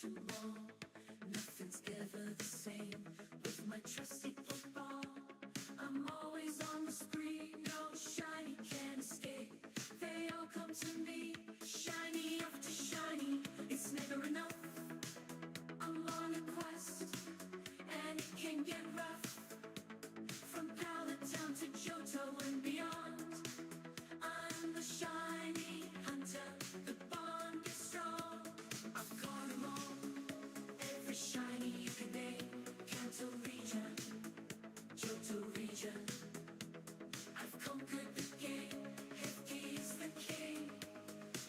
untouchable. Nothing's ever the same with my trusty football. I'm always on the spree, no shiny can escape. They all come to me, shiny after shiny. It's never enough. I'm on a quest, and it can get rough. From Palatown to Johto and beyond, I'm the shiny hunter. The bond is strong. I've caught 'em all. Every shiny you can name. Kanto region, Johto region. I've conquered the game. Hefty is the king.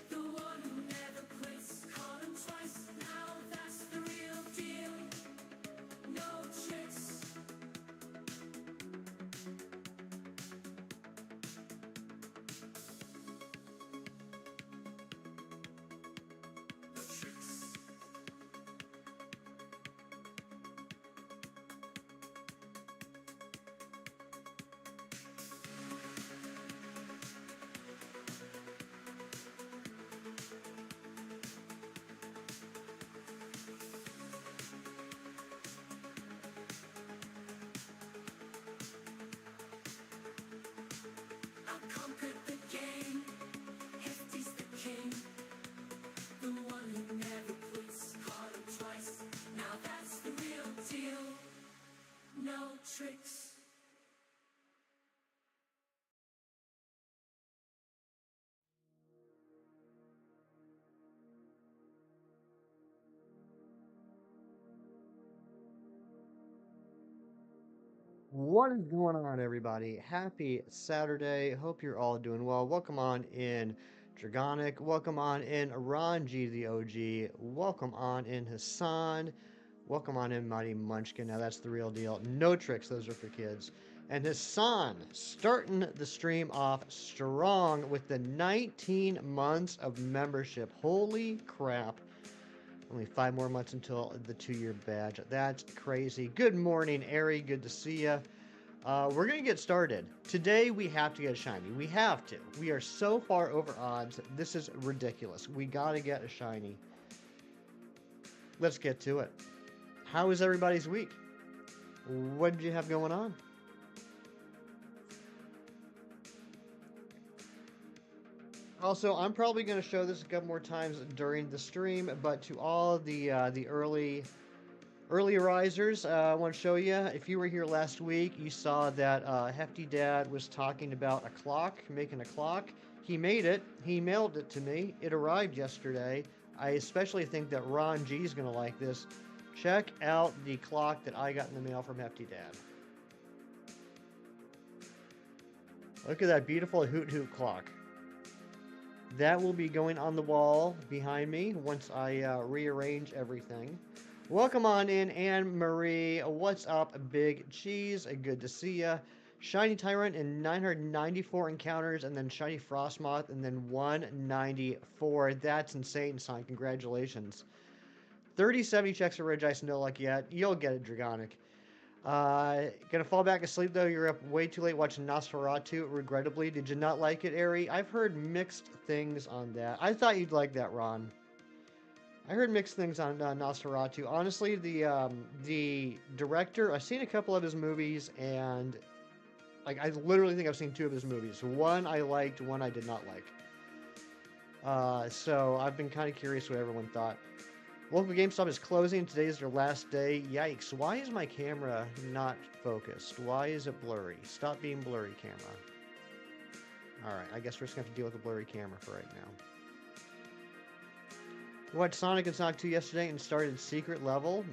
The one who never quits. Caught 'em twice. Now that's the real deal. No tricks. I've conquered the game. Hefty's the king. The one who never quits. Caught him twice. Now that's the real deal. No tricks. What is going on, everybody? Happy Saturday. Hope you're all doing well. Welcome on in Dragonic. Welcome on in Ron G, the OG. Welcome on in Hassan. Welcome on in Mighty Munchkin. Now that's the real deal. No tricks, those are for kids. And Hassan starting the stream off strong with the 19 months of membership. Holy crap. Only 5 more months until the 2-year badge. That's crazy. Good morning, Ari. Good to see you. We're going to get started. Today, we have to get a shiny. We have to. We are so far over odds. This is ridiculous. We got to get a shiny. Let's get to it. How was everybody's week? What did you have going on? Also, I'm probably going to show this a couple more times during the stream, but to all the early risers, I want to show you. If you were here last week, you saw that Hefty Dad was talking about a clock, making a clock. He made it. He mailed it to me. It arrived yesterday. I especially think that Ron G is going to like this. Check out the clock that I got in the mail from Hefty Dad. Look at that beautiful Hoot Hoot clock. That will be going on the wall behind me once I rearrange everything. Welcome on in, Anne-Marie. What's up, Big Cheese? Good to see ya. Shiny Tyrant in 994 encounters, and then Shiny Frostmoth, and then 194. That's insane, son. Congratulations. 30-70 checks for Regice, no luck yet. You'll get it, Dragonic. Gonna fall back asleep though. You're up way too late watching Nosferatu. Regrettably, did you not like it, Ari? I've heard mixed things on that. I thought you'd like that, Ron. I heard mixed things on Nosferatu. Honestly, the director, I've seen a couple of his movies, and like I literally think I've seen 2 of his movies. One I liked, one I did not like. So I've been kind of curious what everyone thought. Local GameStop is closing. Today is their last day. Yikes. Why is my camera not focused? Why is it blurry? Stop being blurry, camera. Alright, I guess we're just going to have to deal with the blurry camera for right now. We watched Sonic and Sonic 2 yesterday and started Secret Level.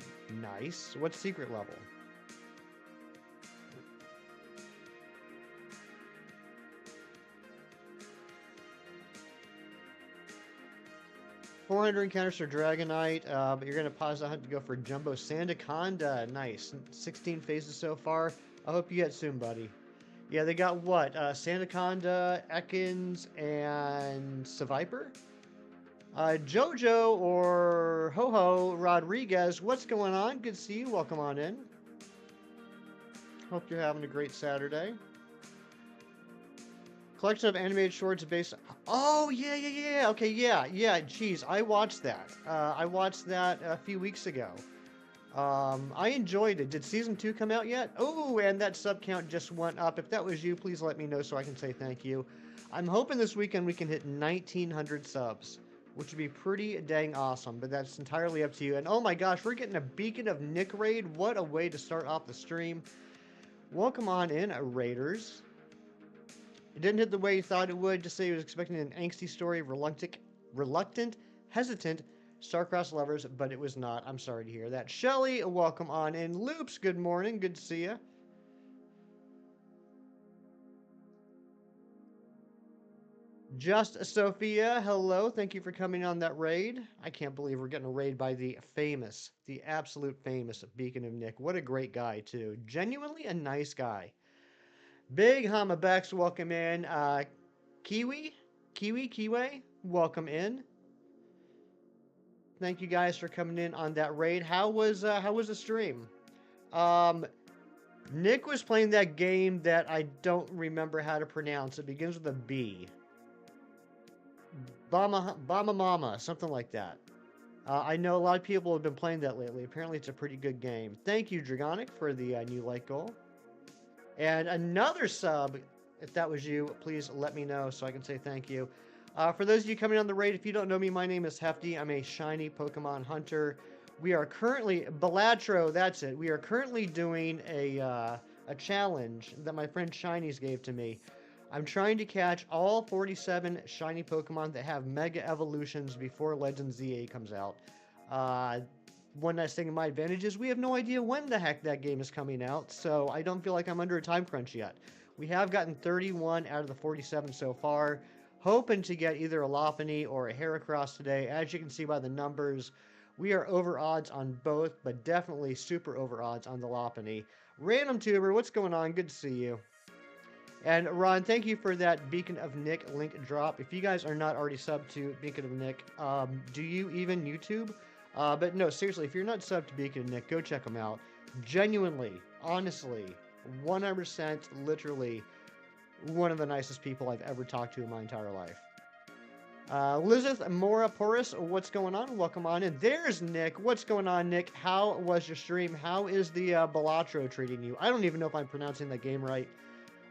Nice. What's Secret Level? 400 encounters for Dragonite, but you're going to pause the hunt to go for Jumbo Sandaconda. Nice. 16 phases so far. I hope you get soon, buddy. Yeah, they got what? Sandaconda, Ekans, and Seviper? Jojo or Ho-Ho Rodriguez, what's going on? Good to see you. Welcome on in. Hope you're having a great Saturday. Collection of animated shorts based. Oh yeah. Okay, yeah. Jeez, I watched that. I watched that a few weeks ago. I enjoyed it. Did season 2 come out yet? Oh, and that sub count just went up. If that was you, please let me know so I can say thank you. I'm hoping this weekend we can hit 1,900 subs, which would be pretty dang awesome, but that's entirely up to you. And oh my gosh, we're getting a Beacon of Nick raid. What a way to start off the stream. Welcome on in, Raiders. It didn't hit the way you thought it would. Just say he was expecting an angsty story of reluctant, hesitant, star-crossed lovers, but it was not. I'm sorry to hear that. Shelly, welcome on in. Loops, good morning. Good to see you. Just Sophia, hello. Thank you for coming on that raid. I can't believe we're getting a raid by the absolute famous Beacon of Nick. What a great guy, too. Genuinely a nice guy. Big Hamabex, welcome in. Kiwi, welcome in. Thank you guys for coming in on that raid. How was the stream? Nick was playing that game that I don't remember how to pronounce. It begins with a B. Bama Mama, something like that. I know a lot of people have been playing that lately. Apparently, it's a pretty good game. Thank you, Dragonic, for the new like goal. And another sub, if that was you, please let me know so I can say thank you. For those of you coming on the raid, if you don't know me, my name is Hefty. I'm a shiny Pokemon hunter. We are currently, Balatro, that's it. We are currently doing a challenge that my friend Shinies gave to me. I'm trying to catch all 47 shiny Pokemon that have Mega Evolutions before Legends Z8 comes out. One nice thing in my advantage is we have no idea when the heck that game is coming out, so I don't feel like I'm under a time crunch yet. We have gotten 31 out of the 47 so far, hoping to get either a Lopunny or a Heracross today. As you can see by the numbers, we are over odds on both, but definitely super over odds on the Lopunny. Random Tuber, what's going on? Good to see you. And Ron, thank you for that Beacon of Nick link drop. If you guys are not already subbed to Beacon of Nick, do you even YouTube? But no, seriously, if you're not subbed to Beacon of Nick, go check them out. Genuinely, honestly, 100%, literally, one of the nicest people I've ever talked to in my entire life. Lizeth Mora Porus, what's going on? Welcome on in. There's Nick. What's going on, Nick? How was your stream? How is the Balatro treating you? I don't even know if I'm pronouncing that game right.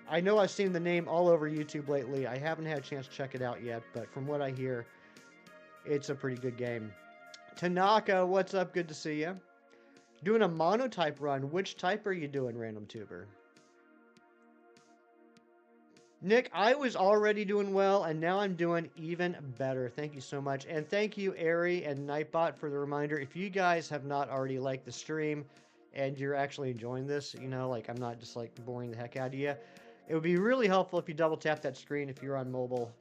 I know I've seen the name all over YouTube lately. I haven't had a chance to check it out yet, but from what I hear, it's a pretty good game. Tanaka, what's up? Good to see you. Doing a monotype run. Which type are you doing, Random Tuber? Nick, I was already doing well, and now I'm doing even better. Thank you so much. And thank you, Airy and Nightbot, for the reminder. If you guys have not already liked the stream, and you're actually enjoying this, you know, like I'm not just like boring the heck out of you, it would be really helpful if you double tap that screen if you're on mobile.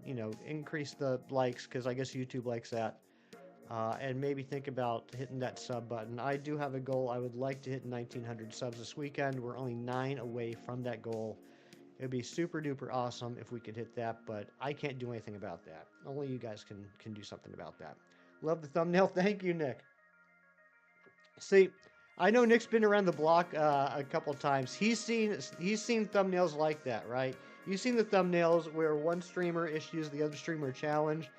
You know, increase the likes, because I guess YouTube likes that. And maybe think about hitting that sub button. I do have a goal. I would like to hit 1,900 subs this weekend. We're only 9 away from that goal. It would be super duper awesome if we could hit that, but I can't do anything about that. Only you guys can do something about that. Love the thumbnail. Thank you, Nick. See, I know Nick's been around the block a couple times. He's seen thumbnails like that, right? You've seen the thumbnails where one streamer issues the other streamer challenge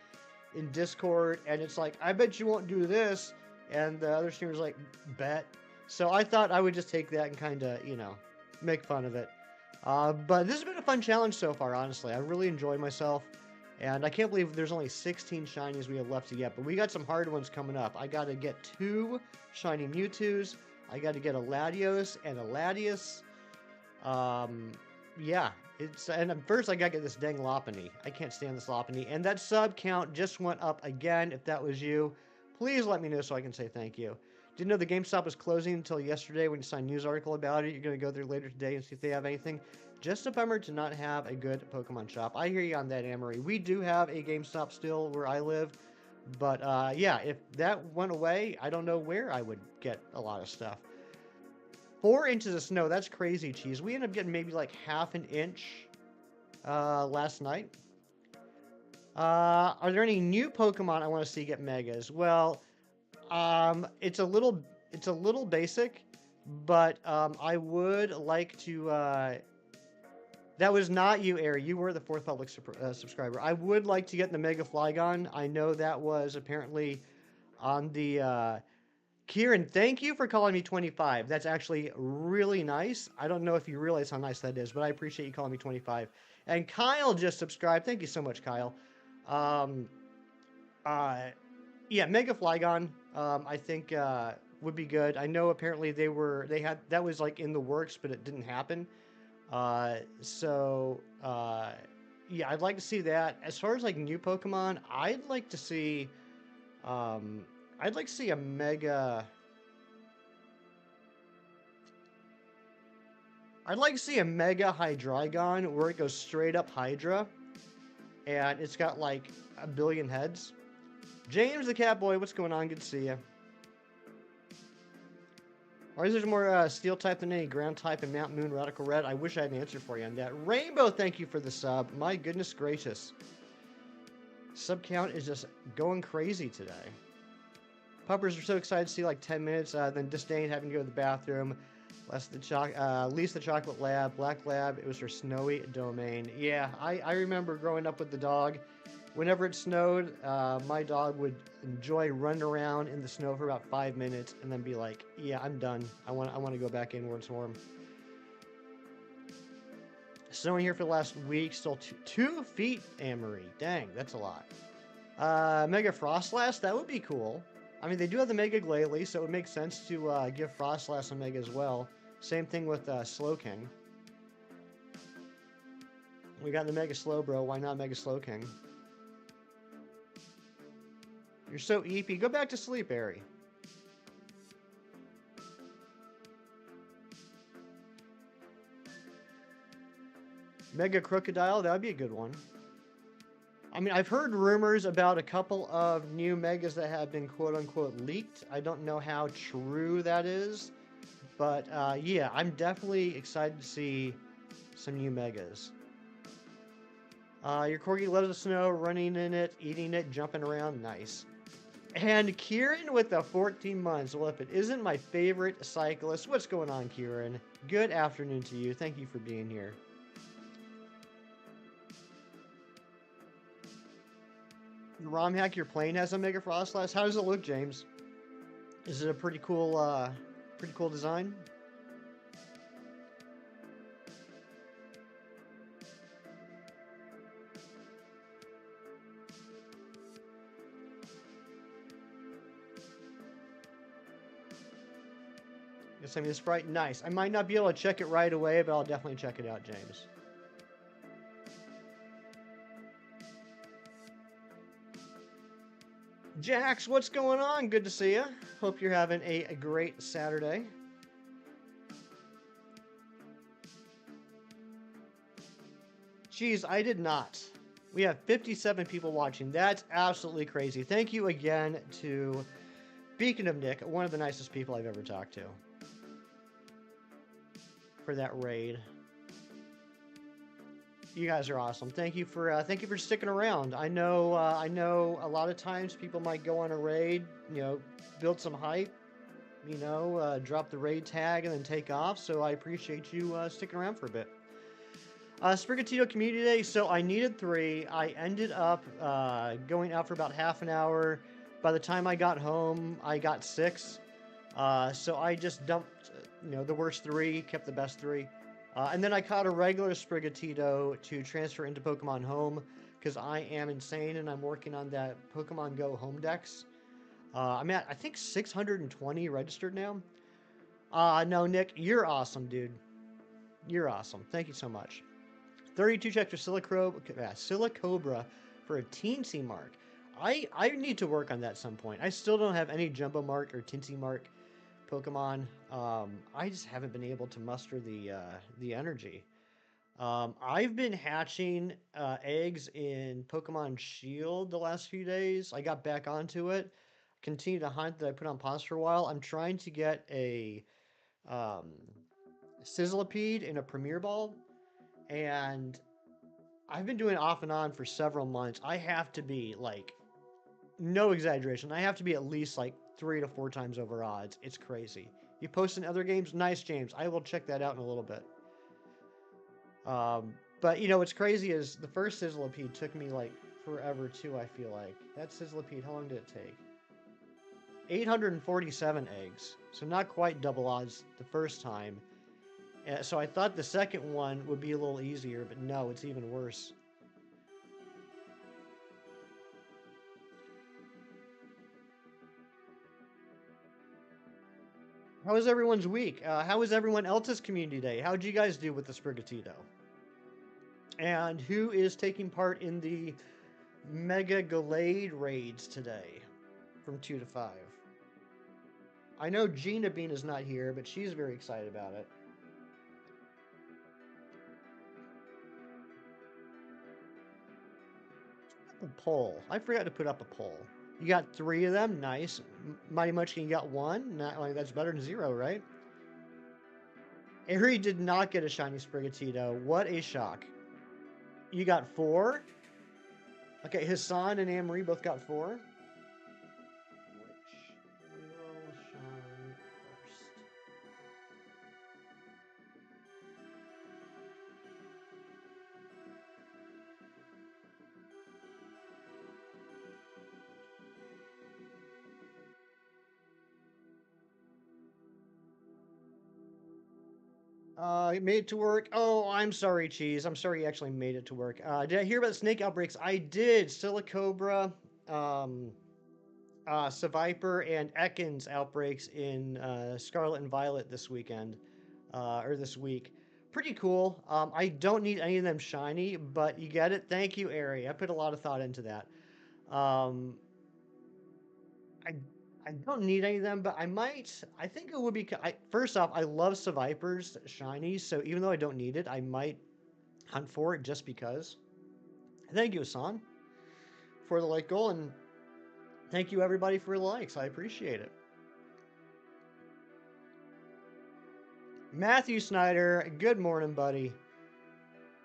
in Discord, and it's like, I bet you won't do this, and the other streamer's like, bet. So I thought I would just take that and kind of, you know, make fun of it. But this has been a fun challenge so far, honestly. I really enjoyed myself, and I can't believe there's only 16 shinies we have left to get, but we got some hard ones coming up. I got to get 2 shiny Mewtwo's. I got to get a Latios and a Latias. Yeah, and first I got to get this dang Lopunny. I can't stand this Lopunny. And that sub count just went up again. If that was you, please let me know so I can say thank you. Didn't know the GameStop was closing until yesterday when you saw a news article about it. You're going to go there later today and see if they have anything. Just a bummer to not have a good Pokemon shop. I hear you on that, Amory. We do have a GameStop still where I live. But yeah, if that went away, I don't know where I would get a lot of stuff. 4 inches of snow. That's crazy, Cheese. We ended up getting maybe like half an inch last night. Are there any new Pokemon I want to see get Megas? Well, it's a little basic, but I would like to That was not you, Ari. You were the fourth public subscriber. I would like to get the Mega Flygon. I know that was apparently on the. Kieran, thank you for calling me 25. That's actually really nice. I don't know if you realize how nice that is, but I appreciate you calling me 25. And Kyle just subscribed. Thank you so much, Kyle. Um, uh, yeah, Mega Flygon, I think would be good. I know apparently they had that was like in the works, but it didn't happen. So yeah, I'd like to see that. As far as like new Pokemon, um, I'd like to see a Mega. I'd like to see a Mega Hydreigon where it goes straight up Hydra, and it's got like a billion heads. James the Catboy, what's going on? Good to see you. Why is there more Steel type than any ground type in Mount Moon Radical Red? I wish I had an answer for you on that. Rainbow, thank you for the sub. My goodness gracious. Sub count is just going crazy today. Puppers are so excited to see like 10 minutes, then disdain having to go to the bathroom. Least the Chocolate Lab, Black Lab, it was her snowy domain. Yeah, I remember growing up with the dog. Whenever it snowed, my dog would enjoy running around in the snow for about 5 minutes and then be like, yeah, I'm done. I want to go back in where it's warm. Snowing here for the last week, still 2 feet, Amory. Dang, that's a lot. Mega Frostlass, that would be cool. I mean, they do have the Mega Glalie, so it would make sense to give Frostlass a Mega as well. Same thing with Slowking. We got the Mega Slowbro, why not Mega Slowking? You're so eepy. Go back to sleep, Ari. Mega Crocodile, that would be a good one. I mean, I've heard rumors about a couple of new Megas that have been quote-unquote leaked. I don't know how true that is. But, yeah, I'm definitely excited to see some new Megas. Your Corgi loves the snow, running in it, eating it, jumping around. Nice. And Kieran with the 14 months. Well, if it isn't my favorite cyclist, what's going on, Kieran? Good afternoon to you. Thank you for being here. The ROM hack your plane has a Mega Frostlass. How does it look, James? Is it a pretty cool design? Yosemite Sprite, nice. I might not be able to check it right away, but I'll definitely check it out, James. Jax, what's going on? Good to see you. Hope you're having a great Saturday. Jeez, I did not. We have 57 people watching. That's absolutely crazy. Thank you again to Beacon of Nick, one of the nicest people I've ever talked to, for that raid. You guys are awesome. Thank you for sticking around. I know a lot of times people might go on a raid, build some hype, drop the raid tag and then take off. So I appreciate you sticking around for a bit. Sprigatito Community Day. So I needed 3. I ended up going out for about half an hour. By the time I got home, I got 6. So I just dumped, the worst 3, kept the best 3. And then I caught a regular Sprigatito to transfer into Pokemon Home because I am insane and I'm working on that Pokemon Go Home Dex. I'm at, I think, 620 registered now. No, Nick, you're awesome, dude. You're awesome. Thank you so much. 32 checks for Silicobra for a teensy mark. I need to work on that at some point. I still don't have any Jumbo Mark or Teensy Mark Pokemon. I just haven't been able to muster the energy. I've been hatching eggs in Pokemon Shield the last few days. I got back onto it. Continue to hunt that I put on pause for a while. I'm trying to get a Sizzlipede in a Premier Ball, and I've been doing it off and on for several months. I have to be like, no exaggeration, I have to be at least like 3 to 4 times over odds. It's crazy. You post in other games? Nice, James. I will check that out in a little bit. But you know what's crazy is the first Sizzlipede took me like forever too. I feel like that Sizzlipede. How long did it take? 847 eggs, so not quite double odds the first time. So I thought the second one would be a little easier, but no, it's even worse. How was everyone's week? How was everyone else's community day? How did you guys do with the Sprigatito? And who is taking part in the Mega Glade raids today from 2 to 5? I know Gina Bean is not here, but she's very excited about it. A poll. I forgot to put up a poll. You got 3 of them. Nice. Mighty Munchkin, you got 1. Not like that's better than 0, right? Ari did not get a shiny Sprigatito. What a shock. You got 4. Okay, Hassan and Anne Marie both got 4. Which will shine first? You made it to work. Oh, I'm sorry, Cheese. I'm sorry you actually made it to work. Did I hear about the snake outbreaks? I did. Silicobra, Seviper, and Ekans outbreaks in Scarlet and Violet this weekend, or this week. Pretty cool. I don't need any of them shiny, but you get it. Thank you, Ari. I put a lot of thought into that. Um, I I don't need any of them, but I might. I think it would be. First off, I love Seviper's shinies, so even though I don't need it, I might hunt for it just because. Thank you, Hassan, for the like goal, and thank you everybody for the likes. I appreciate it. Matthew Snyder, good morning, buddy.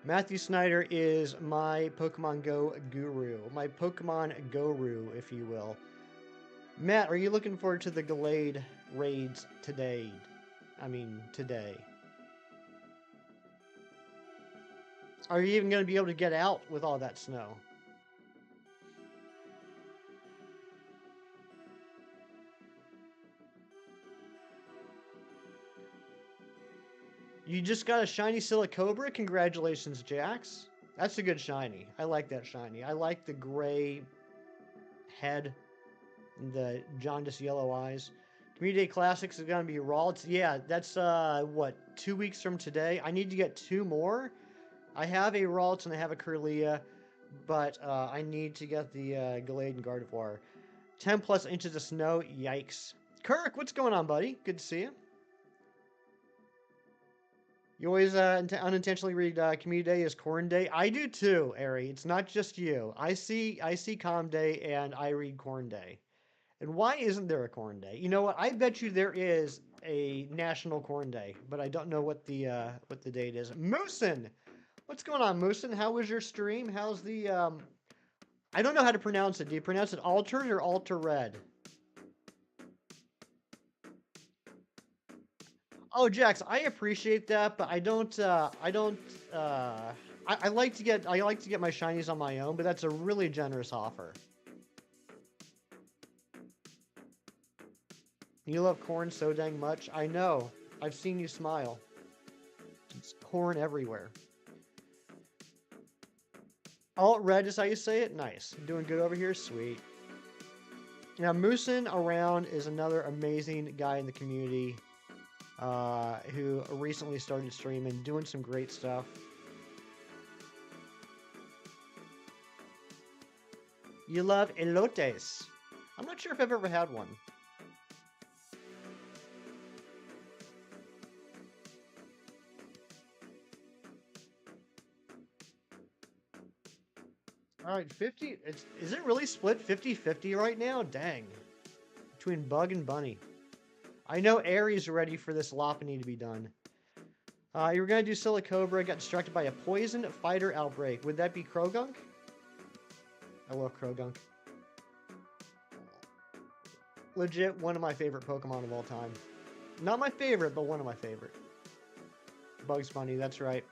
Matthew Snyder is my Pokemon Go guru, my Pokemon guru, if you will. Matt, are you looking forward to the Glade raids today? I mean, today. Are you even going to be able to get out with all that snow? You just got a shiny Silicobra? Congratulations, Jax. That's a good shiny. I like that shiny. I like the gray head and the jaundiced yellow eyes. Community Day Classics is going to be Ralts. Yeah, that's, what, 2 weeks from today? I need to get 2 more. I have a Ralts and I have a Curlia, but I need to get the Glade and Gardevoir. 10 plus inches of snow. Yikes. Kirk, what's going on, buddy? Good to see you. You always unintentionally read Community Day as Corn Day. I do too, Ari. It's not just you. I see Calm Day and I read Corn Day. And why isn't there a Corn Day? You know what? I bet you there is a National Corn Day, but I don't know what the date is. Moosin, what's going on, Moosin? How was your stream? How's the I don't know how to pronounce it. Do you pronounce it altered or alter red? Oh, Jax, I appreciate that, but I don't. I like to get my shinies on my own, but that's a really generous offer. You love corn so dang much. I know. I've seen you smile. It's corn everywhere. Alt red is how you say it. Nice. Doing good over here. Sweet. Now, Moosin around is another amazing guy in the community. Who recently started streaming, doing some great stuff. You love elotes. I'm not sure if I've ever had one. All right, 50. Is it really split 50-50 right now? Dang. Between Bug and Bunny. I know Aries ready for this Lopunny to be done. You were going to do Silicobra, got distracted by a poison fighter outbreak. Would that be Krogunk? I love Krogunk. Legit one of my favorite Pokemon of all time. Not my favorite, but one of my favorite. Bugs Bunny, that's right.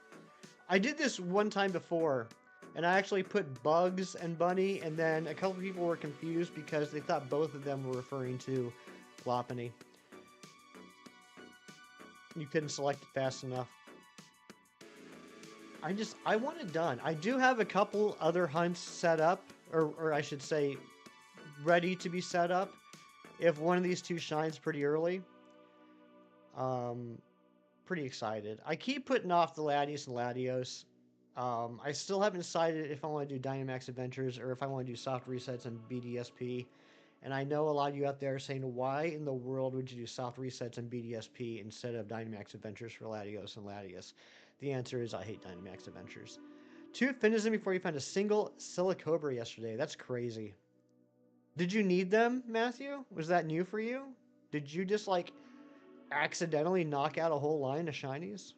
I did this one time before, and I actually put Bugs and Bunny, and then a couple people were confused because they thought both of them were referring to Lopunny. You couldn't select it fast enough. I want it done. I do have a couple other hunts set up, or I should say, ready to be set up if one of these two shines pretty early. Pretty excited. I keep putting off the Latios and Latios. I still haven't decided if I want to do Dynamax Adventures or if I want to do soft resets and BDSP. And I know a lot of you out there are saying, why in the world would you do soft resets and BDSP instead of Dynamax Adventures for Latios and Latios? The answer is I hate Dynamax Adventures. 2 Finizen before you found a single Silicobra yesterday. That's crazy. Did you need them, Matthew? Was that new for you? Did you just, like, accidentally knock out a whole line of shinies?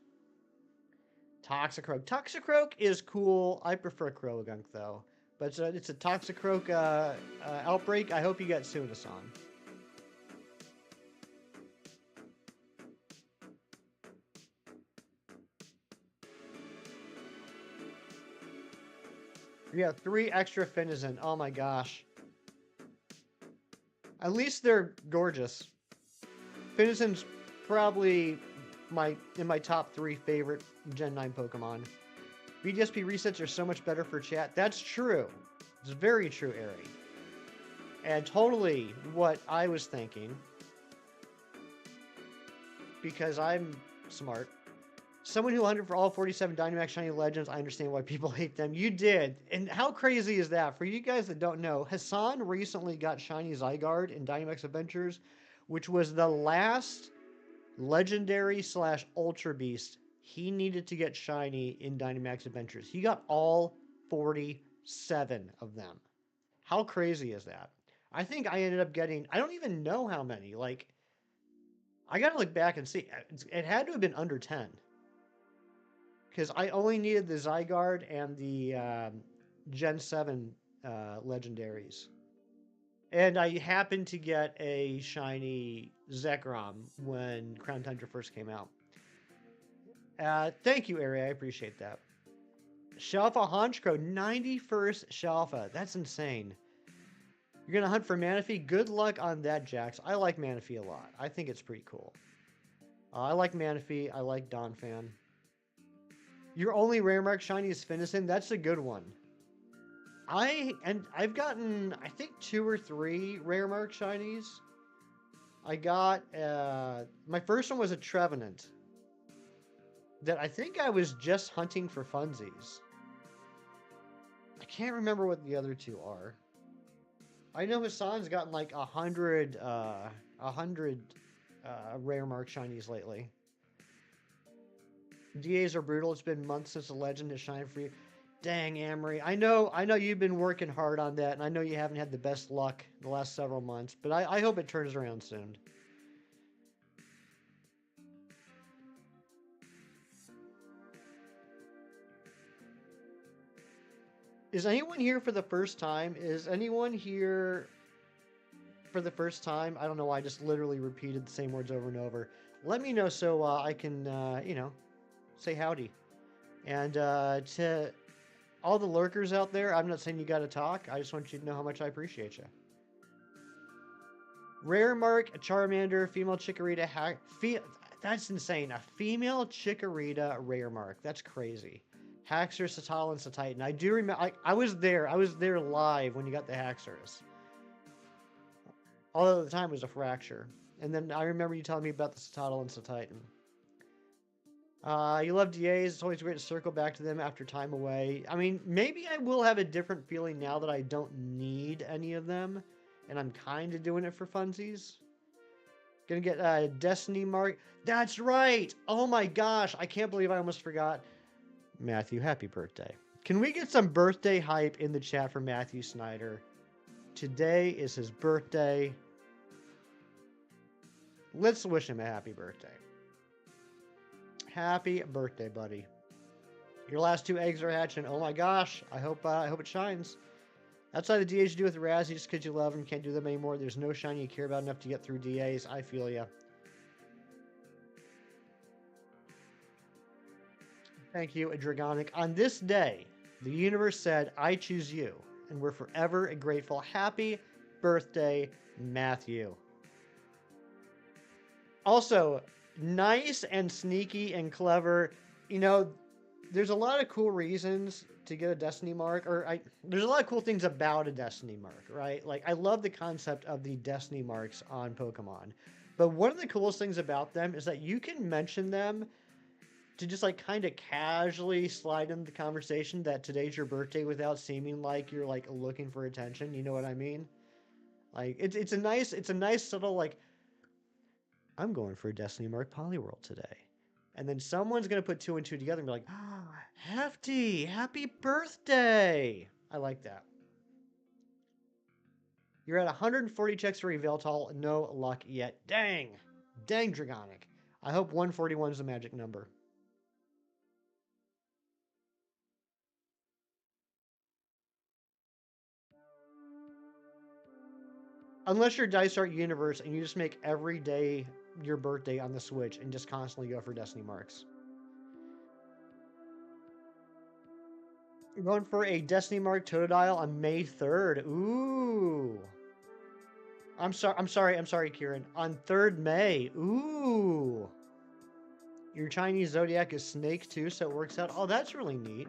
Toxicroak. Toxicroak is cool. I prefer Croagunk, though. But it's a Toxicroak outbreak. I hope you get Sunasan. Yeah, 3 extra Finizen. Oh my gosh. At least they're gorgeous. Finizen's probably in my top 3 favorite Gen 9 Pokemon. BDSP resets are so much better for chat. That's true. It's very true, Ari. And totally what I was thinking. Because I'm smart. Someone who hunted for all 47 Dynamax Shiny Legends, I understand why people hate them. You did. And how crazy is that? For you guys that don't know, Hassan recently got Shiny Zygarde in Dynamax Adventures, which was the last Legendary / Ultra Beast he needed to get shiny in Dynamax Adventures. He got all 47 of them. How crazy is that? I think I ended up getting, I don't even know how many. Like, I gotta look back and see. It had to have been under 10. Because I only needed the Zygarde and the Gen 7 legendaries. And I happened to get a shiny Zekrom when Crown Tundra first came out. Thank you, Ari. I appreciate that. Shalfa Honchkrow, 91st Shalfa. That's insane. You're going to hunt for Manaphy? Good luck on that, Jax. I like Manaphy a lot. I think it's pretty cool. I like Manaphy. I like Donphan. Your only rare mark shiny is Finizen. That's a good one. I've gotten, I think, 2 or 3 rare mark shinies. I got, my first one was a Trevenant that I think I was just hunting for funsies. I can't remember what the other 2 are. I know Hassan's gotten like 100 rare mark shinies lately. DAs are brutal. It's been months since the legend has shined for you. Dang, Amory. I know you've been working hard on that, and I know you haven't had the best luck the last several months, but I hope it turns around soon. Is anyone here for the first time? Is anyone here for the first time? I don't know why I just literally repeated the same words over and over. Let me know so I can, say howdy. And to all the lurkers out there, I'm not saying you gotta talk. I just want you to know how much I appreciate you. Rare mark, a Charmander, female Chikorita, that's insane. A female Chikorita rare mark. That's crazy. Haxorus, Satalan, Satitan. I do remember. I was there. I was there live when you got the Haxorus. Although at the time it was a fracture. And then I remember you telling me about the Satalan and Satitan. You love DAs. It's always great to circle back to them after time away. I mean, maybe I will have a different feeling now that I don't need any of them. And I'm kind of doing it for funsies. Gonna get a Destiny mark. That's right. Oh my gosh. I can't believe I almost forgot. Matthew, happy birthday. Can we get some birthday hype in the chat for Matthew Snyder? Today is his birthday. Let's wish him a happy birthday. Happy birthday, buddy. Your last 2 eggs are hatching. Oh my gosh. I hope it shines. Outside the DAs you do with Razzie, just because you love them, can't do them anymore. There's no shiny you care about enough to get through DAs. I feel ya. Thank you, Dragonic. On this day, the universe said, I choose you, and we're forever grateful. Happy birthday, Matthew. Also, nice and sneaky and clever. You know, there's a lot of cool reasons to get a Destiny mark, there's a lot of cool things about a Destiny mark, right? Like, I love the concept of the Destiny marks on Pokemon. But one of the coolest things about them is that you can mention them to just like kind of casually slide into the conversation that today's your birthday without seeming like you're like looking for attention. You know what I mean? Like it's a nice subtle like I'm going for a Destiny Mark Polyworld today. And then someone's gonna put two and two together and be like, oh, Hefty, happy birthday! I like that. You're at 140 checks for Yveltal, no luck yet. Dang! Dang, Dragonic. I hope 141 is the magic number. Unless you're Dice Art Universe and you just make every day your birthday on the Switch and just constantly go for Destiny marks. You're going for a Destiny Mark Totodile on May 3rd. Ooh. I'm sorry, Kieran. On 3rd May. Ooh. Your Chinese zodiac is snake too, so it works out. Oh, that's really neat.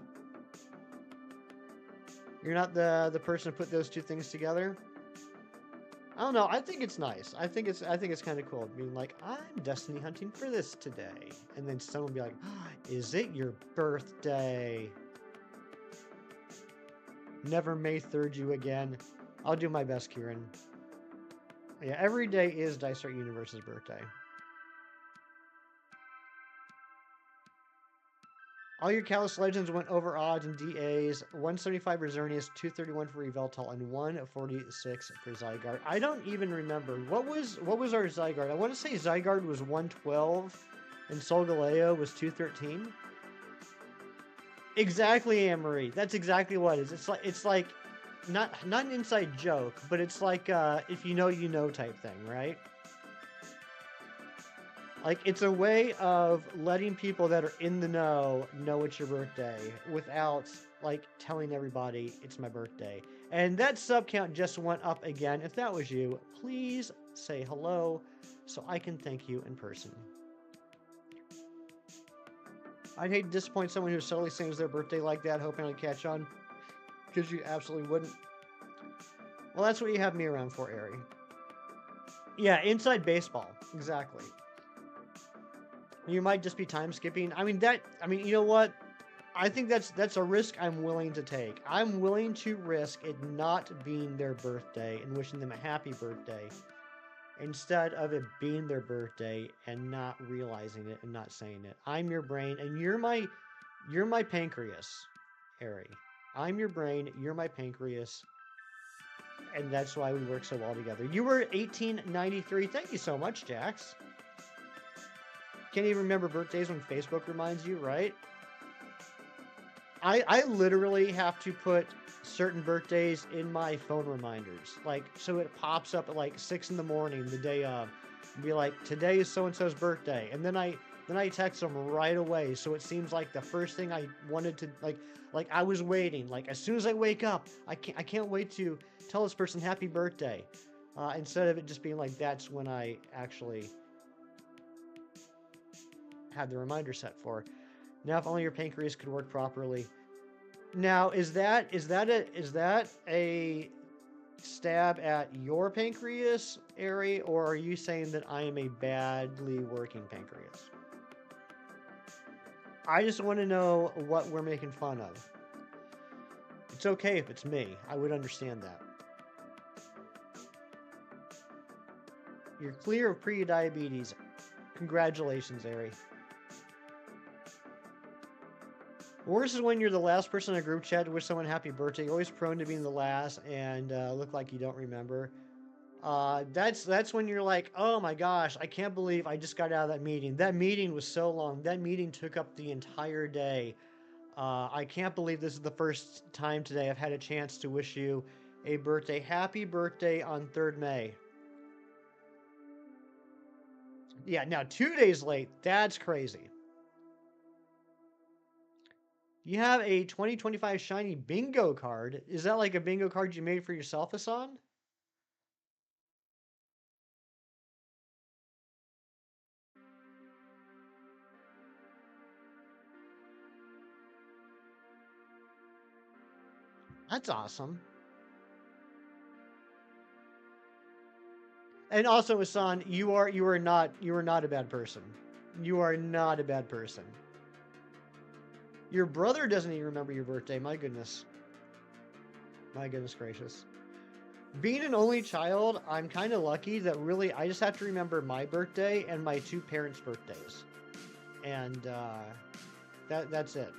You're not the person to put those two things together? I don't know. I think it's nice. I think it's kind of cool being like, I'm Destiny hunting for this today, and then someone will be like, oh, is it your birthday? Never May 3rd you again. I'll do my best, Kieran. Yeah, every day is Dice Art Universe's birthday. All your Callous Legends went over odds and DAs. 175 for Xerneas, 231 for Yveltal, and 146 for Zygarde. I don't even remember. What was our Zygarde? I want to say Zygarde was 112 and Solgaleo was 213. Exactly, Anne-Marie. That's exactly what it is. It's like not an inside joke, but it's like if you know type thing, right? Like, it's a way of letting people that are in the know it's your birthday without, like, telling everybody it's my birthday. And that sub count just went up again. If that was you, please say hello so I can thank you in person. I'd hate to disappoint someone who suddenly sings their birthday like that, hoping I'd catch on, because you absolutely wouldn't. Well, that's what you have me around for, Ari. Yeah, inside baseball. Exactly. You might just be time skipping. I mean, you know what? I think that's a risk I'm willing to take. I'm willing to risk it not being their birthday and wishing them a happy birthday instead of it being their birthday and not realizing it and not saying it. I'm your brain and you're my pancreas, Harry. I'm your brain, you're my pancreas. And that's why we work so well together. You were 1893. Thank you so much, Jax. Can't even remember birthdays when Facebook reminds you, right? I literally have to put certain birthdays in my phone reminders. Like, so it pops up at like 6 in the morning the day of. And be like, today is so-and-so's birthday. And then I text them right away. So it seems like the first thing I wanted to, like I was waiting. Like, as soon as I wake up, I can't wait to tell this person happy birthday. Instead of it just being like, that's when I actually had the reminder set for. Now, if only your pancreas could work properly. Now, is that a stab at your pancreas, Ari, or are you saying that I am a badly working pancreas? I just want to know what we're making fun of. It's okay if it's me. I would understand that. You're clear of pre-diabetes. Congratulations, Ari. Worse is when you're the last person in a group chat to wish someone happy birthday. You're always prone to being the last and look like you don't remember. That's when you're like, oh my gosh, I can't believe I just got out of that meeting. That meeting was so long. That meeting took up the entire day. I can't believe this is the first time today I've had a chance to wish you a birthday. Happy birthday on 3rd May. Yeah, now 2 days late. That's crazy. You have a 2025 shiny bingo card. Is that like a bingo card you made for yourself, Hassan? That's awesome. And also, Hassan, you are not a bad person. You are not a bad person. Your brother doesn't even remember your birthday. My goodness. My goodness gracious. Being an only child, I'm kind of lucky that really I just have to remember my birthday and my two parents' birthdays, and that's it.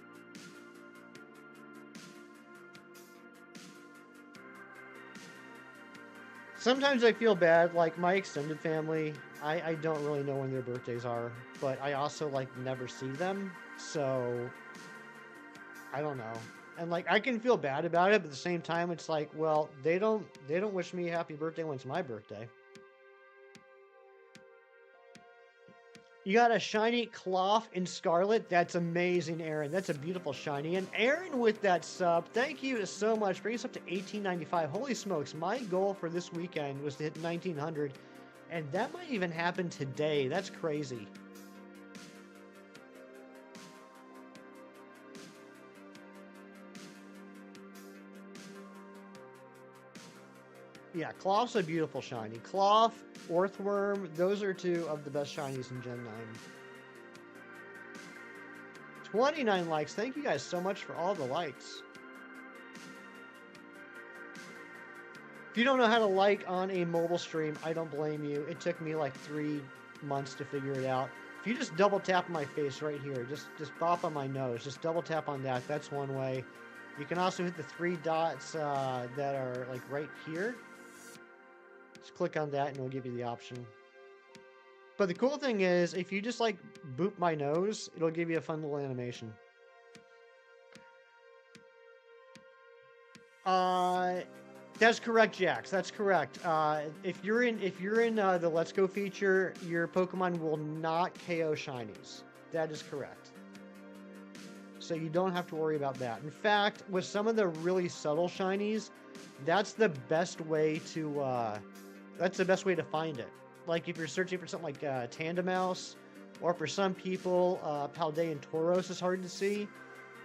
Sometimes I feel bad, like my extended family. I don't really know when their birthdays are, but I also like never see them, so I don't know. And like I can feel bad about it, but at the same time, it's like, well, they don't wish me a happy birthday when it's my birthday. You got a shiny cloth in Scarlet. That's amazing, Aaron. That's a beautiful shiny. And Aaron with that sub, thank you so much. Bring us up to 1895. Holy smokes, my goal for this weekend was to hit 1900. And that might even happen today. That's crazy. Yeah, Cloth's a beautiful shiny. Cloth, Orthworm, those are two of the best shinies in Gen 9. 29 likes. Thank you guys so much for all the likes. If you don't know how to like on a mobile stream, I don't blame you. It took me like 3 months to figure it out. If you just double tap my face right here, just bop on my nose, just double tap on that. That's one way. You can also hit the three dots that are like right here. Just click on that and it'll give you the option. But the cool thing is, if you just like boop my nose, it'll give you a fun little animation. Uh, that's correct, Jax. That's correct. If you're in the Let's Go feature, your Pokemon will not KO shinies. That is correct. So you don't have to worry about that. In fact, with some of the really subtle shinies, that's the best way to find it. Like if you're searching for something like Tandemaus, or for some people, Paldean Tauros is hard to see.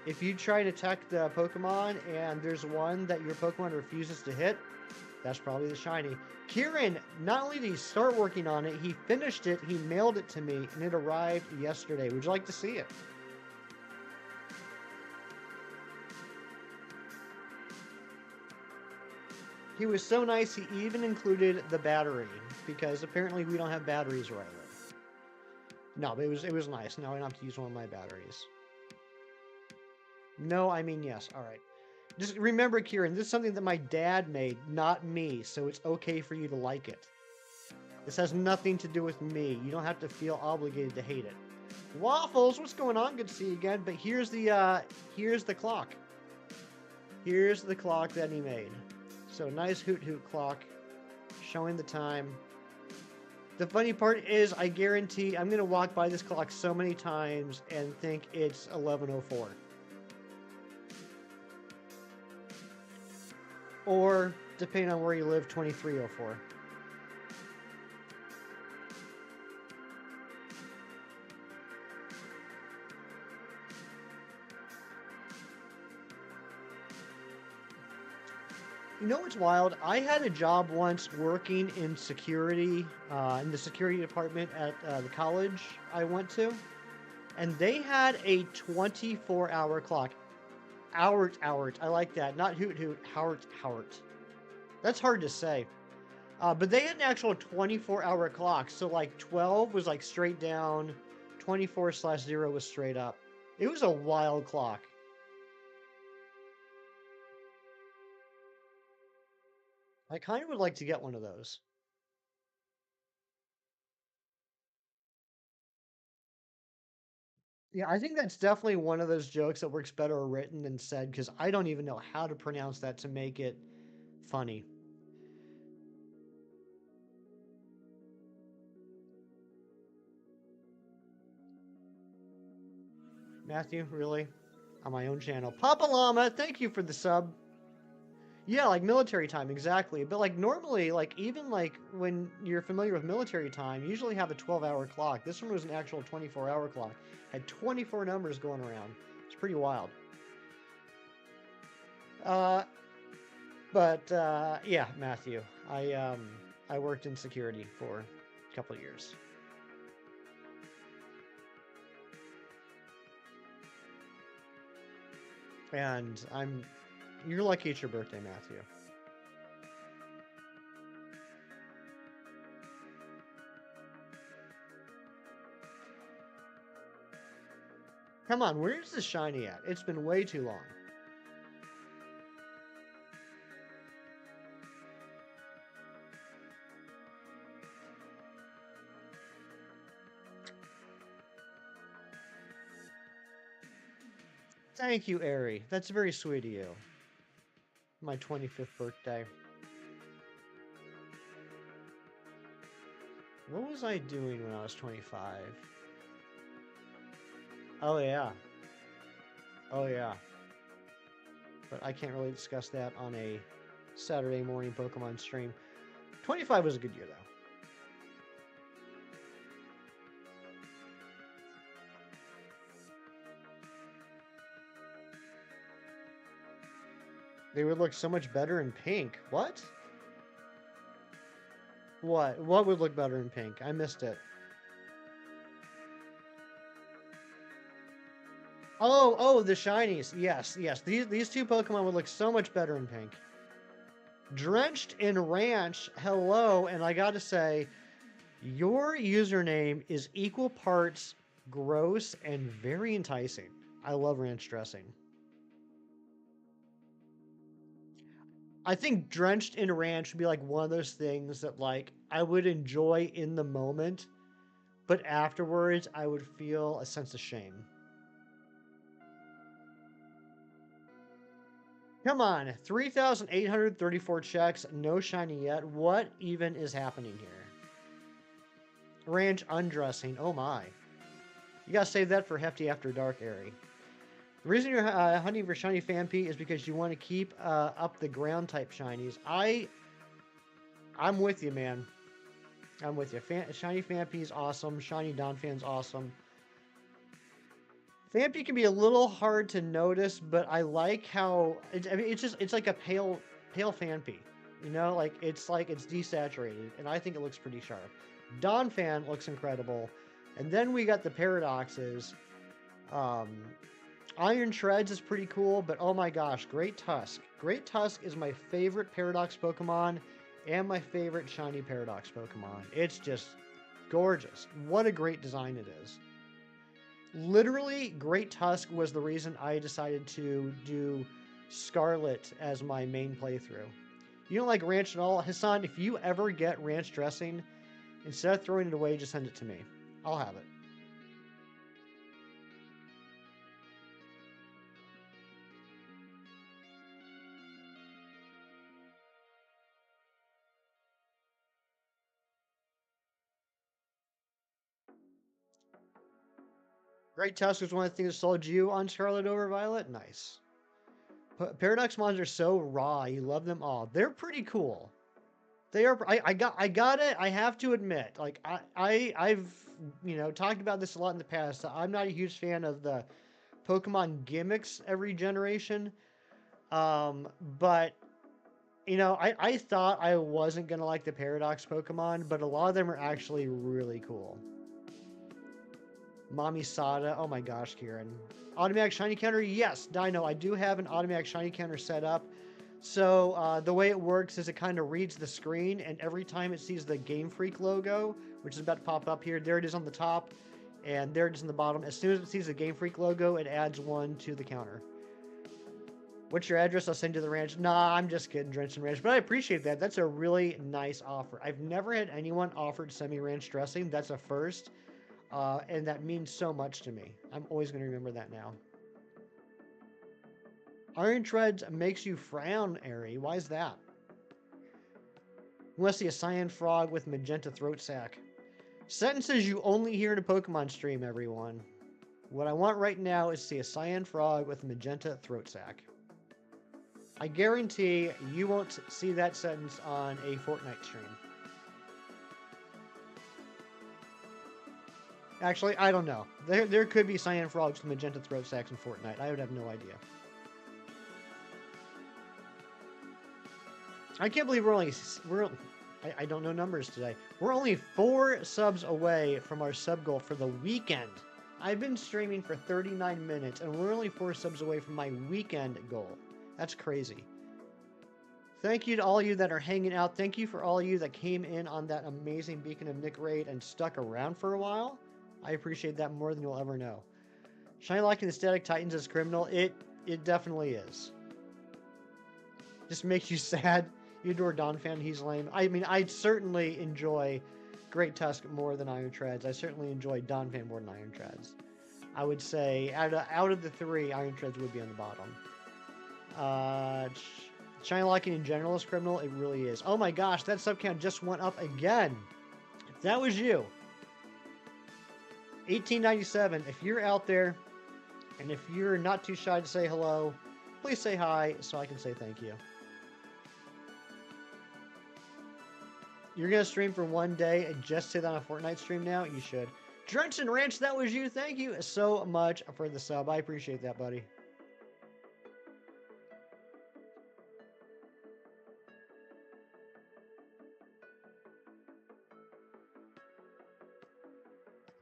If you try to attack the Pokemon and there's one that your Pokemon refuses to hit, that's probably the shiny. Kieran, not only did he start working on it, he finished it, he mailed it to me, and it arrived yesterday. Would you like to see it? He was so nice, he even included the battery, because apparently we don't have batteries where I live. No, but it was nice. Now I don't have to use one of my batteries. No, I mean yes. All right. Just remember, Kieran, this is something that my dad made, not me, so it's okay for you to like it. This has nothing to do with me. You don't have to feel obligated to hate it. Waffles, what's going on? Good to see you again. But here's the clock. Here's the clock that he made. So nice hoot hoot clock, showing the time. The funny part is, I guarantee I'm gonna walk by this clock so many times and think it's 11:04. Or, depending on where you live, 23:04. You know what's wild? I had a job once working in security, in the security department at the college I went to, and they had a 24-hour clock. Hourt. I like that. Not hoot hoot. Hourt. That's hard to say. But they had an actual 24-hour clock. So like 12 was like straight down, 24/0 was straight up. It was a wild clock. I kind of would like to get one of those. Yeah, I think that's definitely one of those jokes that works better written than said because I don't even know how to pronounce that to make it funny. Matthew, really? on my own channel. Papa Llama, thank you for the sub. Yeah, like military time, exactly. But like normally, like even like when you're familiar with military time, you usually have a 12-hour clock. This one was an actual 24-hour clock. Had 24 numbers going around. It's pretty wild. Yeah, Matthew, I worked in security for a couple of years. And you're lucky it's your birthday, Matthew. Come on, where's the shiny at? It's been way too long. Thank you, Ari. That's very sweet of you. My 25th birthday. What was I doing when I was 25? Oh, yeah. Oh, yeah. But I can't really discuss that on a Saturday morning Pokemon stream. 25 was a good year, though. They would look so much better in pink. What? What? What would look better in pink? I missed it. Oh, the shinies. Yes. These two Pokemon would look so much better in pink. Drenched in Ranch, hello, and I gotta say, your username is equal parts gross and very enticing. I love ranch dressing. I think Drenched in Ranch would be like one of those things that like I would enjoy in the moment, but afterwards I would feel a sense of shame. Come on, 3,834 checks, no shiny yet. What even is happening here? Ranch undressing, oh my. You gotta save that for Hefty After Dark, Airy. The reason you're hunting for shiny Phanpy is because you want to keep up the ground type shinies. I'm with you, man. I'm with you. Shiny Phanpy is awesome. Shiny Donphan's awesome. Phanpy can be a little hard to notice, but I like how it's like a pale Phanpy. You know, like it's desaturated, and I think it looks pretty sharp. Donphan looks incredible, and then we got the paradoxes. Iron Shreds is pretty cool, but oh my gosh, Great Tusk. Great Tusk is my favorite Paradox Pokemon and my favorite shiny Paradox Pokemon. It's just gorgeous. What a great design it is. Literally, Great Tusk was the reason I decided to do Scarlet as my main playthrough. You don't like ranch at all? Hassan, if you ever get ranch dressing, instead of throwing it away, just send it to me. I'll have it. Great Tusk was one of the things that sold you on Scarlet over Violet? Nice. Paradox Mons are so raw. You love them all. They're pretty cool. They are. I got it. I have to admit, like I've talked about this a lot in the past. I'm not a huge fan of the Pokemon gimmicks every generation. But I thought I wasn't gonna like the Paradox Pokemon, but a lot of them are actually really cool. Mommy Sada. Oh my gosh, Kieran. Automatic shiny counter? Yes, Dino. I do have an automatic shiny counter set up. So the way it works is it kind of reads the screen, and every time it sees the Game Freak logo, which is about to pop up here, there it is on the top, and there it is on the bottom. As soon as it sees the Game Freak logo, it adds one to the counter. What's your address? I'll send you the ranch. Nah, I'm just kidding, Drenched in Ranch. But I appreciate that. That's a really nice offer. I've never had anyone offer to send me ranch dressing. That's a first. And that means so much to me. I'm always going to remember that now. Iron Treads makes you frown, Airy. Why is that? You want to see a cyan frog with magenta throat sac. Sentences you only hear in a Pokemon stream, everyone. What I want right now is to see a cyan frog with a magenta throat sack. I guarantee you won't see that sentence on a Fortnite stream. Actually, I don't know. There could be cyan frogs with magenta throat sacks in Fortnite. I would have no idea. I can't believe I don't know numbers today. We're only 4 subs away from our sub goal for the weekend. I've been streaming for 39 minutes, and we're only 4 subs away from my weekend goal. That's crazy. Thank you to all of you that are hanging out. Thank you for all of you that came in on that amazing Beacon of Nick raid and stuck around for a while. I appreciate that more than you'll ever know. Shiny liking the Static Titans as criminal? It definitely is. Just makes you sad. You adore Don fan, he's lame. I mean, I certainly enjoy Great Tusk more than Iron Treads. I certainly enjoy Don fan more than Iron Treads. I would say out of the 3, Iron Treads would be on the bottom. Shiny liking in general is criminal. It really is. Oh my gosh, that sub count just went up again. If that was you, 1897. If you're out there, and if you're not too shy to say hello, please say hi so I can say thank you. You're going to stream for one day and just sit on a Fortnite stream now? You should. Drenched and Ranch, that was you. Thank you so much for the sub. I appreciate that, buddy.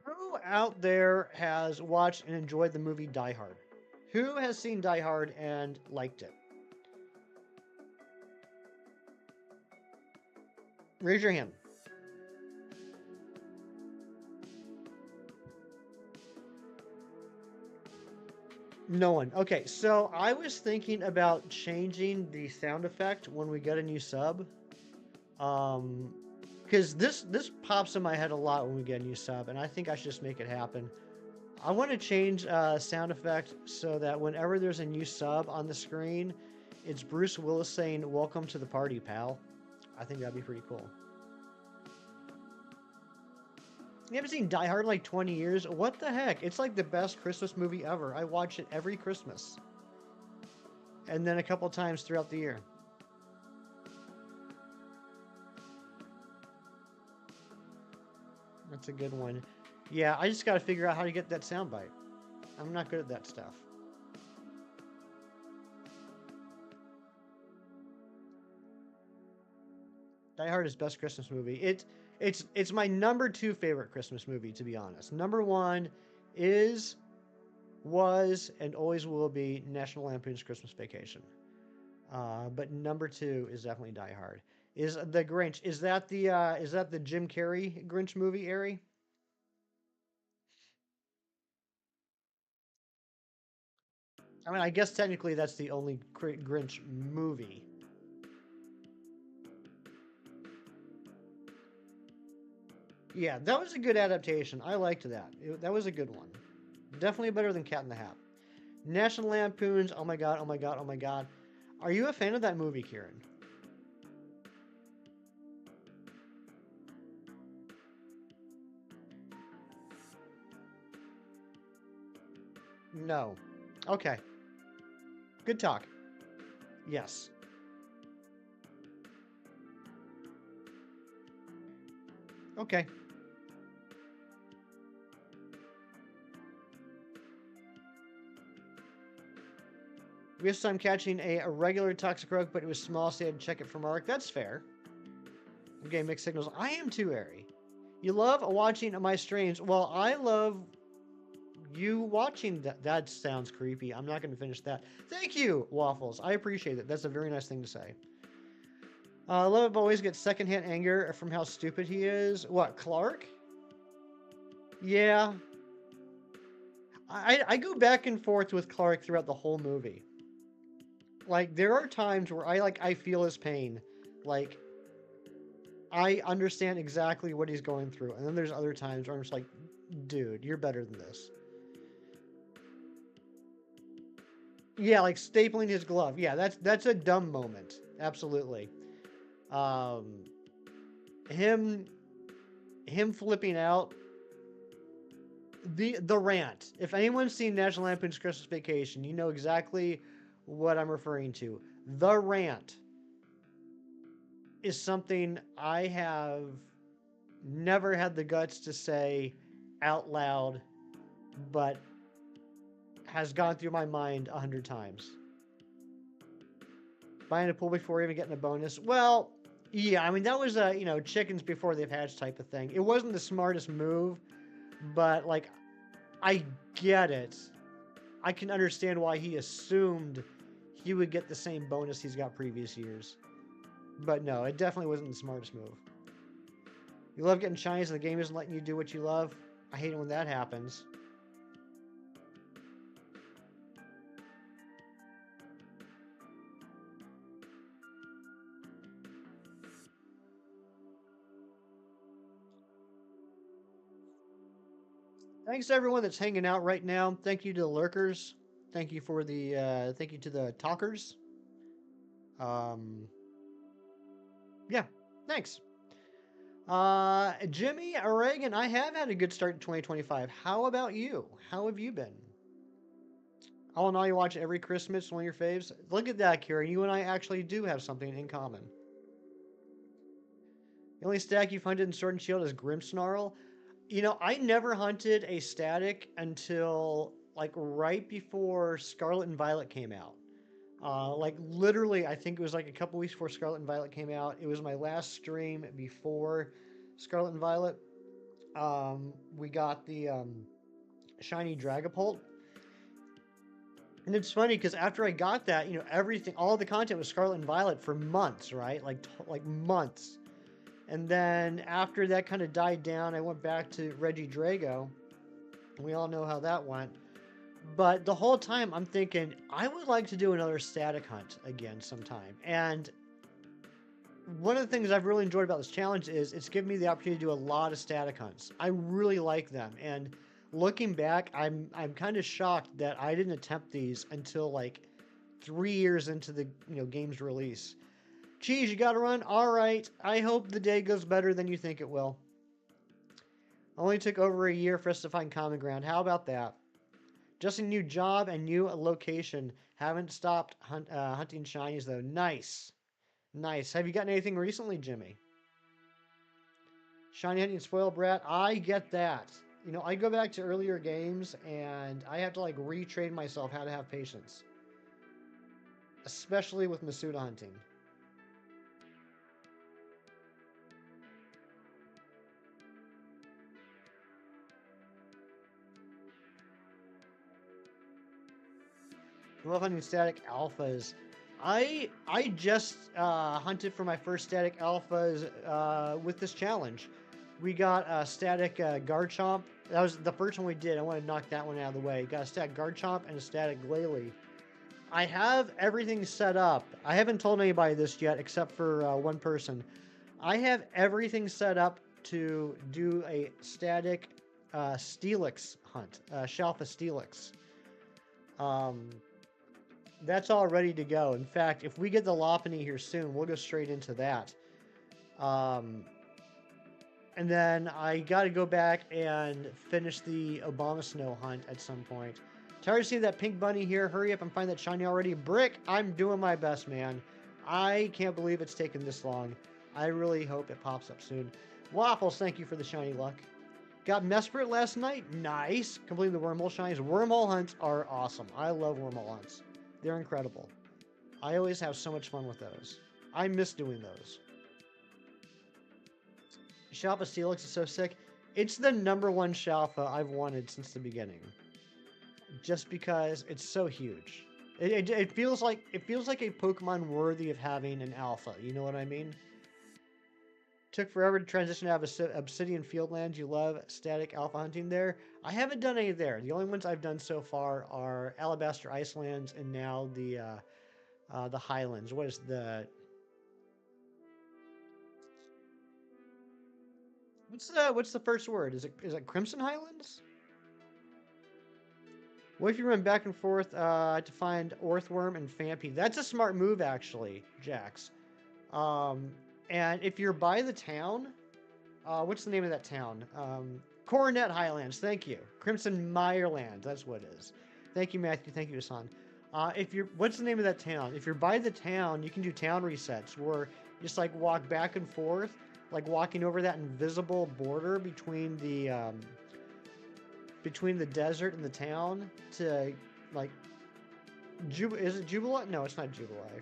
Who out there has watched and enjoyed the movie Die Hard? Who has seen Die Hard and liked it? Raise your hand. No one. Okay, so I was thinking about changing the sound effect when we get a new sub. Because this pops in my head a lot when we get a new sub, and I think I should just make it happen. I want to change sound effect so that whenever there's a new sub on the screen, it's Bruce Willis saying, "Welcome to the party, pal." I think that'd be pretty cool. You haven't seen Die Hard in like 20 years? What the heck? It's like the best Christmas movie ever. I watch it every Christmas. And then a couple times throughout the year. That's a good one. Yeah, I just got to figure out how to get that soundbite. I'm not good at that stuff. Die Hard is best Christmas movie. It's my number 2 favorite Christmas movie, to be honest. Number 1 was, and always will be National Lampoon's Christmas Vacation. But number 2 is definitely Die Hard. Is The Grinch? Is that the Jim Carrey Grinch movie, Ari? I mean, I guess technically that's the only Grinch movie. Yeah, that was a good adaptation. I liked that. That was a good one. Definitely better than Cat in the Hat. National Lampoon's, oh my god, oh my god, oh my god. Are you a fan of that movie, Kieran? No. Okay. Good talk. Yes. Okay. This time catching a regular toxic rogue, but it was small, so I had to check it for Mark. That's fair. Okay, mixed signals. I am too, Ari. You love watching my streams. Well, I love you watching that. That sounds creepy. I'm not going to finish that. Thank you, Waffles. I appreciate it. That's a very nice thing to say. Love always gets secondhand anger from how stupid he is. What, Clark? Yeah. I go back and forth with Clark throughout the whole movie. Like, there are times where I feel his pain. Like, I understand exactly what he's going through. And then there's other times where I'm just like, dude, you're better than this. Yeah, like stapling his glove. Yeah, that's a dumb moment. Absolutely. Him flipping out. The rant. If anyone's seen National Lampoon's Christmas Vacation, you know exactly what I'm referring to. The rant is something I have never had the guts to say out loud, but has gone through my mind 100 times. Buying a pool before even getting a bonus. Well, yeah, I mean that was a chickens before they've hatched type of thing. It wasn't the smartest move, but like I get it. I can understand why he assumed he would get the same bonus he's got previous years. But no, it definitely wasn't the smartest move. You love getting shinies and the game isn't letting you do what you love. I hate it when that happens. Thanks to everyone that's hanging out right now. Thank you to the lurkers. Thank you for the thank you to the talkers. Um, yeah, thanks. Jimmy, Reagan, I have had a good start in 2025. How about you? How have you been? All in all, you watch every Christmas, one of your faves. Look at that, Kieran. You and I actually do have something in common. The only stack you've hunted in Sword and Shield is Grimmsnarl. I never hunted a static until like right before Scarlet and Violet came out. Like literally, I think it was like a couple weeks before Scarlet and Violet came out. It was my last stream before Scarlet and Violet. We got the shiny Dragapult. And it's funny because after I got that, everything, all the content was Scarlet and Violet for months, right? Like months. And then after that kind of died down, I went back to Regidrago. We all know how that went. But the whole time I'm thinking, I would like to do another static hunt again sometime. And one of the things I've really enjoyed about this challenge is it's given me the opportunity to do a lot of static hunts. I really like them. And looking back, I'm kind of shocked that I didn't attempt these until like 3 years into the game's release. Cheese, you gotta run? Alright. I hope the day goes better than you think it will. Only took over a year for us to find common ground. How about that? Just a new job and new location. Haven't stopped hunting shinies though. Nice. Nice. Have you gotten anything recently, Jimmy? Shiny hunting spoiled brat. I get that. I go back to earlier games and I have to like retrain myself how to have patience. Especially with Masuda hunting. I love hunting static alphas. I just hunted for my first static alphas with this challenge. We got a static Garchomp. That was the first one we did. I want to knock that one out of the way. Got a static Garchomp and a static Glalie. I have everything set up. I haven't told anybody this yet except for one person. I have everything set up to do a static Steelix hunt, Shalfa Steelix. That's all ready to go. In fact, if we get the Lopunny here soon, we'll go straight into that. And then I got to go back and finish the Obama Snow hunt at some point. Tired to see that pink bunny here. Hurry up and find that shiny already. Brick, I'm doing my best, man. I can't believe it's taken this long. I really hope it pops up soon. Waffles, thank you for the shiny luck. Got Mesprit last night. Nice. Completing the wormhole shinies. Wormhole hunts are awesome. I love wormhole hunts. They're incredible. I always have so much fun with those. I miss doing those. Shalfa Steelix is so sick. It's the #1 Shalfa I've wanted since the beginning. Just because it's so huge. It feels like a Pokemon worthy of having an alpha. You know what I mean? Took forever to transition out of Obsidian Fieldlands. You love static alpha hunting there. I haven't done any there. The only ones I've done so far are Alabaster Icelands and now the Highlands. What is the... What's the first word? Is it Crimson Highlands? What if you run back and forth to find Orthworm and Phanpy? That's a smart move, actually, Jax. And if you're by the town, what's the name of that town? Coronet Highlands, thank you. Crimson Mireland, that's what it is. Thank you, Matthew. Thank you, Hassan. If you're, what's the name of that town? If you're by the town, you can do town resets where you just like walk back and forth, like walking over that invisible border between the desert and the town to like, is it Jubilant? No, it's not Jubilife.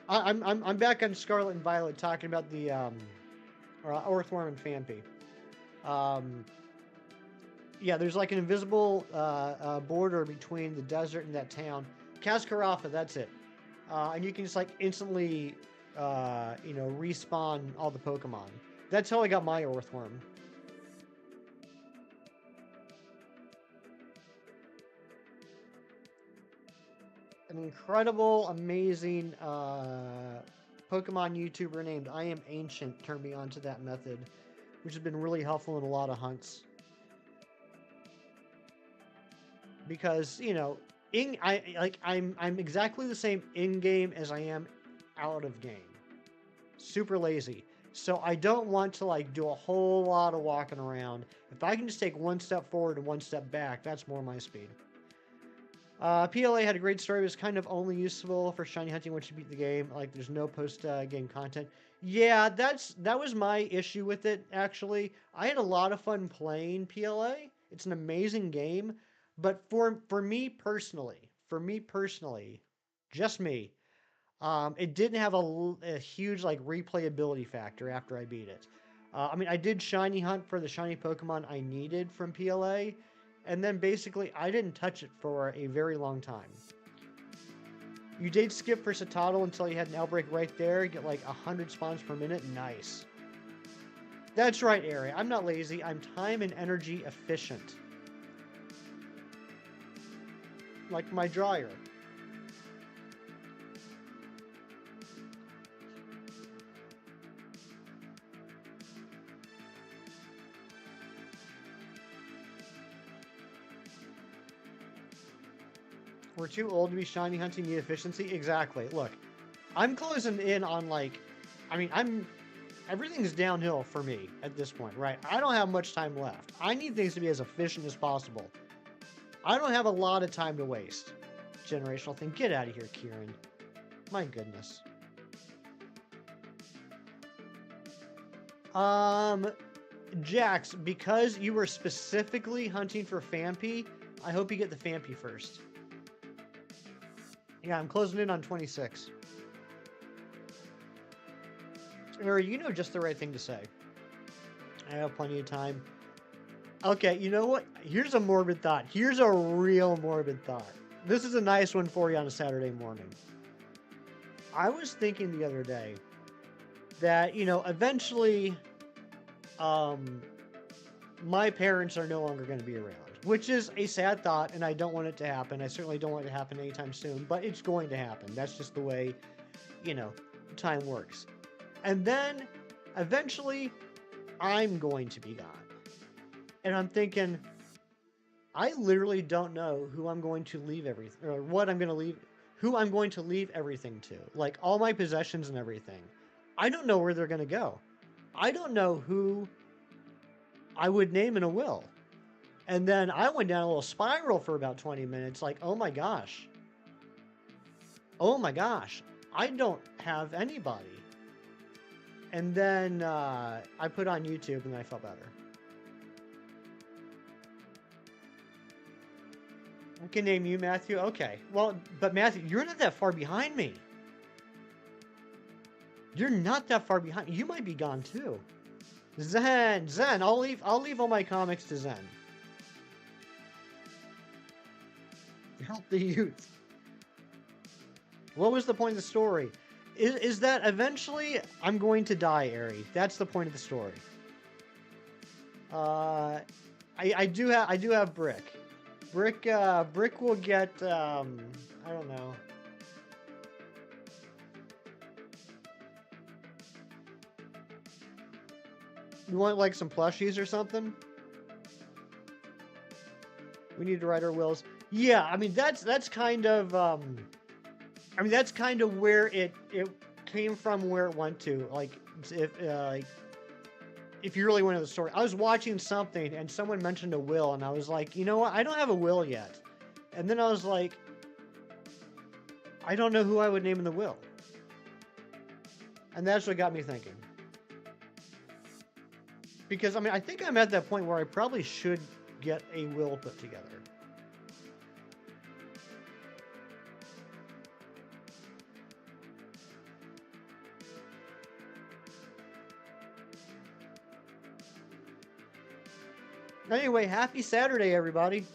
I'm back on Scarlet and Violet talking about the Orthworm and Phampi. Yeah, there's like an invisible border between the desert and that town. Cascarafa, that's it. And you can just like instantly, respawn all the Pokemon. That's how I got my Orthworm. An incredible, amazing Pokemon YouTuber named I Am Ancient turned me onto that method, which has been really helpful in a lot of hunts. Because I'm exactly the same in game as I am out of game. Super lazy. So I don't want to like do a whole lot of walking around. If I can just take one step forward and one step back, that's more my speed. PLA had a great story. It was kind of only useful for shiny hunting once you beat the game. Like, there's no post-game content. Yeah, that was my issue with it, actually. I had a lot of fun playing PLA. It's an amazing game. But for me personally, just me, it didn't have a huge, like, replayability factor after I beat it. I did shiny hunt for the shiny Pokemon I needed from PLA. And then basically, I didn't touch it for a very long time. You did skip for Citadel until you had an outbreak right there. Get like 100 spawns per minute. Nice. That's right, Ari. I'm not lazy. I'm time and energy efficient. Like my dryer. We're too old to be shiny hunting, need efficiency. Exactly. Look, I'm closing in on like, everything's downhill for me at this point, right? I don't have much time left. I need things to be as efficient as possible. I don't have a lot of time to waste. Generational thing. Get out of here, Kieran. My goodness. Jax, because you were specifically hunting for Phampi, I hope you get the Phampi first. Yeah, I'm closing in on 26. Ari, you know just the right thing to say. I have plenty of time. Okay, you know what? Here's a morbid thought. Here's a real morbid thought. This is a nice one for you on a Saturday morning. I was thinking the other day that, eventually, my parents are no longer going to be around. Which is a sad thought, and I don't want it to happen. I certainly don't want it to happen anytime soon, but it's going to happen. That's just the way, time works. And then, eventually, I'm going to be gone. And I'm thinking, I literally don't know who I'm going to leave everything, or what I'm going to leave, who I'm going to leave everything to. Like, all my possessions and everything. I don't know where they're going to go. I don't know who I would name in a will. And then I went down a little spiral for about 20 minutes, like, oh my gosh. Oh my gosh. I don't have anybody. And then I put on YouTube and I felt better. I can name you, Matthew. Okay. Well, but Matthew, you're not that far behind me. You're not that far behind. You might be gone too. Zen. I'll leave all my comics to Zen. Help the youth. What was the point of the story? Is that eventually I'm going to die, Ari. That's the point of the story. I do have Brick. Brick will get I don't know. You want like some plushies or something? We need to write our wills. Yeah, that's kind of that's kind of where it came from, where it went to. Like, if if you really went into the story, I was watching something and someone mentioned a will, and I was like, you know what? I don't have a will yet. And then I was like, I don't know who I would name in the will. And that's what got me thinking. Because, I mean, I think I'm at that point where I probably should get a will put together. Anyway, happy Saturday, everybody.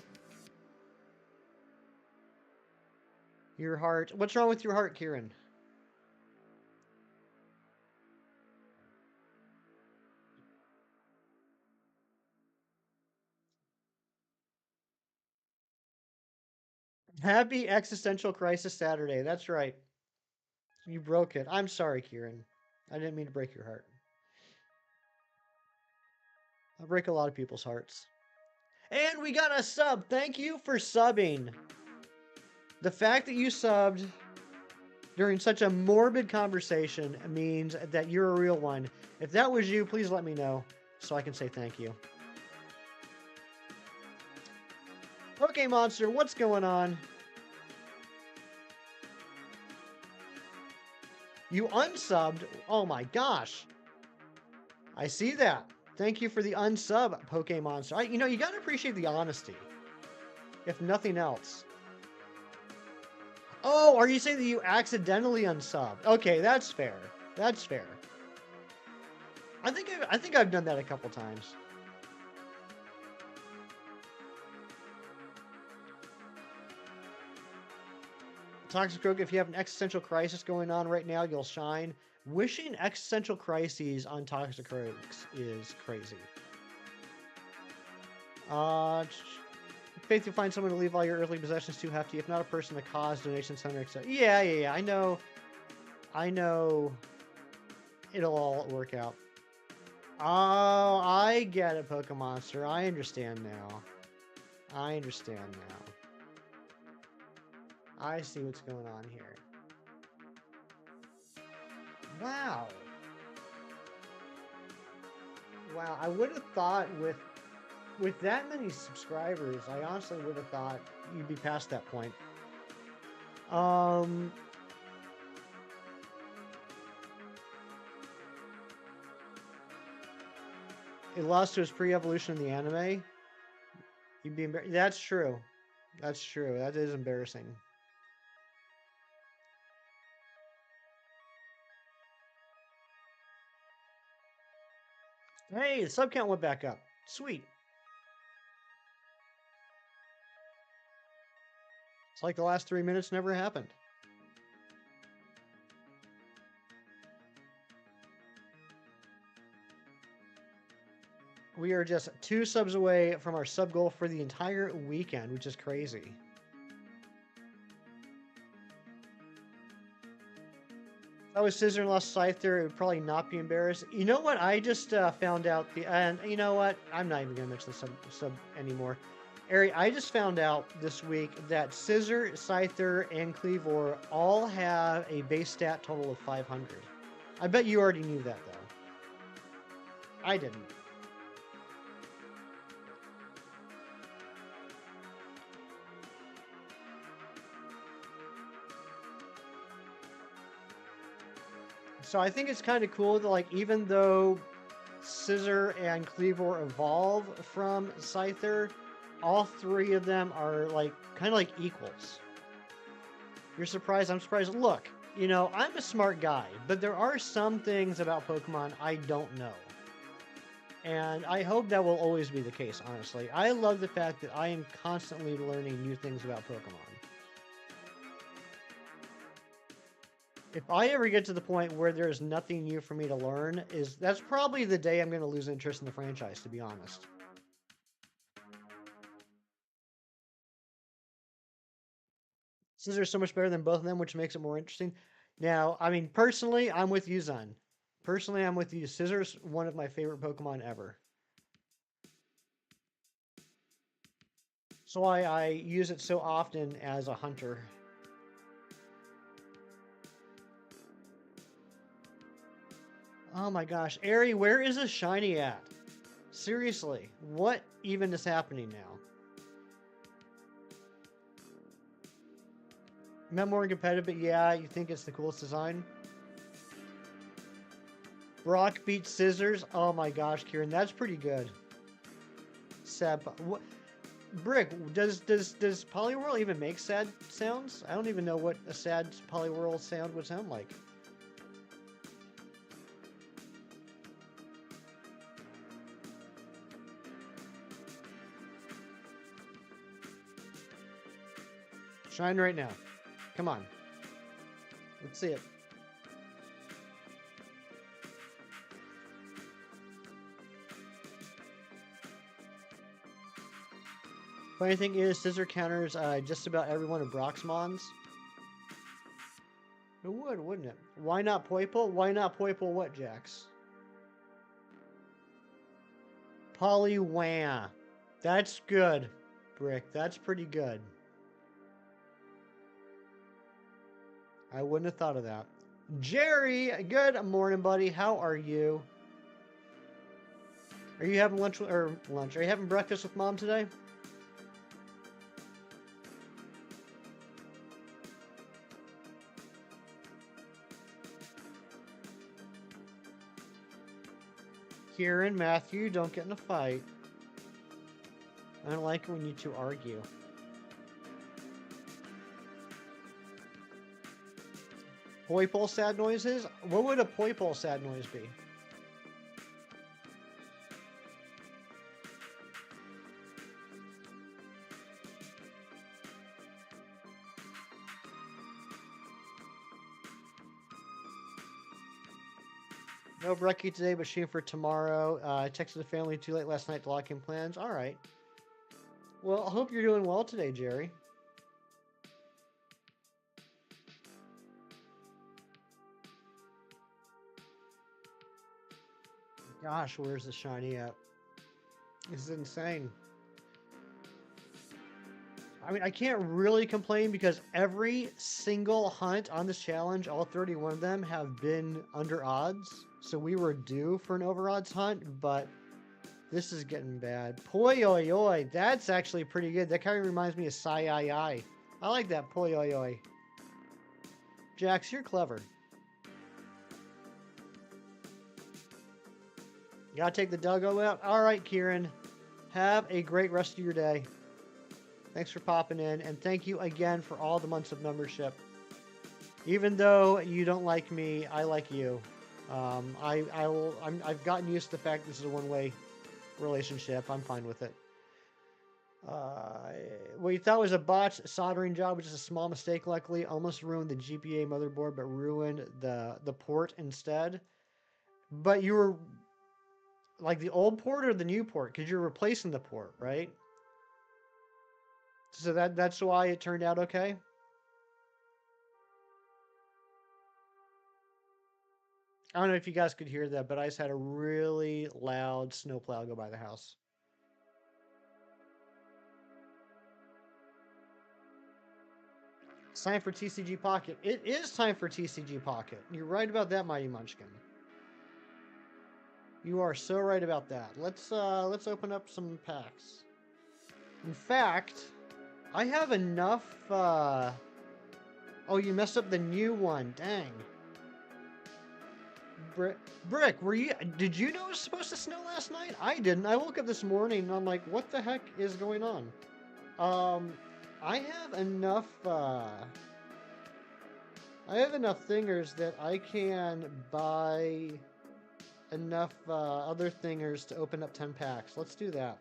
Your heart. What's wrong with your heart, Kieran? Happy Existential Crisis Saturday. That's right. You broke it. I'm sorry, Kieran. I didn't mean to break your heart. I break a lot of people's hearts. And we got a sub. Thank you for subbing. The fact that you subbed during such a morbid conversation means that you're a real one. If that was you, please let me know so I can say thank you. Okay, Monster, what's going on? You unsubbed? Oh my gosh. I see that. Thank you for the unsub, Pokemonster. You know, you gotta appreciate the honesty. If nothing else. Oh, are you saying that you accidentally unsubbed? Okay, that's fair. That's fair. I think I've done that a couple times. Toxic Croak, if you have an existential crisis going on right now, you'll shine. Wishing existential crises on Toxic Croaks is crazy. Faith, you'll find someone to leave all your earthly possessions too hefty. If not a person, a cause, donation center, etc. Yeah. I know. It'll all work out. Oh, I get it, Pokemonster. I understand now. I see what's going on here. Wow. I would have thought with that many subscribers, I honestly would have thought you'd be past that point. It lost to his pre-evolution in the anime. You'd be embarrassed. That's true. That is embarrassing. Hey, the sub count went back up. Sweet. It's like the last 3 minutes never happened. We are just 2 subs away from our sub goal for the entire weekend, which is crazy. If I was Scissor and lost Scyther, it would probably not be embarrassed. You know what? I just found out and you know what? I'm not even gonna mention the sub anymore. Ari, I just found out this week that Scissor, Scyther, and Cleavor all have a base stat total of 500. I bet you already knew that though. I didn't. So I think it's kind of cool that, like, even though Scissor and Cleavor evolve from Scyther, all 3 of them are like kind of like equals. You're surprised? I'm surprised. Look, you know, I'm a smart guy, but there are some things about Pokemon I don't know. And I hope that will always be the case, honestly. I love the fact that I am constantly learning new things about Pokemon. If I ever get to the point where there's nothing new for me to learn, that's probably the day I'm going to lose interest in the franchise, to be honest. Scissors so much better than both of them, which makes it more interesting. Now, I mean, personally, I'm with you, Zun. Personally, I'm with you. Scissors, one of my favorite Pokemon ever. So I use it so often as a hunter. Oh my gosh. Ari, where is this shiny at? Seriously, what even is happening now? Not more competitive, but yeah, you think it's the coolest design? Brock beats Scissors. Oh my gosh, Kieran, that's pretty good. Sad. What? Brick, does Poliwhirl even make sad sounds? I don't even know what a sad Poliwhirl sound would sound like. Shine right now. Come on. Let's see it. Funny thing is, Scissor counters just about every one of Brock's Mons. It would, wouldn't it? Why not Poipole? Why not Poipole what, Jax? Poliwhirl. That's good, Brick. That's pretty good. I wouldn't have thought of that. Jerry, good morning, buddy. How are you? Are you having lunch? Are you having breakfast with Mom today? Kieran, Matthew, don't get in a fight. I don't like it when you two argue. Poipole sad noises? What would a Poipole sad noise be? No brekkie today, but shooting for tomorrow. I texted the family too late last night to lock in plans. All right. Well, I hope you're doing well today, Jerry. Gosh, where's the shiny at? This is insane. I mean, I can't really complain because every single hunt on this challenge, all 31 of them, have been under odds. So we were due for an over odds hunt, but this is getting bad. Poi oi oi, that's actually pretty good. That kind of reminds me of Sai Ai Ai. I like that poi oi oi. Jax, you're clever. You gotta take the doggo out? All right, Kieran. Have a great rest of your day. Thanks for popping in, and thank you again for all the months of membership. Even though you don't like me, I like you. I've gotten used to the fact this is a one-way relationship. I'm fine with it. What you thought was a botched soldering job, which is a small mistake, luckily, almost ruined the GPA motherboard, but ruined the port instead. But you were like the old port or the new port, because you're replacing the port, right? So that's why it turned out okay. I don't know if you guys could hear that, but I just had a really loud snowplow go by the house. It's time for TCG Pocket. It is time for TCG Pocket. You're right about that, Mighty Munchkin. You are so right about that. Let's open up some packs. In fact, I have enough. Oh, you messed up the new one. Dang. Brick, did you know it was supposed to snow last night? I didn't. I woke up this morning and I'm like, what the heck is going on? I have enough thingers that I can buy enough other thingers to open up 10 packs. Let's do that.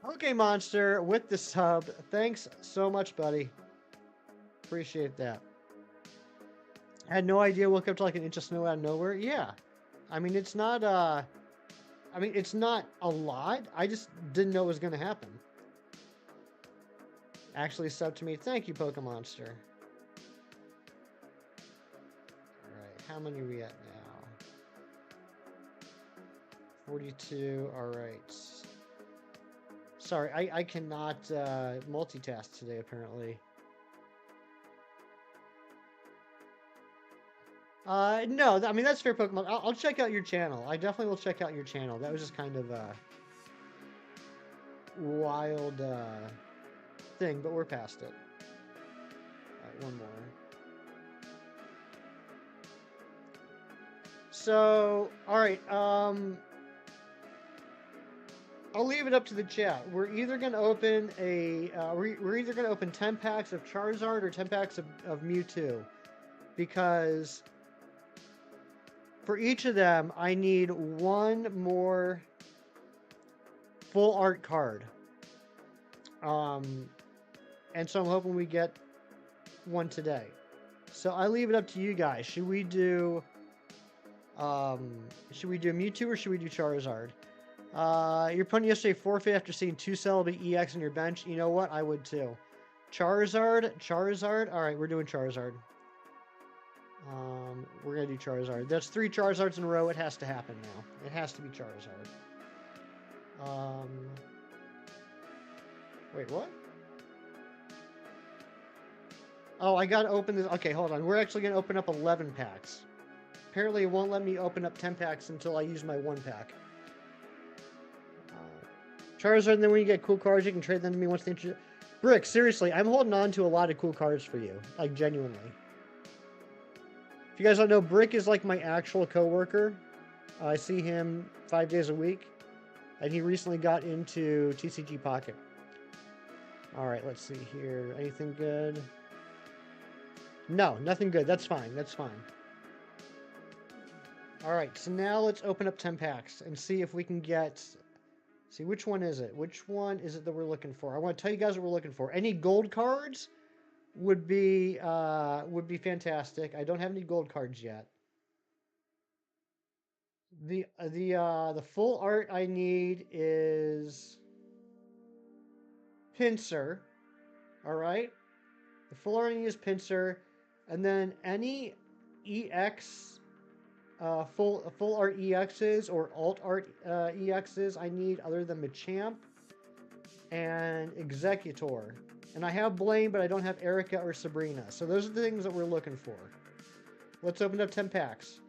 Okay, Monster, with the sub. Thanks so much, buddy. Appreciate that. I had no idea woke up to like an inch of snow out of nowhere. Yeah. I mean, it's not, it's not a lot. I just didn't know it was going to happen. Actually sub to me. Thank you, Pokemonster. Alright, how many are we at now? 42, alright. Sorry, I cannot multitask today, apparently. No, I mean, that's fair, Pokemon. I'll check out your channel. I definitely will check out your channel. That was just kind of a wild thing, but we're past it. Alright, one more. So, alright, I'll leave it up to the chat. We're either gonna open we're either gonna open 10 packs of Charizard or 10 packs of Mewtwo. Because for each of them, I need one more full art card. And so I'm hoping we get one today. So I leave it up to you guys. Should we do Mewtwo or should we do Charizard? Your opponent yesterday forfeit after seeing 2 sellable EX on your bench. You know what? I would too. Charizard. All right, we're doing Charizard. We're gonna do Charizard. That's 3 Charizards in a row. It has to happen now. It has to be Charizard. Wait, what? Oh, I gotta open this. Okay, hold on. We're actually gonna open up 11 packs. Apparently, it won't let me open up 10 packs until I use my 1 pack. Charizard, and then when you get cool cards, you can trade them to me once they introduce. Brick, seriously, I'm holding on to a lot of cool cards for you. Like, genuinely. If you guys don't know, Brick is like my actual coworker. I see him 5 days a week. And he recently got into TCG Pocket. Alright, let's see here. Anything good? No, nothing good. That's fine. That's fine. Alright, so now let's open up 10 packs and see if we can get... See, which one is it? Which one is it that we're looking for? I want to tell you guys what we're looking for. Any gold cards would be fantastic. I don't have any gold cards yet. The full art I need is Pinsir. All right. The full art I need is Pinsir, and then any EX. Full art EXs or alt art EXs I need other than Machamp and Executor. And I have Blaine, but I don't have Erica or Sabrina. So those are the things that we're looking for. Let's open up 10 packs.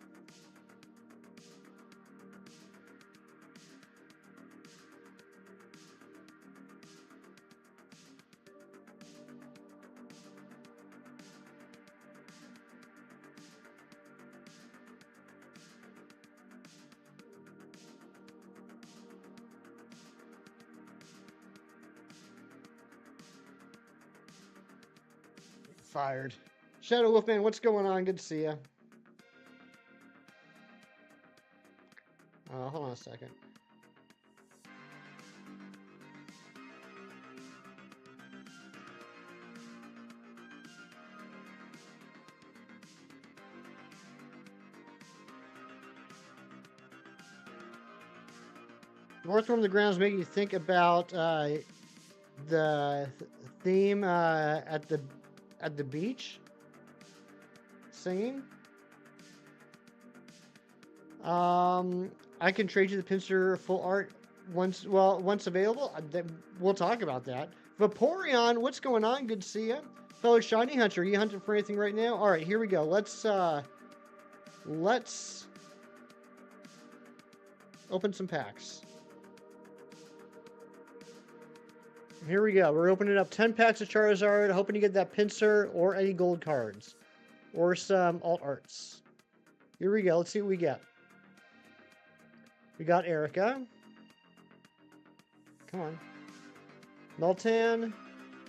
Fired. Shadow Wolfman, what's going on? Good to see you. Hold on a second. North from the Grounds making you think about the theme at the beach singing. I can trade you the Pinsir full art once available. We'll talk about that. Vaporeon, what's going on? Good to see you. Fellow Shiny Hunter, are you hunting for anything right now? All right, here we go. Let's open some packs. Here we go. We're opening up 10 packs of Charizard, hoping to get that Pinsir or any gold cards. Or some alt arts. Here we go. Let's see what we get. We got Erica. Come on. Meltan,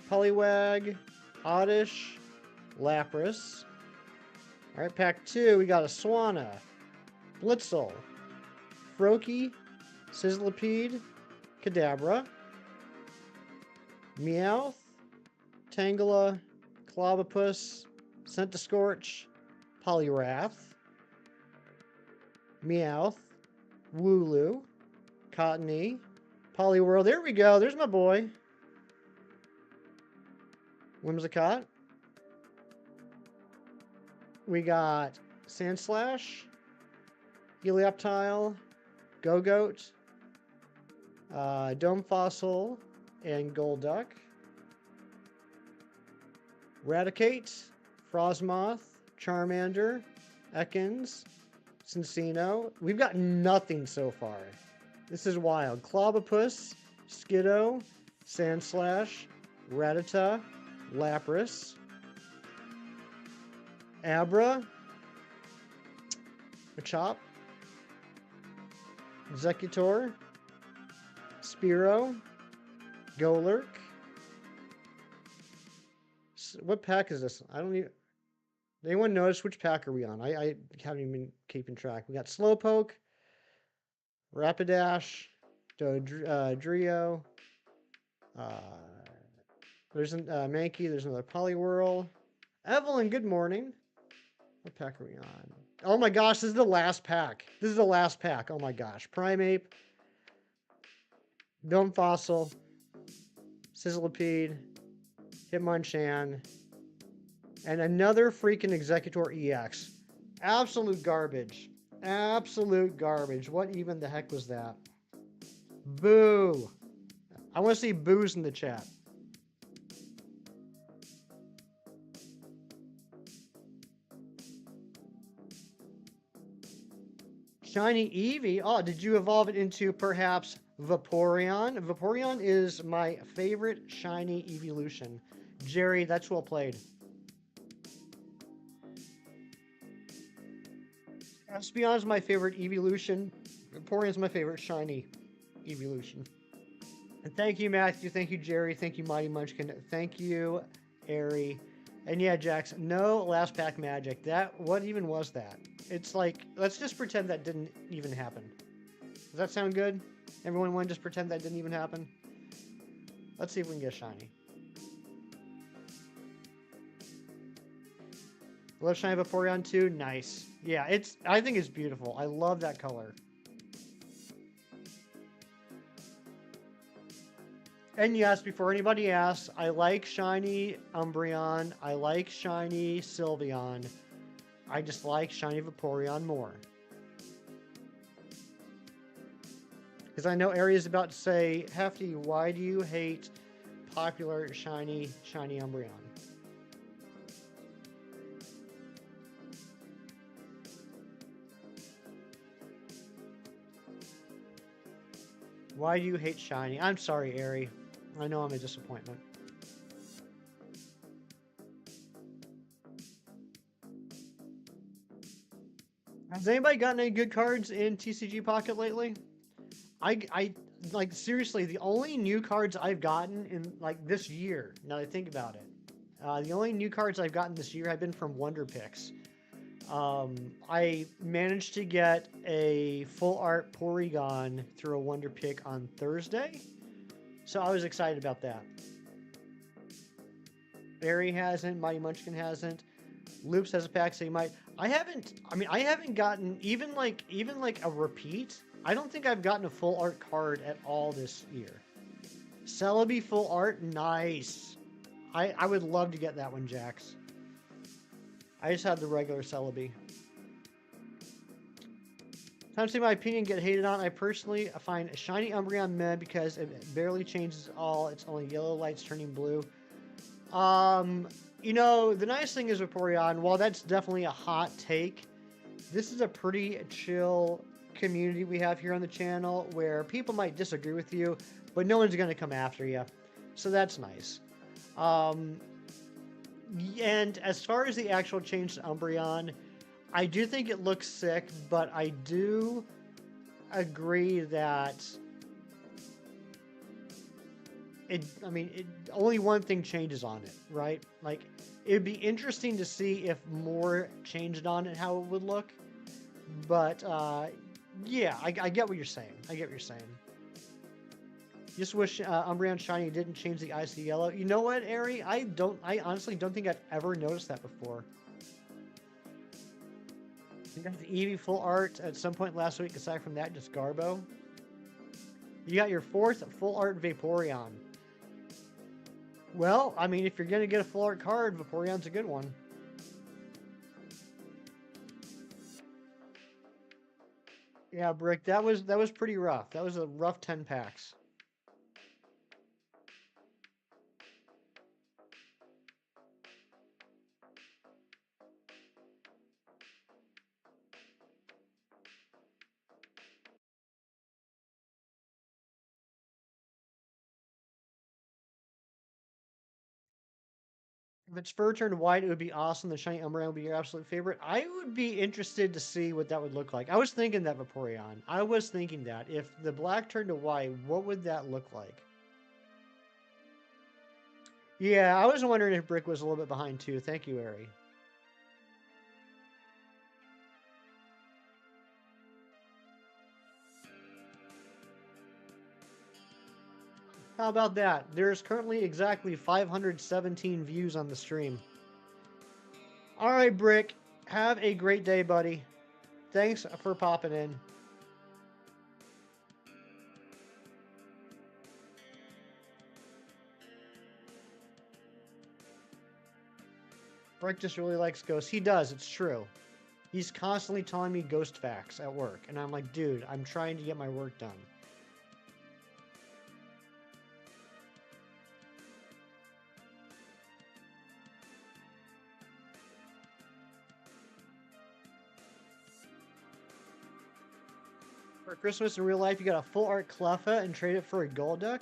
Poliwag, Oddish, Lapras. Alright, pack 2, we got a Swanna, Blitzel, Froakie, Sizzlipede, Kadabra, Meowth, Tangela, Clobbopus, Scentiscorch, Poliwrath, Meowth, Wooloo, Cottony, Poliwhirl. There we go. There's my boy. Whimsicott. We got Sandslash, Helioptile, Go-Goat, Dome Fossil, and Golduck. Raticate, Frosmoth, Charmander, Ekans, Cincino. We've got nothing so far. This is wild. Clobopus, Skiddo, Sandslash, Rattata, Lapras, Abra, Machop, Executor, Spearow, Golurk. What pack is this? I don't even... Anyone notice which pack are we on? I haven't even been keeping track. We got Slowpoke, Rapidash, Drio. There's a Mankey. There's another Poliwhirl. Evelyn, good morning. What pack are we on? Oh my gosh, this is the last pack. This is the last pack. Oh my gosh. Primeape, Dome Fossil, Sizzlipede, Hitmonchan, and another freaking Executor EX. Absolute garbage. Absolute garbage. What even the heck was that? Boo. I want to see boos in the chat. Shiny Eevee. Oh, did you evolve it into perhaps Vaporeon? Vaporeon is my favorite shiny evolution. Jerry, that's well played. Espeon is my favorite evolution. Vaporeon is my favorite shiny evolution. And thank you, Matthew. Thank you, Jerry. Thank you, Mighty Munchkin. Thank you, Airy. And yeah, Jax, no last pack magic. What even was that? It's like, let's just pretend that didn't even happen. Does that sound good? Everyone want to just pretend that didn't even happen? Let's see if we can get shiny. Love shiny Vaporeon too. Nice. Yeah, I think it's beautiful. I love that color. And yes, before anybody asks, I like shiny Umbreon. I like shiny Sylveon. I just like shiny Vaporeon more. Because I know Ari's about to say, Hefty, why do you hate popular shiny Umbreon? Why do you hate shiny? I'm sorry, Ari. I know I'm a disappointment. Has anybody gotten any good cards in TCG Pocket lately? I like, seriously, the only new cards I've gotten in like this year, now that I think about it, the only new cards I've gotten this year have been from Wonder Picks. I managed to get a full art Porygon through a Wonder Pick on Thursday, so I was excited about that. Barry hasn't, Mighty Munchkin hasn't, Loops has a pack, so you might. I haven't gotten even like a repeat. I don't think I've gotten a full art card at all this year. Celebi full art, nice. I would love to get that one, Jax. I just had the regular Celebi. Time to say my opinion, get hated on. I personally find a shiny Umbreon meh because it barely changes at all. It's only yellow lights turning blue. You know, the nice thing is with Vaporeon, while that's definitely a hot take, this is a pretty chill community we have here on the channel where people might disagree with you, but no one's going to come after you. So that's nice. And as far as the actual change to Umbreon, I do think it looks sick, but I do agree that only one thing changes on it, right? Like, it'd be interesting to see if more changed on it, how it would look. But, yeah, I get what you're saying. I get what you're saying. Just wish Umbreon Shiny didn't change the icy yellow. You know what, Ari? I honestly don't think I've ever noticed that before. You got the Eevee full art at some point last week. Aside from that, just Garbo. You got your 4th full art Vaporeon. Well, I mean, if you're gonna get a full art card, Vaporeon's a good one. Yeah, Brick, that was pretty rough. That was a rough 10 packs. If its fur turned white, it would be awesome. The shiny Umbreon would be your absolute favorite. I would be interested to see what that would look like. I was thinking that, Vaporeon. I was thinking that. If the black turned to white, what would that look like? Yeah, I was wondering if Brick was a little bit behind too. Thank you, Ari. How about that? There's currently exactly 517 views on the stream. All right, Brick. Have a great day, buddy. Thanks for popping in. Brick just really likes ghosts. He does. It's true. He's constantly telling me ghost facts at work. And I'm like, dude, I'm trying to get my work done. For Christmas in real life, you got a full art Cleffa and trade it for a Golduck?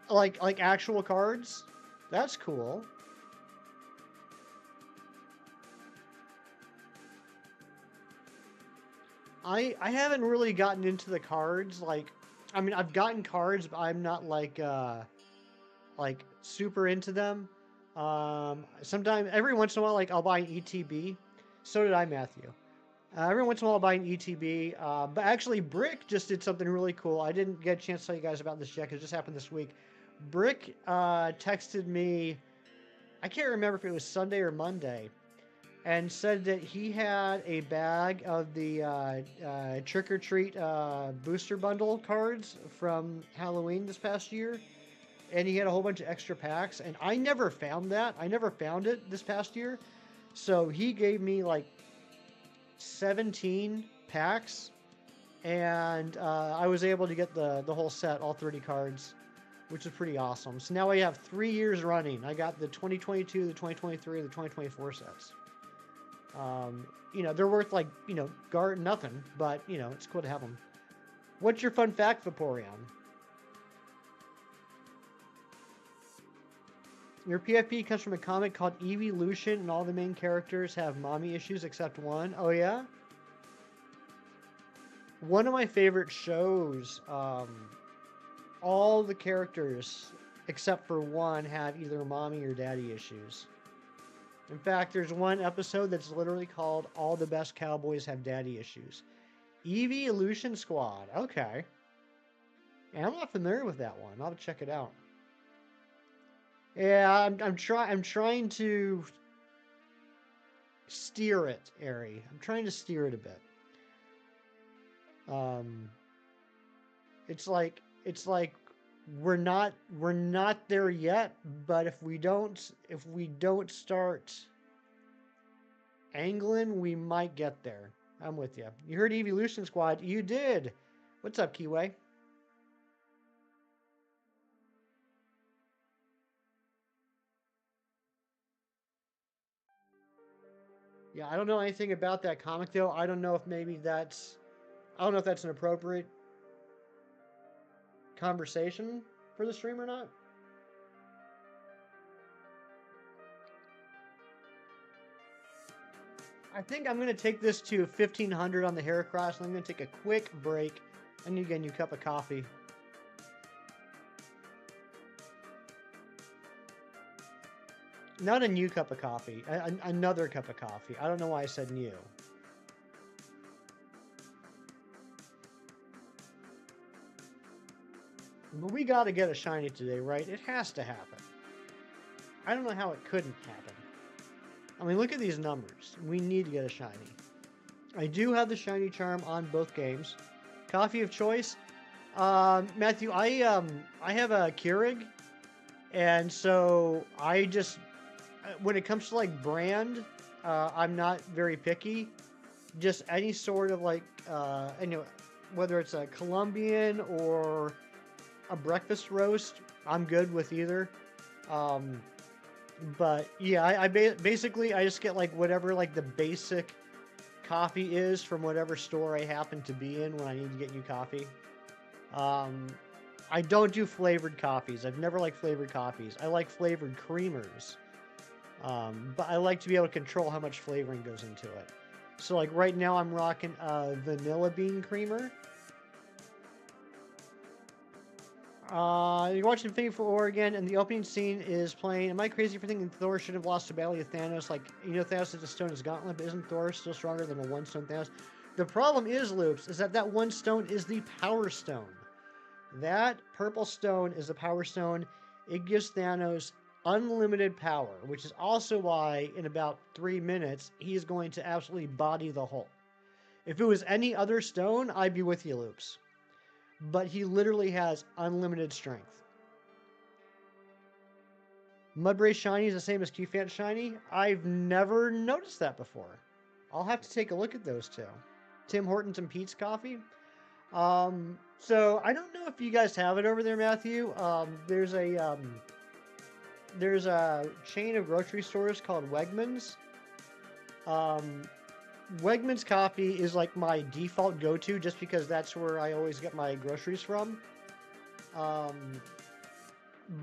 Like actual cards? That's cool. I haven't really gotten into the cards. Like, I mean, I've gotten cards, but I'm not like super into them. Sometimes, every once in a while, like I'll buy an ETB. So did I, Matthew. Every once in a while, I'll buy an ETB. But actually, Brick just did something really cool. I didn't get a chance to tell you guys about this yet because it just happened this week. Brick texted me, I can't remember if it was Sunday or Monday, and said that he had a bag of the Trick or Treat booster bundle cards from Halloween this past year. And he had a whole bunch of extra packs. And I never found that. I never found it this past year. So he gave me like 17 packs. And I was able to get the whole set, all 30 cards, which is pretty awesome. So now I have 3 years running. I got the 2022, the 2023, and the 2024 sets. You know, they're worth like, you know, nothing, but, you know, it's cool to have them. What's your fun fact, Vaporeon? Your PFP comes from a comic called Evolution, and all the main characters have mommy issues except one. Oh, yeah? One of my favorite shows, all the characters except for one have either mommy or daddy issues. In fact, there's one episode that's literally called All the Best Cowboys Have Daddy Issues. Evolution Squad. Okay. Yeah, I'm not familiar with that one. I'll have to check it out. Yeah, I'm trying to steer it, Ari. I'm trying to steer it a bit. It's like we're not there yet, but if we don't start angling, we might get there. I'm with you. You heard Evolution Squad. You did. What's up, Kiway? Yeah, I don't know anything about that comic though. I don't know if that's an appropriate conversation for the stream or not. I think I'm going to take this to 1500 on the Heracross, and I'm going to take a quick break. I need to get a new cup of coffee. Not a new cup of coffee, another cup of coffee. I don't know why I said new. But we got to get a shiny today, right? It has to happen. I don't know how it couldn't happen. I mean, look at these numbers. We need to get a shiny. I do have the shiny charm on both games. Coffee of choice, Matthew. I have a Keurig, and so I just, when it comes to like brand, I'm not very picky. Just any sort of like, anyway, whether it's a Colombian or a breakfast roast, I'm good with either. But yeah, I basically I just get like whatever like the basic coffee is from whatever store I happen to be in when I need to get new coffee. I don't do flavored coffees. I've never liked flavored coffees. I like flavored creamers. But I like to be able to control how much flavoring goes into it. So like right now I'm rocking a vanilla bean creamer. You're watching Infinity for Oregon, and the opening scene is playing. Am I crazy for thinking Thor should have lost the battle of Thanos? Like, you know, Thanos is a stone his gauntlet, but isn't Thor still stronger than a one-stone Thanos? The problem is, Loops, is that one stone is the Power Stone. That purple stone is the Power Stone. It gives Thanos unlimited power, which is also why in about 3 minutes, he's going to absolutely body the Hulk. If it was any other stone, I'd be with you, Loops. But he literally has unlimited strength. Mudbray Shiny is the same as Q-Fan Shiny? I've never noticed that before. I'll have to take a look at those two. Tim Hortons and Pete's Coffee. So I don't know if you guys have it over there, Matthew. There's a chain of grocery stores called Wegmans. Wegmans coffee is like my default go-to just because that's where I always get my groceries from.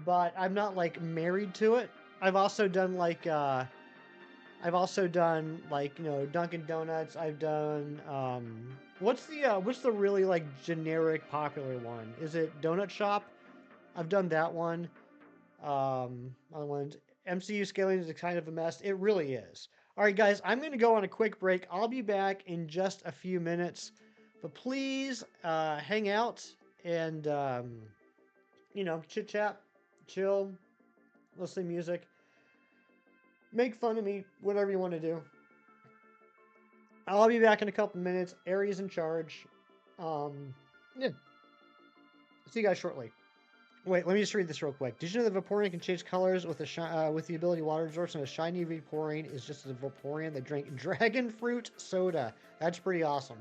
But I'm not like married to it. I've also done like you know, Dunkin' Donuts. I've done what's the really like generic popular one? Is it Donut Shop? I've done that one. Other ones. MCU scaling is kind of a mess. It really is. All right, guys, I'm going to go on a quick break. I'll be back in just a few minutes. But please hang out and, you know, chit-chat, chill, listen to music, make fun of me, whatever you want to do. I'll be back in a couple minutes. Aries in charge. Yeah. See you guys shortly. Wait, let me just read this real quick. Did you know that Vaporeon can change colors with with the ability water absorption? A shiny Vaporeon is just a Vaporeon that drank dragon fruit soda. That's pretty awesome.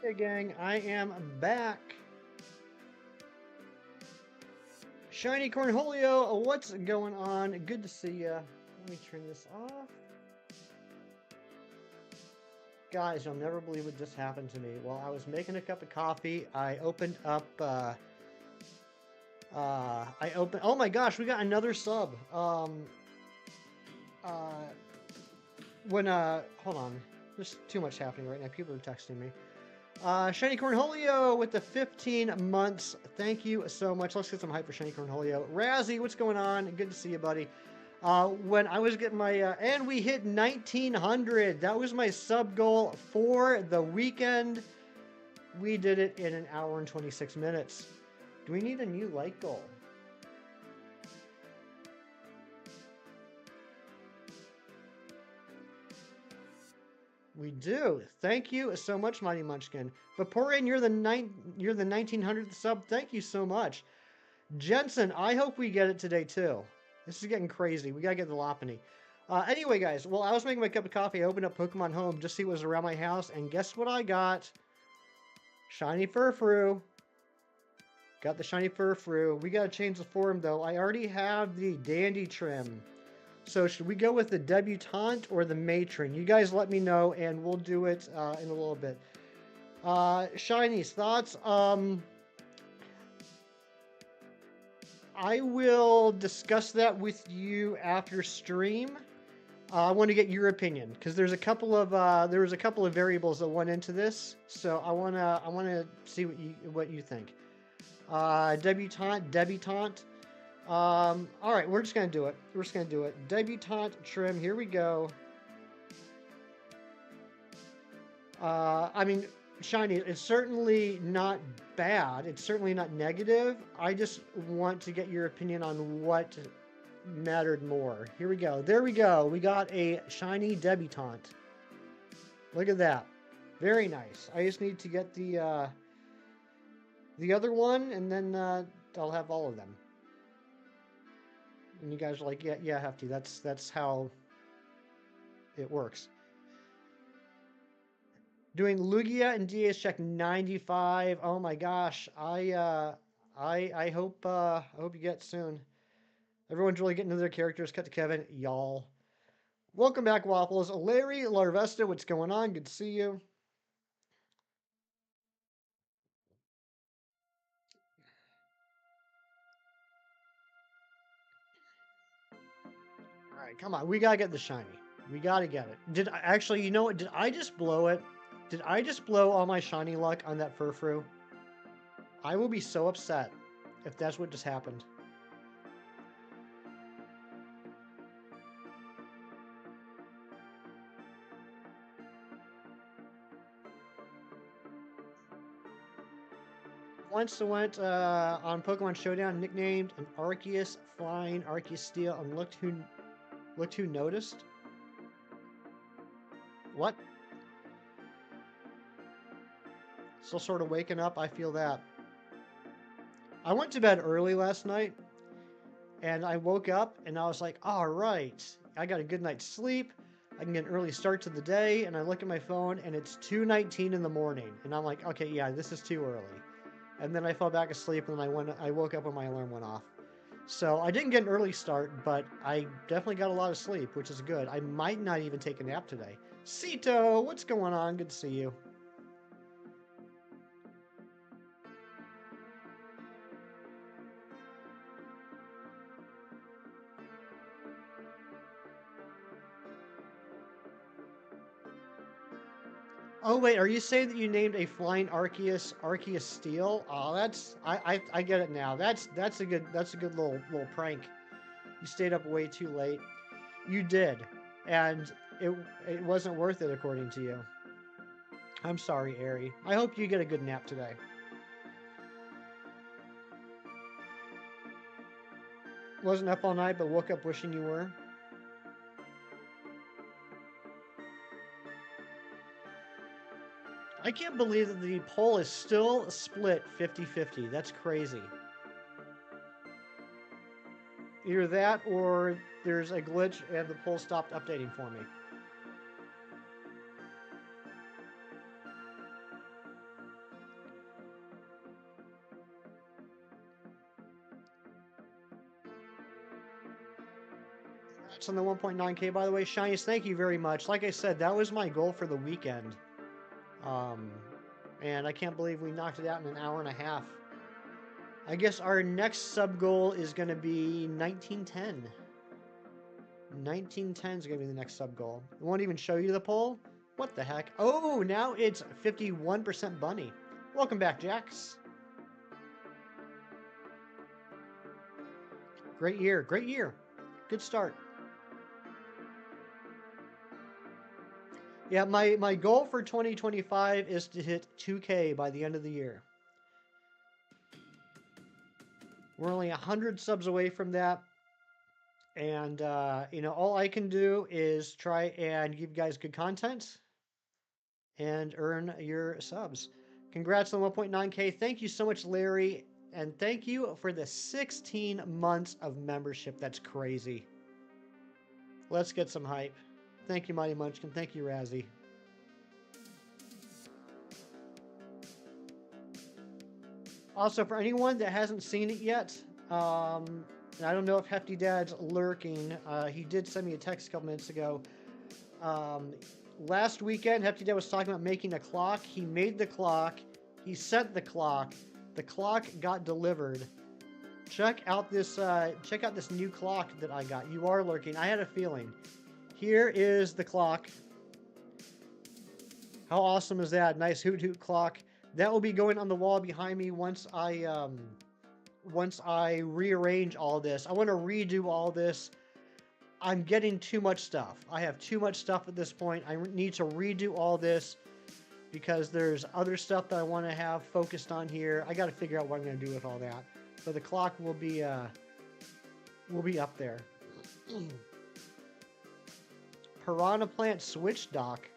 Hey gang, I am back. Shiny Cornholio, what's going on? Good to see ya. Let me turn this off. Guys, you'll never believe what just happened to me. While I was making a cup of coffee, I opened up, oh my gosh, we got another sub. Hold on. There's too much happening right now. People are texting me. Shiny Cornholio with the 15 months. Thank you so much. Let's get some hype for Shiny Cornholio. Razzie, what's going on? Good to see you, buddy. When I was getting my, and we hit 1900. That was my sub goal for the weekend. We did it in an hour and 26 minutes. Do we need a new like goal? We do. Thank you so much, Mighty Munchkin. Vaporeon, you're the 1900th sub. Thank you so much. Jensen, I hope we get it today too. This is getting crazy. We gotta get the Lopunny. Anyway, guys, well, I was making my cup of coffee. I opened up Pokemon Home just to see what was around my house, and guess what I got? Shiny Furfrou. Got the shiny Furfrou. We gotta change the form though. I already have the Dandy trim. So should we go with the Debutante or the Matron? You guys let me know, and we'll do it in a little bit. Shinies, thoughts? I will discuss that with you after stream. I want to get your opinion because there's a couple of there was a couple of variables that went into this, so I wanna see what you think. Debutante. All right, we're just gonna do it. We're just gonna do it. Debutante trim. Here we go. I mean, shiny. It's certainly not bad. It's certainly not negative. I just want to get your opinion on what mattered more. Here we go. There we go. We got a shiny Debutante. Look at that. Very nice. I just need to get the other one, and then I'll have all of them. And you guys are like, yeah, I have to. That's how it works. Doing Lugia and DH check 95. Oh my gosh. I hope you get soon. Everyone's really getting into their characters. Cut to Kevin, y'all. Welcome back, Waffles. Larry Larvesta, what's going on? Good to see you. All right, come on. We gotta get the shiny. We gotta get it. Did I actually? You know what? Did I just blow it? Did I just blow all my shiny luck on that Furfrou? I will be so upset if that's what just happened. Once went on Pokemon Showdown, nicknamed an Arceus Flying Arceus Steel, and looked who noticed. What? Still sort of waking up. I feel that. I went to bed early last night, and I woke up, and I was like, all right, I got a good night's sleep. I can get an early start to the day, and I look at my phone, and it's 2:19 in the morning, and I'm like, okay, yeah, this is too early. And then I fell back asleep, and then I woke up when my alarm went off. So I didn't get an early start, but I definitely got a lot of sleep, which is good. I might not even take a nap today. Cito, what's going on? Good to see you. Oh wait, are you saying that you named a flying Arceus Steel? Oh, I get it now. That's a good little prank. You stayed up way too late. You did, and it wasn't worth it according to you. I'm sorry, Ari. I hope you get a good nap today. Wasn't up all night, but woke up wishing you were. I can't believe that the poll is still split 50-50. That's crazy. Either that or there's a glitch and the poll stopped updating for me. Congrats on the 1.9K, by the way. Shinies, thank you very much. Like I said, that was my goal for the weekend. And I can't believe we knocked it out in an hour and a half. I guess our next sub goal is going to be 1910. 1910 is going to be the next sub goal. It won't even show you the poll. What the heck? Oh, now it's 51% Bunny. Welcome back, Jax. Great year. Great year. Good start. Yeah, my goal for 2025 is to hit 2K by the end of the year. We're only 100 subs away from that. And, you know, all I can do is try and give you guys good content and earn your subs. Congrats on 1.9K. Thank you so much, Larry. And thank you for the 16 months of membership. That's crazy. Let's get some hype. Thank you, Mighty Munchkin. Thank you, Razzie. Also, for anyone that hasn't seen it yet, and I don't know if Hefty Dad's lurking. He did send me a text a couple minutes ago. Last weekend, Hefty Dad was talking about making a clock. He made the clock. He sent the clock. The clock got delivered. Check out this new clock that I got. You are lurking. I had a feeling. Here is the clock. How awesome is that? Nice hoot hoot clock. That will be going on the wall behind me once I rearrange all this. I want to redo all this. I'm getting too much stuff. I have too much stuff at this point. I need to redo all this because there's other stuff that I want to have focused on here. I got to figure out what I'm going to do with all that. But the clock will be up there. Piranha Plant Switch Dock.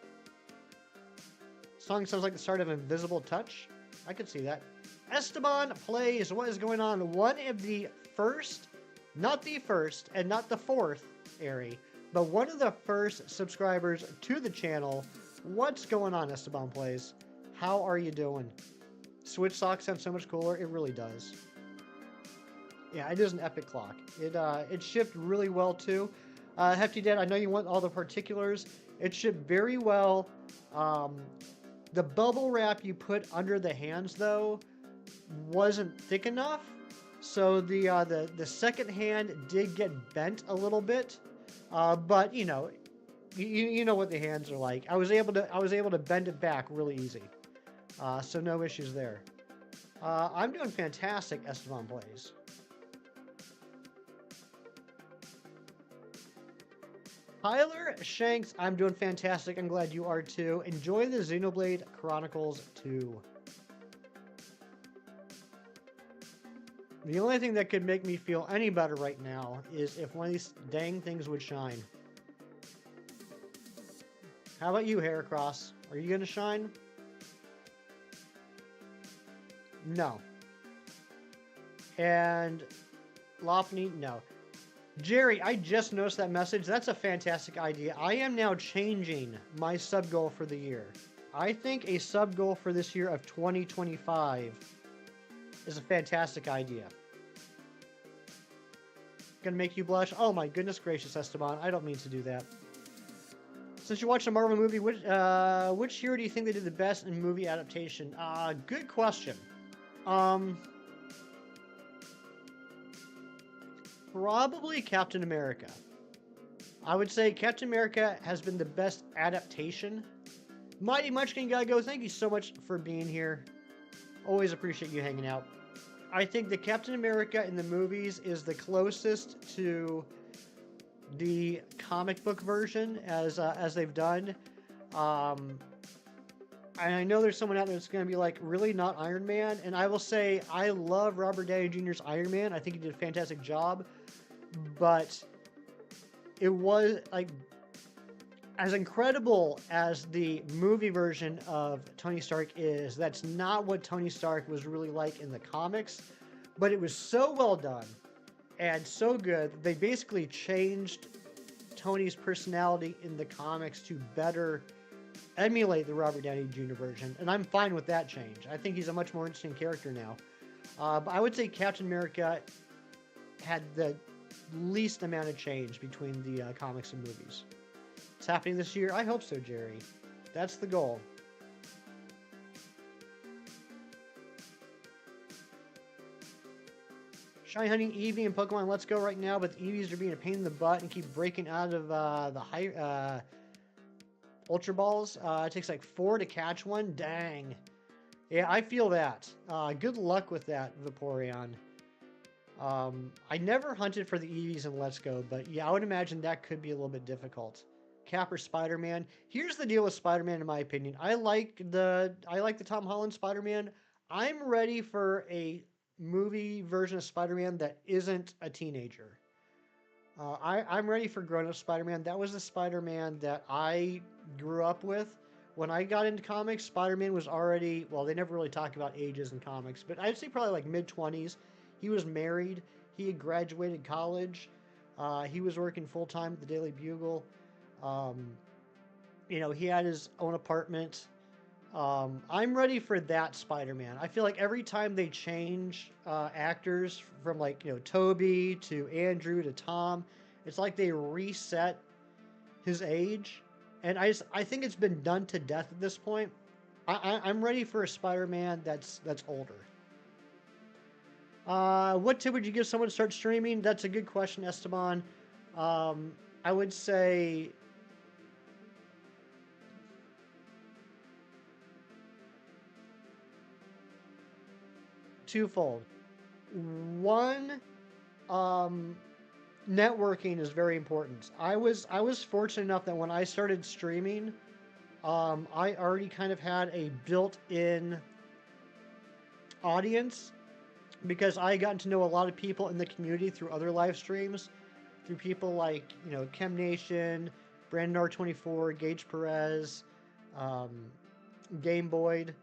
Song sounds like the start of Invisible Touch. I could see that. Esteban Plays. What is going on? One of the first, not the first, and not the fourth, Ari, but one of the first subscribers to the channel. What's going on, Esteban Plays? How are you doing? Switch Sock sounds so much cooler. It really does. Yeah, it is an epic clock. It shipped really well too. Hefty Dad, I know you want all the particulars. It shipped very well. The bubble wrap you put under the hands though wasn't thick enough, so the second hand did get bent a little bit. But you know what the hands are like. I was able to bend it back really easy. So no issues there. I'm doing fantastic, Esteban Plays. Tyler Shanks, I'm doing fantastic. I'm glad you are too. Enjoy the Xenoblade Chronicles 2. The only thing that could make me feel any better right now is if one of these dang things would shine. How about you, Heracross? Are you going to shine? No. And Lopney, no. Jerry, I just noticed that message. That's a fantastic idea. I am now changing my sub goal for the year. I think a sub goal for this year of 2025 is a fantastic idea. Gonna make you blush? Oh my goodness gracious, Esteban. I don't mean to do that. Since you watched a Marvel movie, which hero do you think they did the best in movie adaptation? Good question. Probably Captain America. I would say Captain America has been the best adaptation. Mighty Munchkin gotta go. Thank you so much for being here. Always appreciate you hanging out. I think the Captain America in the movies is the closest to the comic book version as they've done. And I know there's someone out there that's going to be like, really, not Iron Man? And I will say, I love Robert Downey Jr.'s Iron Man. I think he did a fantastic job. But it was, like, as incredible as the movie version of Tony Stark is, that's not what Tony Stark was really like in the comics. But it was so well done and so good. They basically changed Tony's personality in the comics to better emulate the Robert Downey Jr. version, and I'm fine with that change. I think he's a much more interesting character now. But I would say Captain America had the least amount of change between the comics and movies. It's happening this year. I hope so, Jerry. That's the goal. Shiny hunting Eevee and Pokemon Let's Go right now, but the Eevees are being a pain in the butt and keep breaking out of the high Ultra Balls. It takes like 4 to catch one. Dang. Yeah, I feel that. Good luck with that, Vaporeon. I never hunted for the Eevees in Let's Go, but yeah, I would imagine that could be a little bit difficult. Cap or Spider-Man. Here's the deal with Spider-Man, in my opinion. I like the Tom Holland Spider-Man. I'm ready for a movie version of Spider-Man that isn't a teenager. I'm ready for grown-up Spider-Man. That was the Spider-Man that I grew up with. When I got into comics, Spider-Man was already, well, they never really talk about ages in comics, but I'd say probably like mid-20s. He was married. He had graduated college. He was working full-time at the Daily Bugle. He had his own apartment. I'm ready for that Spider-Man. I feel like every time they change actors from Toby to Andrew to Tom, it's like they reset his age, and I think it's been done to death at this point. I'm ready for a Spider-Man that's older. What tip would you give someone to start streaming? That's a good question, Esteban. I would say twofold. One, networking is very important. I was fortunate enough that when I started streaming, I already kind of had a built-in audience because I gotten to know a lot of people in the community through other live streams, through people like Chem Nation, Brandon R24, Gage Perez, Game Boyd.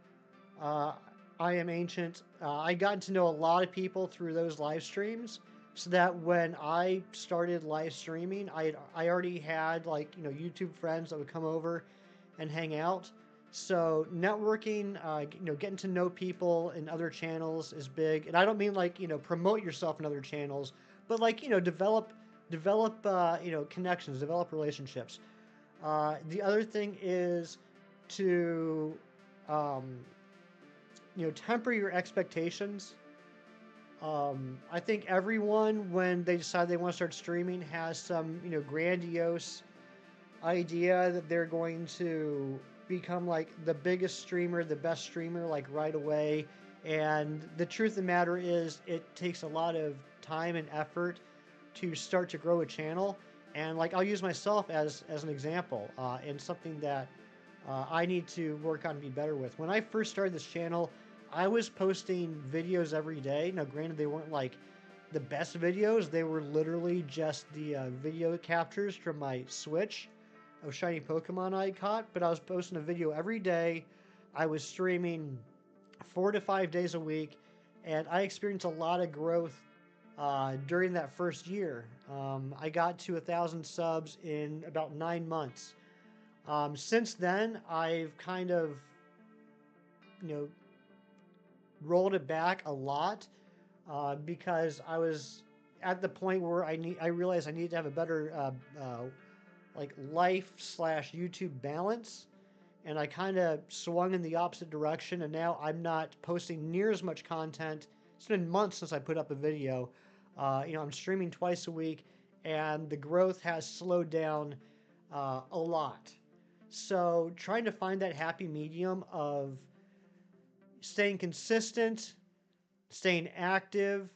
I Am Ancient. I got to know a lot of people through those live streams, so that when I started live streaming, I already had YouTube friends that would come over and hang out. So networking, getting to know people in other channels is big, and I don't mean promote yourself in other channels, but develop connections, develop relationships. The other thing is to temper your expectations. I think everyone, when they decide they want to start streaming, has some, grandiose idea that they're going to become the biggest streamer, the best streamer, right away. And the truth of the matter is, it takes a lot of time and effort to start to grow a channel. And I'll use myself as an example, and something that I need to work on and be better with. When I first started this channel, I was posting videos every day. Now, granted, they weren't the best videos. They were literally just the video captures from my Switch of shiny Pokemon I caught. But I was posting a video every day. I was streaming 4 to 5 days a week, and I experienced a lot of growth during that first year. I got to 1,000 subs in about 9 months. Since then, I've kind of, rolled it back a lot because I was at the point where I realized I needed to have a better life/YouTube balance, and I kind of swung in the opposite direction, and now I'm not posting near as much content. It's been months since I put up a video. I'm streaming twice a week, and the growth has slowed down a lot. So trying to find that happy medium of staying consistent, staying active,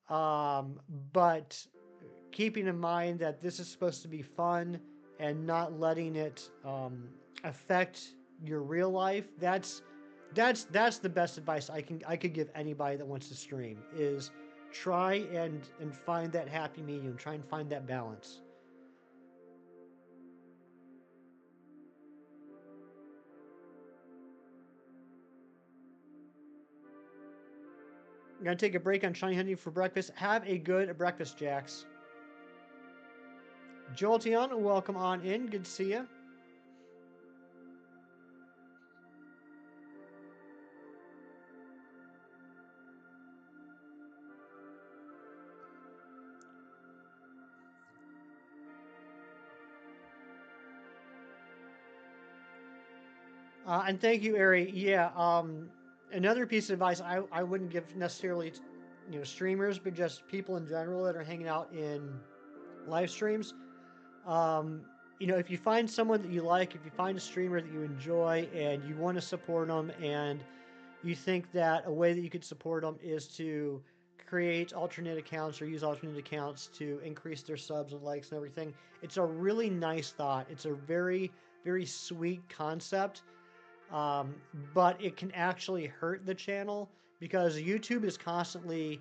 but keeping in mind that this is supposed to be fun and not letting it affect your real life. That's the best advice I could give anybody that wants to stream, is try and find that happy medium. Try and find that balance. I'm going to take a break on shiny hunting for breakfast. Have a good breakfast, Jax. Jolteon, welcome on in. Good to see you. And thank you, Ari. Yeah. Another piece of advice I wouldn't give necessarily, streamers, but just people in general that are hanging out in live streams. Um, if you find someone that you like, if you find a streamer that you enjoy and you want to support them, and you think that a way that you could support them is to create alternate accounts or use alternate accounts to increase their subs and likes and everything, it's a really nice thought. It's a very, very sweet concept, um, but it can actually hurt the channel because YouTube is constantly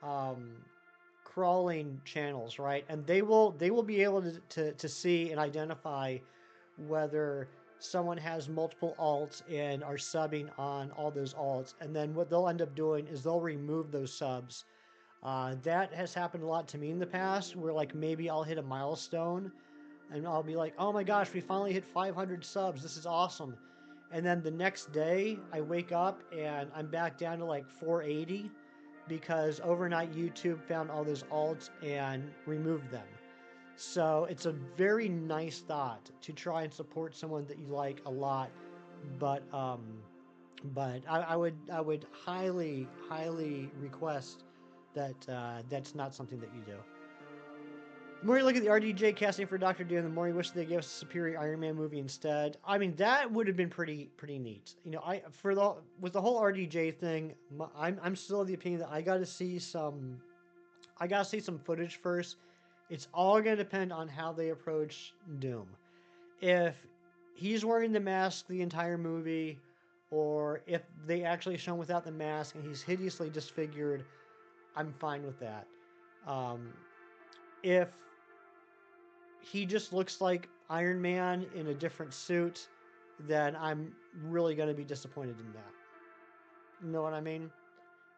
um, crawling channels, right? And they will be able to see and identify whether someone has multiple alts and are subbing on all those alts, and then what they'll end up doing is they'll remove those subs. That has happened a lot to me in the past, where like maybe I'll hit a milestone and I'll be like, oh my gosh, we finally hit 500 subs. This is awesome. And then the next day, I wake up and I'm back down to like 480 because overnight YouTube found all those alts and removed them. So it's a very nice thought to try and support someone that you like a lot, but I would highly request that that's not something that you do. The more you look at the RDJ casting for Doctor Doom, the more you wish they gave us a superior Iron Man movie instead. I mean, that would have been pretty neat. With the whole RDJ thing, I'm still of the opinion that I gotta see some footage first. It's all gonna depend on how they approach Doom. If he's wearing the mask the entire movie, or if they actually show him without the mask and he's hideously disfigured, I'm fine with that. Um, if he just looks like Iron Man in a different suit, then I'm really going to be disappointed in that. You know what I mean?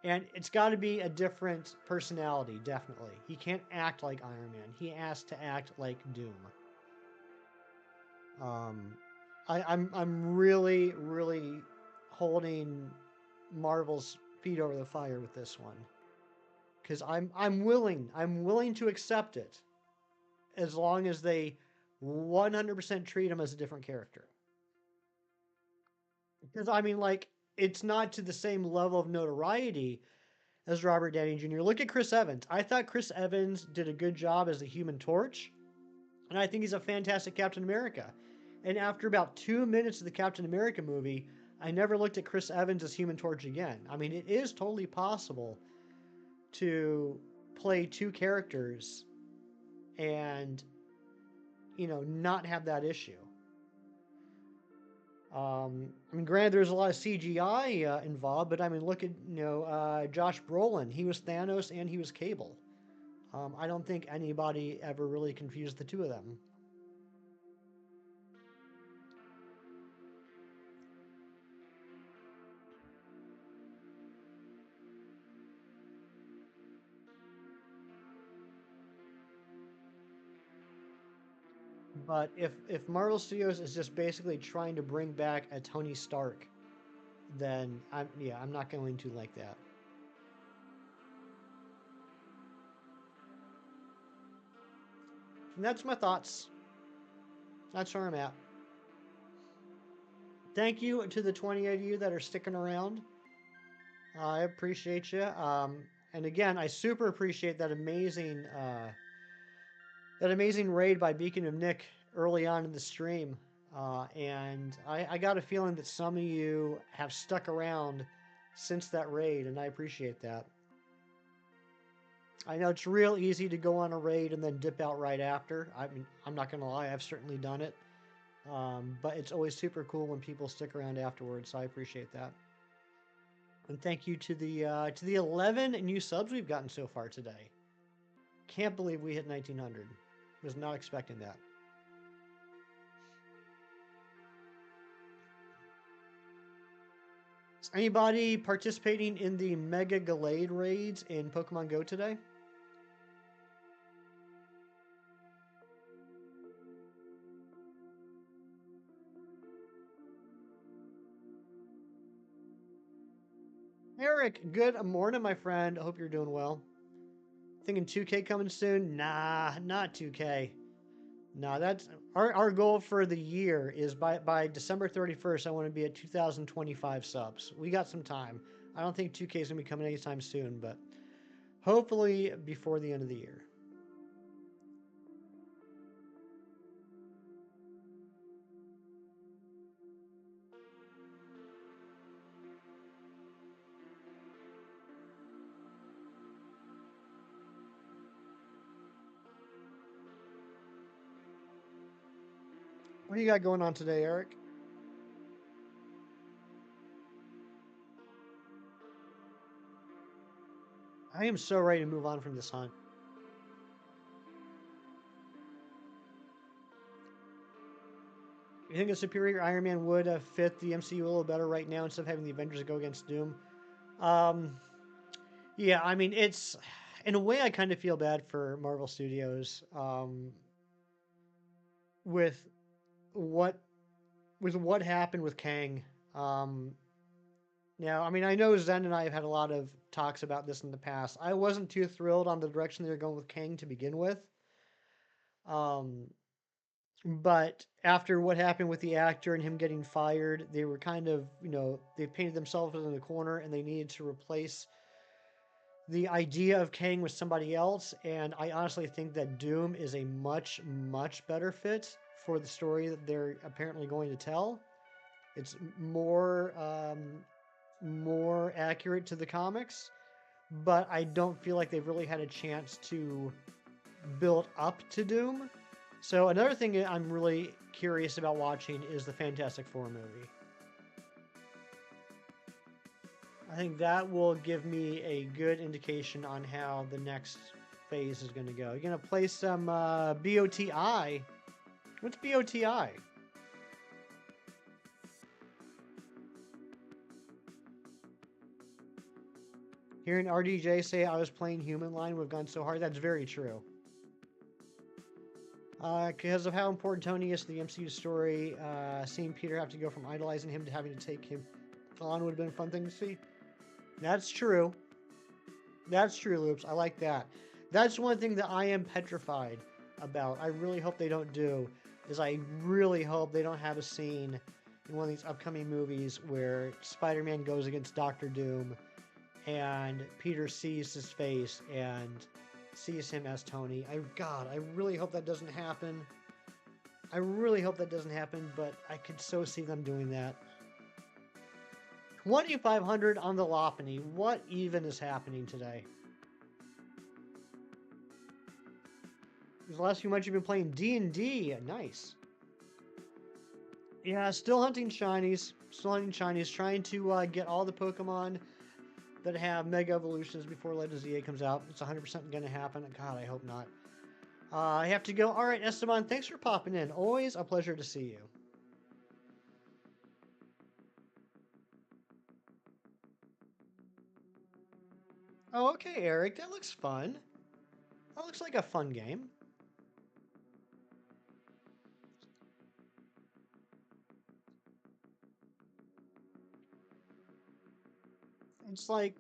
And it's got to be a different personality, definitely. He can't act like Iron Man. He has to act like Doom. Um, I'm really holding Marvel's feet over the fire with this one because I'm willing to accept it as long as they 100% treat him as a different character. Because I mean, like, it's not to the same level of notoriety as Robert Downey Jr. Look at Chris Evans. I thought Chris Evans did a good job as the Human Torch, and I think he's a fantastic Captain America. And after about 2 minutes of the Captain America movie, I never looked at Chris Evans as Human Torch again. I mean, it is totally possible to play two characters and, not have that issue. I mean, granted, there's a lot of CGI involved, but I mean, look at Josh Brolin. He was Thanos and he was Cable. I don't think anybody ever really confused the two of them. But if Marvel Studios is just basically trying to bring back a Tony Stark, then I'm not going to like that. And that's my thoughts. That's where I'm at. Thank you to the 28 of you that are sticking around. I appreciate you. And again, I super appreciate that amazing raid by Beacon of Nick early on in the stream. And I got a feeling that some of you have stuck around since that raid, and I appreciate that. I know it's real easy to go on a raid and then dip out right after. I mean, I'm not gonna lie, I've certainly done it. But it's always super cool when people stick around afterwards, so I appreciate that. And thank you to the 11 new subs we've gotten so far today. Can't believe we hit 1900. Was not expecting that. Is anybody participating in the Mega Gallade raids in Pokemon Go today? Eric, good morning, my friend. I hope you're doing well. Thinking 2K coming soon? Nah, not 2K. No, that's our goal for the year is by December 31st. I want to be at 2025 subs. We got some time. I don't think 2K is gonna be coming anytime soon, but hopefully before the end of the year. What do you got going on today, Eric? I am so ready to move on from this hunt. You think a superior Iron Man would fit the MCU a little better right now instead of having the Avengers go against Doom? Um, yeah, I mean, it's in a way I kind of feel bad for Marvel Studios with what what happened with Kang. Um, now, I mean, I know Zen and I have had a lot of talks about this in the past. I wasn't too thrilled on the direction they were going with Kang to begin with. Um, but after what happened with the actor and him getting fired, they were kind of, they painted themselves in the corner and they needed to replace the idea of Kang with somebody else. And I honestly think that Doom is a much, much better fit for the story that they're apparently going to tell. It's more accurate to the comics, but I don't feel like they've really had a chance to build up to Doom. So another thing I'm really curious about watching is the Fantastic Four movie. I think that will give me a good indication on how the next phase is going to go. You're going to play some BOTI. What's BOTI? Hearing RDJ say I was playing Human Line would have gone so hard, that's very true. Because of how important Tony is to the MCU story, seeing Peter have to go from idolizing him to having to take him on would have been a fun thing to see. That's true. That's true, Loops. I like that. That's one thing that I am petrified about. I really hope they don't do. Is I really hope they don't have a scene in one of these upcoming movies where Spider-Man goes against Doctor Doom and Peter sees his face and sees him as Tony. I really hope that doesn't happen. I really hope that doesn't happen, but I could so see them doing that. 2500 on the Lophany. What even is happening today? These last few months you've been playing D&D. Nice. Yeah, still hunting shinies. Still hunting shinies. Trying to get all the Pokemon that have Mega Evolutions before Legends EA comes out. It's 100% going to happen. God, I hope not. I have to go. All right, Esteban, thanks for popping in. Always a pleasure to see you. Oh, okay, Eric. That looks fun. That looks like a fun game. It's like,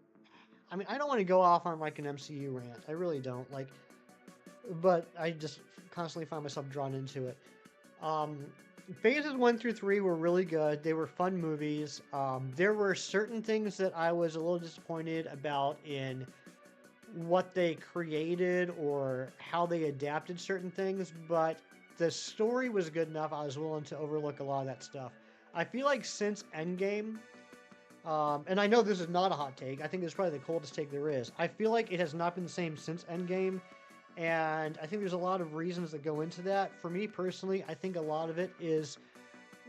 I mean, I don't want to go off on like an MCU rant. I really don't. Like, but I just constantly find myself drawn into it. Um, Phases 1 through 3 were really good. They were fun movies. There were certain things that I was a little disappointed about in what they created or how they adapted certain things, but the story was good enough. I was willing to overlook a lot of that stuff. I feel like since Endgame, and I know this is not a hot take, I think this is probably the coldest take there is. I feel like it has not been the same since Endgame, and I think there's a lot of reasons that go into that. For me personally, I think a lot of it is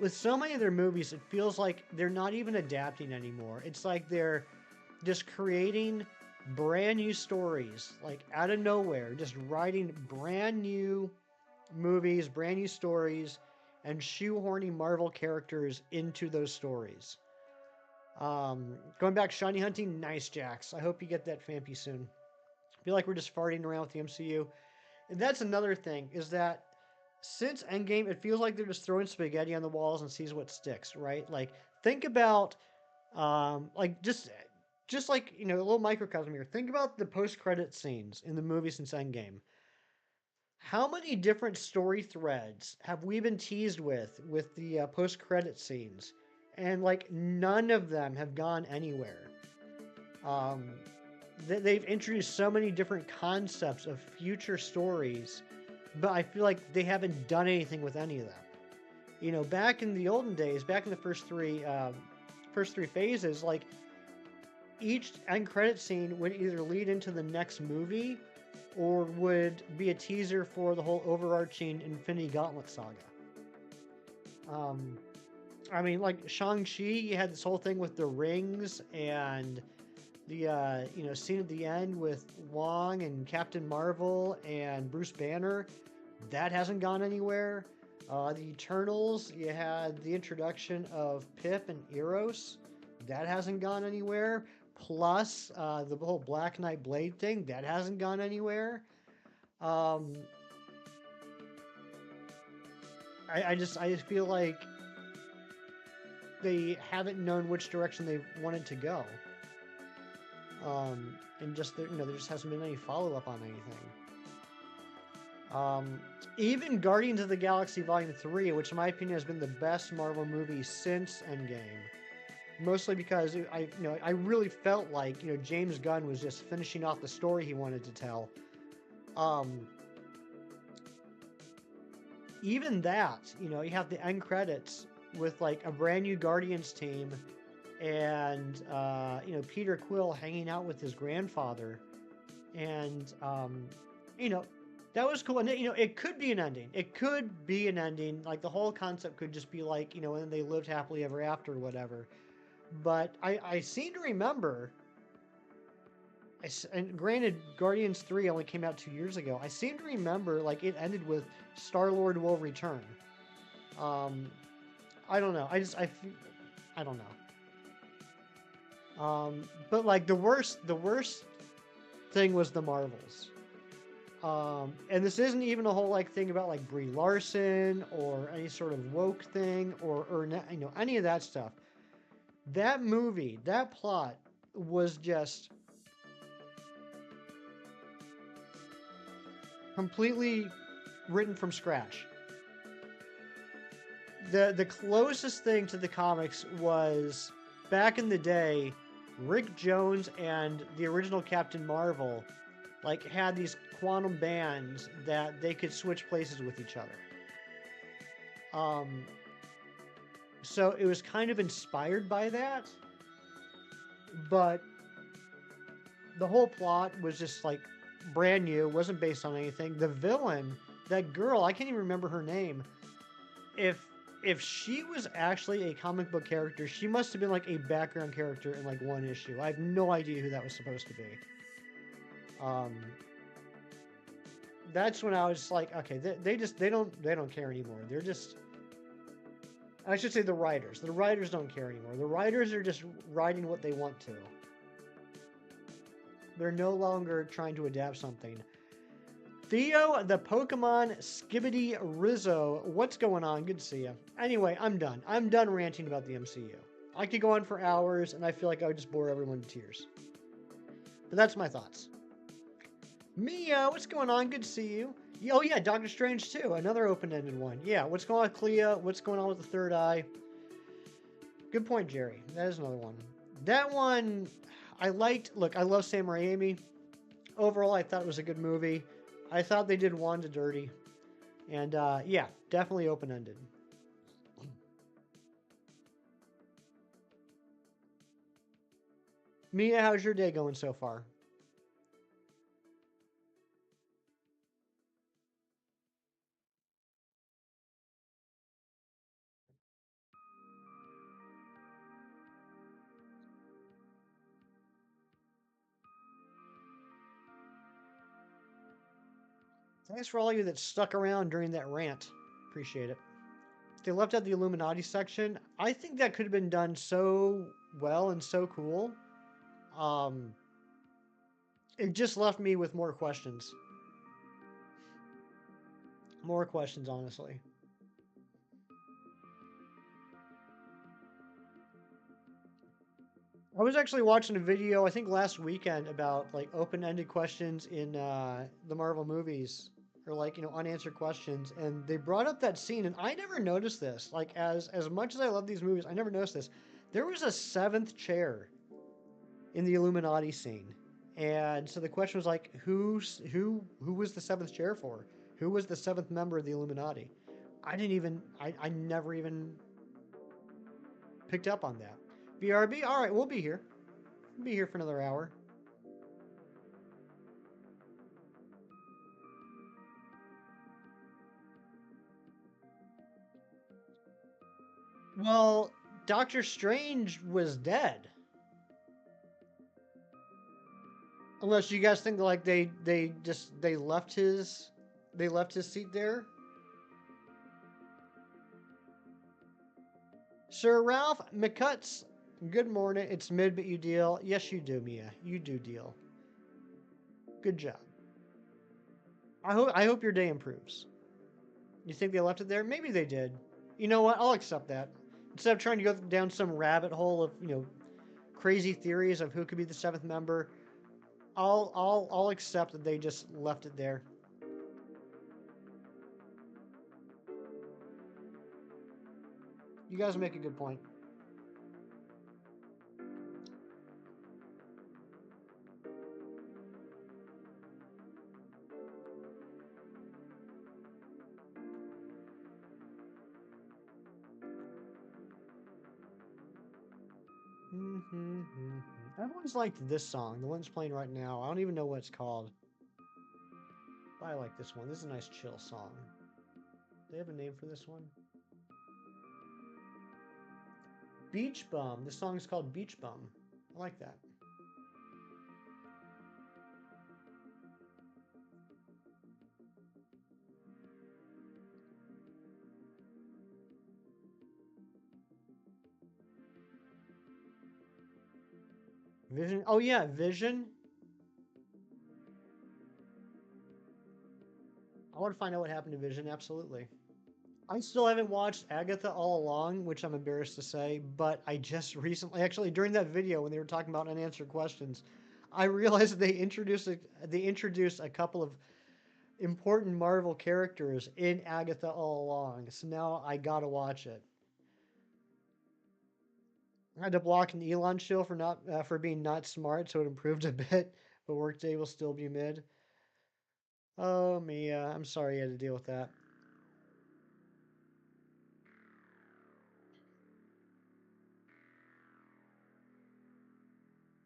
with so many of their movies, it feels like they're not even adapting anymore. It's like they're just creating brand new stories, like out of nowhere, just writing brand new movies, brand new stories, and shoehorning Marvel characters into those stories. Going back shiny hunting, nice Jax. I hope you get that Fampy soon. I feel like we're just farting around with the MCU. And that's another thing, is that since Endgame, it feels like they're just throwing spaghetti on the walls and sees what sticks, right? Like, think about, like, just like, a little microcosm here. Think about the post-credit scenes in the movie since Endgame. How many different story threads have we been teased with the post-credit scenes, and like none of them have gone anywhere. Um, they've introduced so many different concepts of future stories, but I feel like they haven't done anything with any of them. You know, back in the olden days, back in the first three phases, like each end credit scene would either lead into the next movie or would be a teaser for the whole overarching Infinity Gauntlet saga. Um, I mean, like Shang-Chi, you had this whole thing with the rings and the scene at the end with Wong and Captain Marvel and Bruce Banner. That hasn't gone anywhere. The Eternals, you had the introduction of Pip and Eros. That hasn't gone anywhere. Plus, the whole Black Knight Blade thing, that hasn't gone anywhere. Um, I just feel like they haven't known which direction they wanted to go. And just there just hasn't been any follow up on anything. Even Guardians of the Galaxy Volume 3, which in my opinion has been the best Marvel movie since Endgame. Mostly because I really felt like James Gunn was just finishing off the story he wanted to tell. Even that, you have the end credits with like a brand new Guardians team, and Peter Quill hanging out with his grandfather, and that was cool. And it could be an ending. It could be an ending. Like the whole concept could just be like and they lived happily ever after or whatever. But I seem to remember, and granted, Guardians 3 only came out 2 years ago. I seem to remember like it ended with Star-Lord will return. I don't know. I don't know. But like the worst thing was the Marvels. And this isn't even a whole like thing about like Brie Larson or any sort of woke thing or any of that stuff. That movie, that plot was just completely written from scratch. The closest thing to the comics was back in the day, Rick Jones and the original Captain Marvel like had these quantum bands that they could switch places with each other. So it was kind of inspired by that, but the whole plot was just like brand new, wasn't based on anything. The villain, that girl, I can't even remember her name. If she was actually a comic book character, she must have been like a background character in like one issue. I have no idea who that was supposed to be. That's when I was like, okay, they don't care anymore. They're just, I should say the writers. The writers don't care anymore. The writers are just writing what they want to. They're no longer trying to adapt something. Theo, the Pokemon Skibbity Rizzo. What's going on? Good to see you. Anyway, I'm done. I'm done ranting about the MCU. I could go on for hours, and I feel like I would just bore everyone to tears. But that's my thoughts. Mia, what's going on? Good to see you. Oh yeah, Doctor Strange too. Another open-ended one. Yeah, what's going on with Clea? What's going on with the third eye? Good point, Jerry. That is another one. That one, I liked. Look, I love Sam Raimi. Overall, I thought it was a good movie. I thought they did Wanda dirty. And yeah, definitely open-ended. Mia, how's your day going so far? Thanks for all of you that stuck around during that rant. Appreciate it. They left out the Illuminati section. I think that could have been done so well and so cool. Um, it just left me with more questions. More questions, honestly. I was actually watching a video, I think last weekend, about like open-ended questions in the Marvel movies. or like, unanswered questions, and they brought up that scene, and I never noticed this. Like, as much as I love these movies, I never noticed this. There was a seventh chair in the Illuminati scene. And so the question was like, who was the seventh chair for? Who was the seventh member of the Illuminati? I never even picked up on that. BRB, all right, we'll be here. We'll be here for another hour. Well, Doctor Strange was dead. Unless you guys think like they left his seat there. Sir Ralph McCutts, good morning. It's mid, but you deal. Yes, you do, Mia. You do deal. Good job. I hope your day improves. You think they left it there? Maybe they did. You know what? I'll accept that. Instead of trying to go down some rabbit hole of crazy theories of who could be the seventh member, I'll accept that they just left it there. You guys make a good point. Everyone's liked this song. The one's playing right now. I don't even know what it's called. But I like this one. This is a nice chill song. Do they have a name for this one? Beach Bum. This song is called Beach Bum. I like that. Vision. Oh yeah, Vision. I want to find out what happened to Vision. Absolutely. I still haven't watched Agatha All Along, which I'm embarrassed to say, but I just recently, actually during that video when they were talking about unanswered questions, I realized that they introduced a couple of important Marvel characters in Agatha All Along. So now I gotta watch it. I had to block an Elon show for being not smart, so it improved a bit, but Workday will still be mid. Oh Mia, I'm sorry you had to deal with that.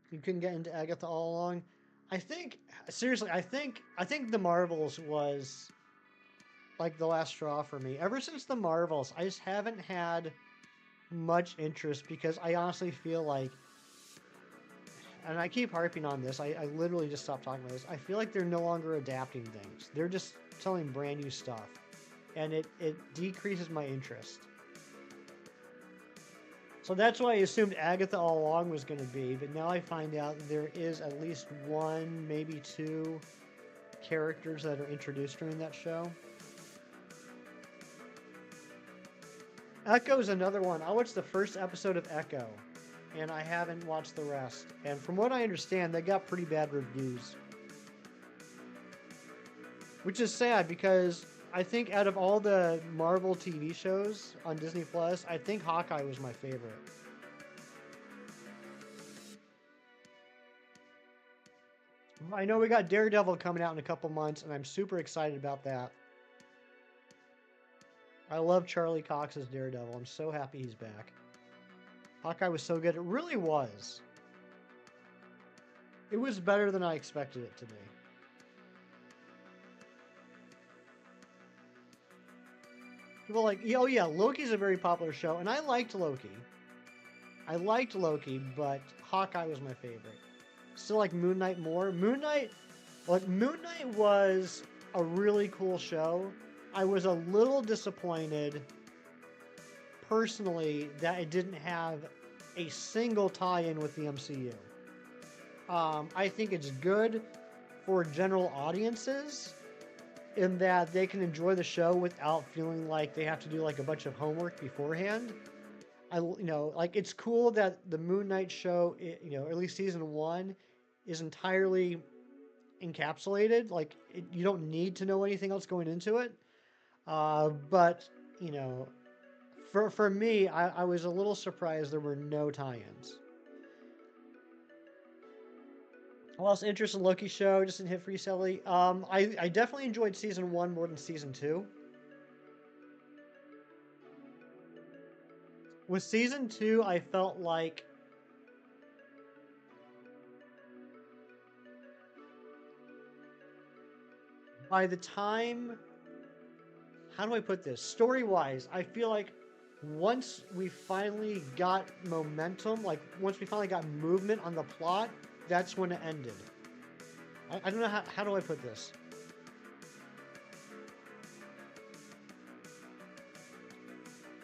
You couldn't get into Agatha All Along. I think seriously, I think the Marvels was like the last straw for me. Ever since the Marvels, I just haven't had much interest because I honestly feel like, and I keep harping on this, I literally just stopped talking about this. I feel like they're no longer adapting things. They're just telling brand new stuff. And it decreases my interest. So that's why I assumed Agatha All Along was going to be, but now I find out there is at least one, maybe two characters that are introduced during that show. Echo is another one. I watched the first episode of Echo, and I haven't watched the rest. And from what I understand, they got pretty bad reviews. Which is sad because I think out of all the Marvel TV shows on Disney Plus, I think Hawkeye was my favorite. I know we got Daredevil coming out in a couple months, and I'm super excited about that. I love Charlie Cox as Daredevil. I'm so happy he's back. Hawkeye was so good. It really was. It was better than I expected it to be. People like, oh yeah, Loki's a very popular show, and I liked Loki. But Hawkeye was my favorite. Still like Moon Knight more. Moon Knight was a really cool show. I was a little disappointed, personally, that it didn't have a single tie-in with the MCU. I think it's good for general audiences in that they can enjoy the show without feeling like they have to do like a bunch of homework beforehand. It's cool that the Moon Knight show, at least season 1, is entirely encapsulated. Like you don't need to know anything else going into it. But you know, for me, I was a little surprised there were no tie-ins. I lost interest in Loki show. Just didn't hit for you, Sally. I definitely enjoyed season 1 more than season 2. With season 2, I felt like by the time, how do I put this? Story-wise, I feel like once we finally got momentum, like once we finally got movement on the plot, that's when it ended. I don't know how do I put this?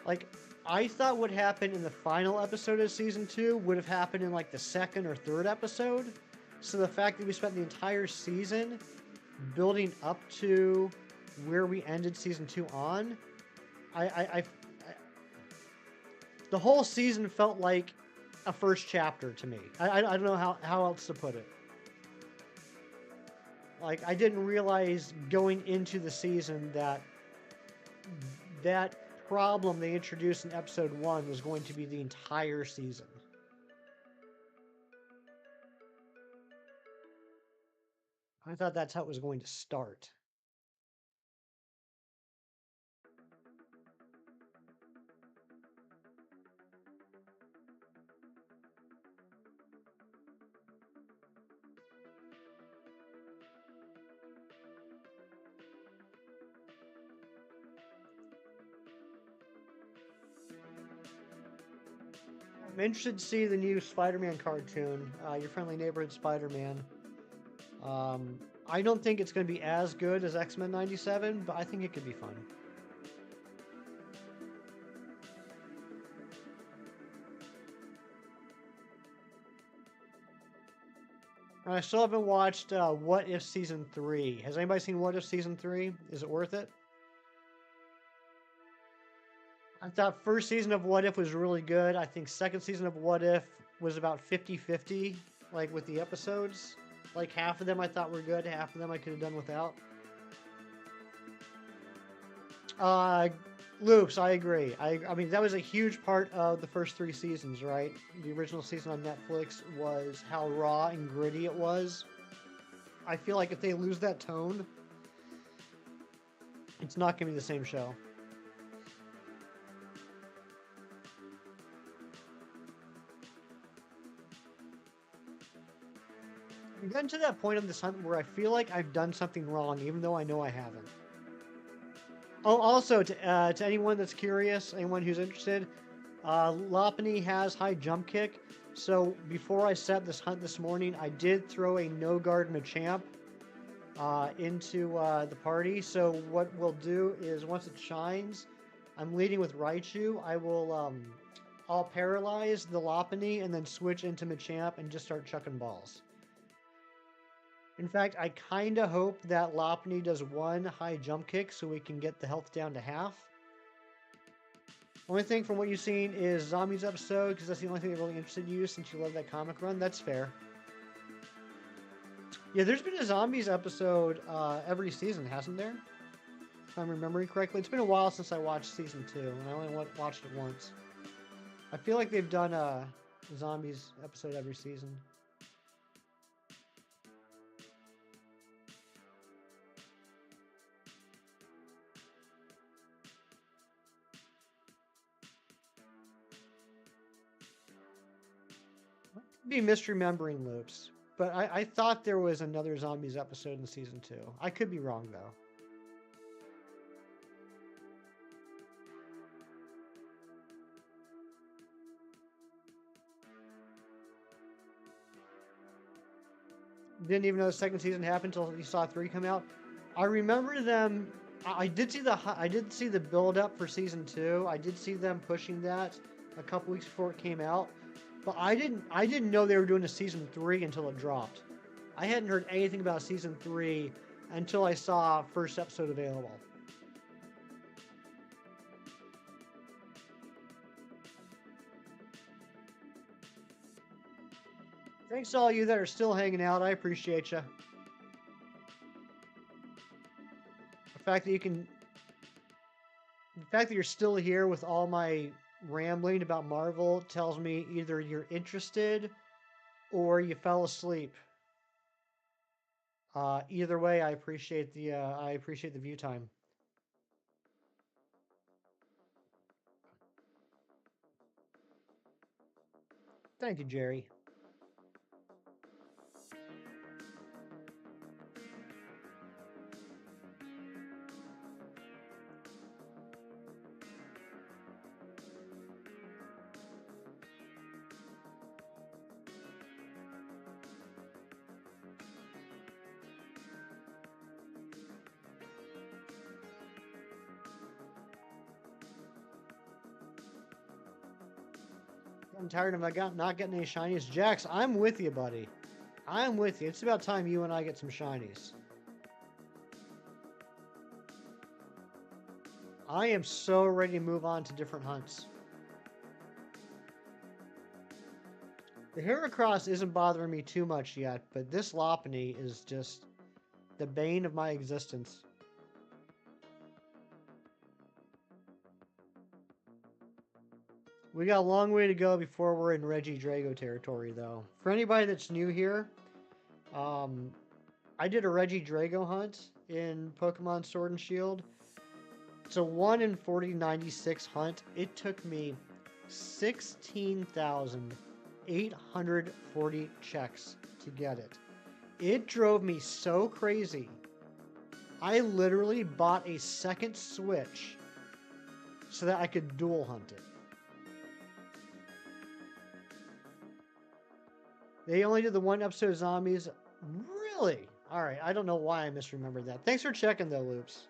Like, I thought what happened in the final episode of season 2 would have happened in like the second or third episode. So the fact that we spent the entire season building up to where we ended season 2 on, I the whole season felt like a first chapter to me. I don't know how else to put it. Like, I didn't realize going into the season that that problem they introduced in episode 1 was going to be the entire season. I thought that's how it was going to start. I'm interested to see the new Spider-Man cartoon, Your Friendly Neighborhood Spider-Man. I don't think it's going to be as good as X-Men 97, but I think it could be fun. And I still haven't watched What If Season 3. Has anybody seen What If Season 3? Is it worth it? I thought first season of What If was really good. I think second season of What If was about 50-50, like with the episodes. Like half of them I thought were good, half of them I could have done without. Loops, I agree. I mean, that was a huge part of the first 3 seasons, right? The original season on Netflix was how raw and gritty it was. I feel like if they lose that tone, it's not going to be the same show. I've gotten to that point of this hunt where I feel like I've done something wrong, even though I know I haven't. Oh, also, to anyone that's curious, anyone who's interested, Lopunny has high jump kick. So before I set this hunt this morning, I did throw a no-guard Machamp into the party. So what we'll do is once it shines, I'm leading with Raichu. I'll paralyze the Lopunny and then switch into Machamp and just start chucking balls. In fact, I kind of hope that Lopunny does 1 high jump kick so we can get the health down to half. Only thing from what you've seen is Zombies episode, because that's the only thing that really interested you since you love that comic run. That's fair. Yeah, there's been a Zombies episode every season, hasn't there? If I'm remembering correctly. It's been a while since I watched season 2, and I only watched it once. I feel like they've done a Zombies episode every season. Be misremembering Loops, but I thought there was another Zombies episode in season 2. I could be wrong though. Didn't even know the second season happened until you saw 3 come out. I remember them. I did see the build up for season 2. I did see them pushing that a couple weeks before it came out. But I didn't know they were doing a season 3 until it dropped. I hadn't heard anything about season 3 until I saw first episode available. Thanks to all you that are still hanging out. I appreciate you. fact that you can, the fact that you're still here with all my rambling about Marvel tells me either you're interested or you fell asleep. Either way, I appreciate the view time. Thank you, Jerry. I'm tired of not getting any shinies. Jax, I'm with you, buddy. I'm with you. It's about time you and I get some shinies. I am so ready to move on to different hunts. The Heracross isn't bothering me too much yet, but this Lopunny is just the bane of my existence. We got a long way to go before we're in Regidrago territory, though. For anybody that's new here, I did a Regidrago hunt in Pokemon Sword and Shield. It's a 1 in 4096 hunt. It took me 16,840 checks to get it. It drove me so crazy. I literally bought a second Switch so that I could dual hunt it. They only did the one episode of Zombies. Really? Alright, I don't know why I misremembered that. Thanks for checking though, Loops.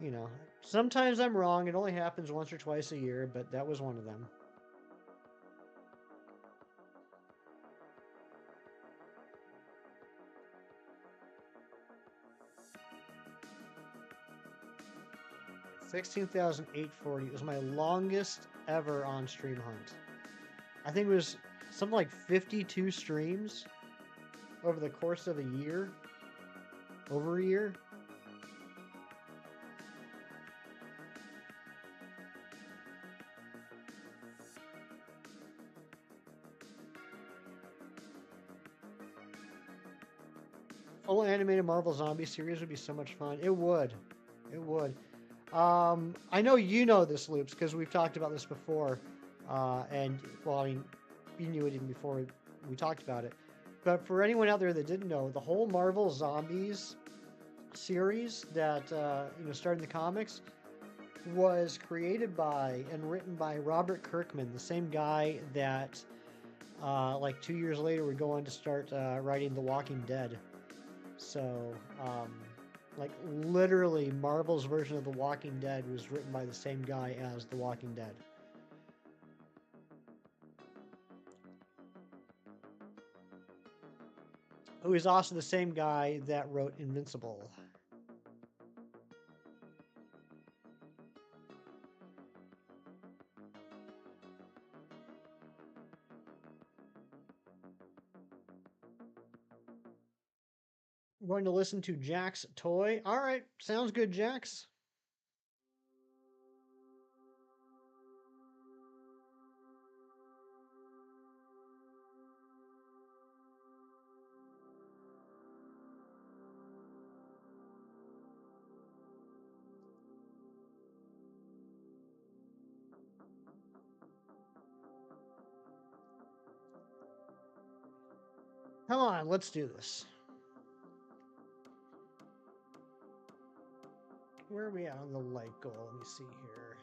You know, sometimes I'm wrong. It only happens once or twice a year, but that was one of them. $16,840. It was my longest ever on-stream hunt. I think it was something like 52 streams over the course of a year. Over a year. Full animated Marvel Zombie series would be so much fun. It would. It would. I know you know this, Loops, because we've talked about this before. And, well, I mean, you knew it even before we talked about it. But for anyone out there that didn't know, the whole Marvel Zombies series that, started in the comics was created by and written by Robert Kirkman, the same guy that, like 2 years later, would go on to start writing The Walking Dead. So, like, literally, Marvel's version of The Walking Dead was written by the same guy as The Walking Dead. Who is also the same guy that wrote Invincible. I'm going to listen to Jack's Toy. All right, sounds good, Jax. Come on, let's do this. Where are we at on the like goal? Let me see here.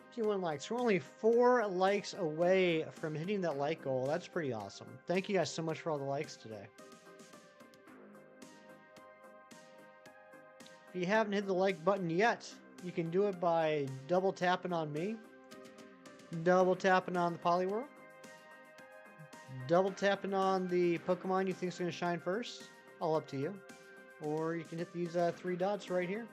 51 likes. We're only 4 likes away from hitting that like goal. That's pretty awesome. Thank you guys so much for all the likes today. If you haven't hit the like button yet, you can do it by double tapping on me, double tapping on the Poliwhirl, double tapping on the Pokemon you think is going to shine first. All up to you. Or you can hit these 3 dots right here.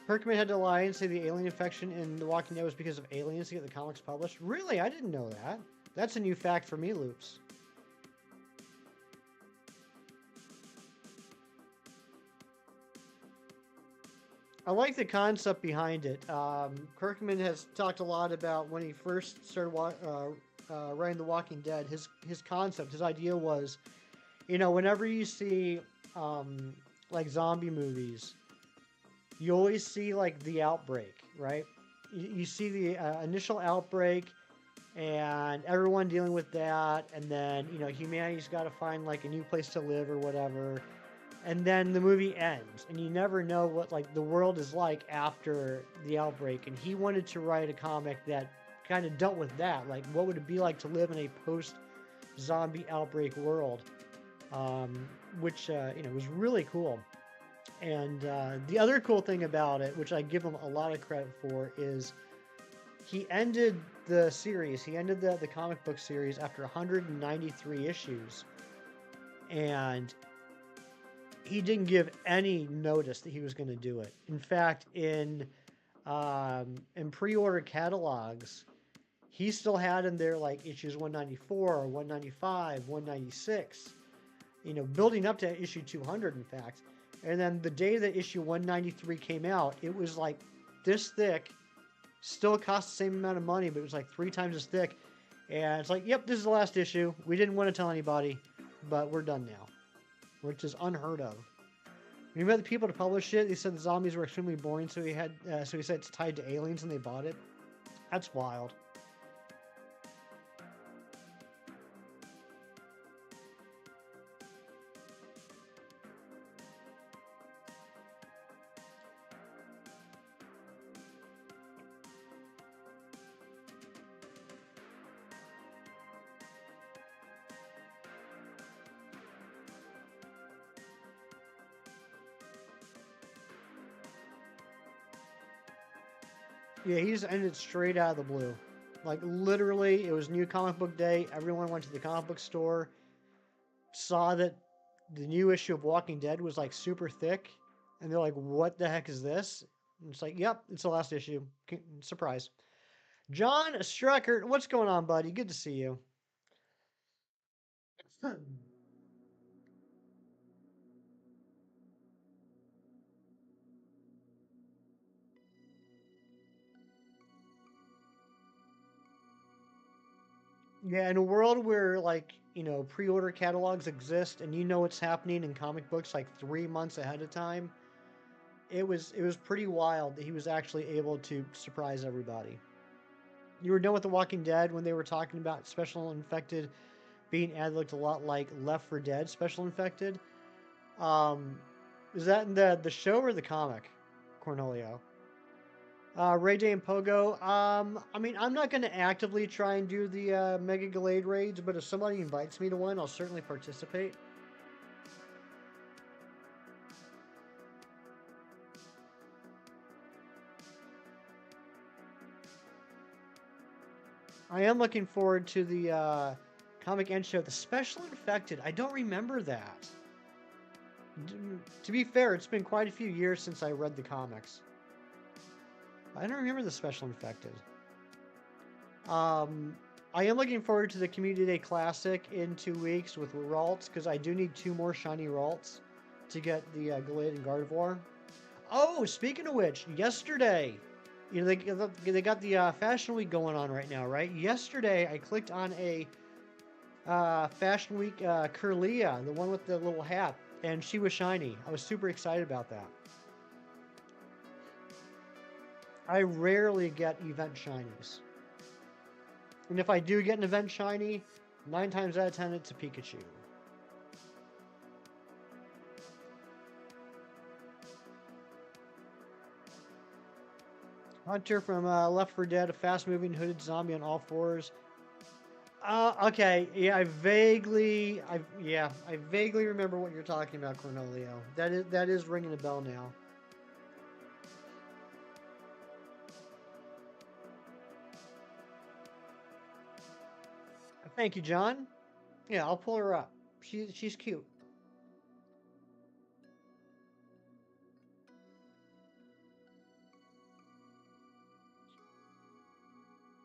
Kirkman had to lie and say the alien infection in The Walking Dead was because of aliens to get the comics published. Really? I didn't know that. That's a new fact for me, Loops. I like the concept behind it. Kirkman has talked a lot about when he first started writing The Walking Dead. His concept, his idea was, whenever you see like zombie movies, you always see like the outbreak, right? You see the initial outbreak and everyone dealing with that, and then humanity's got to find like a new place to live or whatever. And then the movie ends, and you never know what like the world is like after the outbreak. And he wanted to write a comic that kind of dealt with that, like what would it be like to live in a post-zombie outbreak world, which was really cool. And the other cool thing about it, which I give him a lot of credit for, is he ended the series. He ended the comic book series after 193 issues, and he didn't give any notice that he was going to do it. In fact, in pre-order catalogs, he still had in there like issues 194, 195, 196, building up to issue 200, in fact. And then the day that issue 193 came out, it was like this thick, still cost the same amount of money, but it was like 3 times as thick. And it's like, yep, this is the last issue. We didn't want to tell anybody, but we're done now. Which is unheard of. When he met the people to publish it, they said the zombies were extremely boring, so he said it's tied to aliens and they bought it. That's wild. Yeah, he just ended straight out of the blue. Like, literally, it was New Comic Book Day. Everyone went to the comic book store, saw that the new issue of Walking Dead was, like, super thick, and they're like, what the heck is this? And it's like, yep, it's the last issue. Surprise. John Strucker, what's going on, buddy? Good to see you. Yeah, in a world where, like, pre-order catalogs exist and what's happening in comic books like 3 months ahead of time, it was pretty wild that he was actually able to surprise everybody. You were done with The Walking Dead when they were talking about Special Infected being added, looked a lot like Left 4 Dead Special Infected. Is that in the show or the comic, Cornelio? Ray J and Pogo. I mean, I'm not going to actively try and do the Mega Glade raids, but if somebody invites me to one, I'll certainly participate. I am looking forward to the Comic End Show, the Special Infected. I don't remember that. To be fair, it's been quite a few years since I read the comics. I don't remember the Special Infected. I am looking forward to the Community Day Classic in 2 weeks with Ralts, because I do need 2 more shiny Ralts to get the Glade and Gardevoir. Oh, speaking of which, yesterday, they got the Fashion Week going on right now, right? Yesterday, I clicked on a Fashion Week Curlia, the one with the little hat, and she was shiny. I was super excited about that. I rarely get event shinies. And if I do get an event shiny, 9 times out of 10 it's a Pikachu. Hunter from Left 4 Dead, a fast-moving hooded zombie on all fours. Okay, yeah, I vaguely remember what you're talking about, Cornelio. That is ringing a bell now. Thank you, John. Yeah, I'll pull her up. She's cute.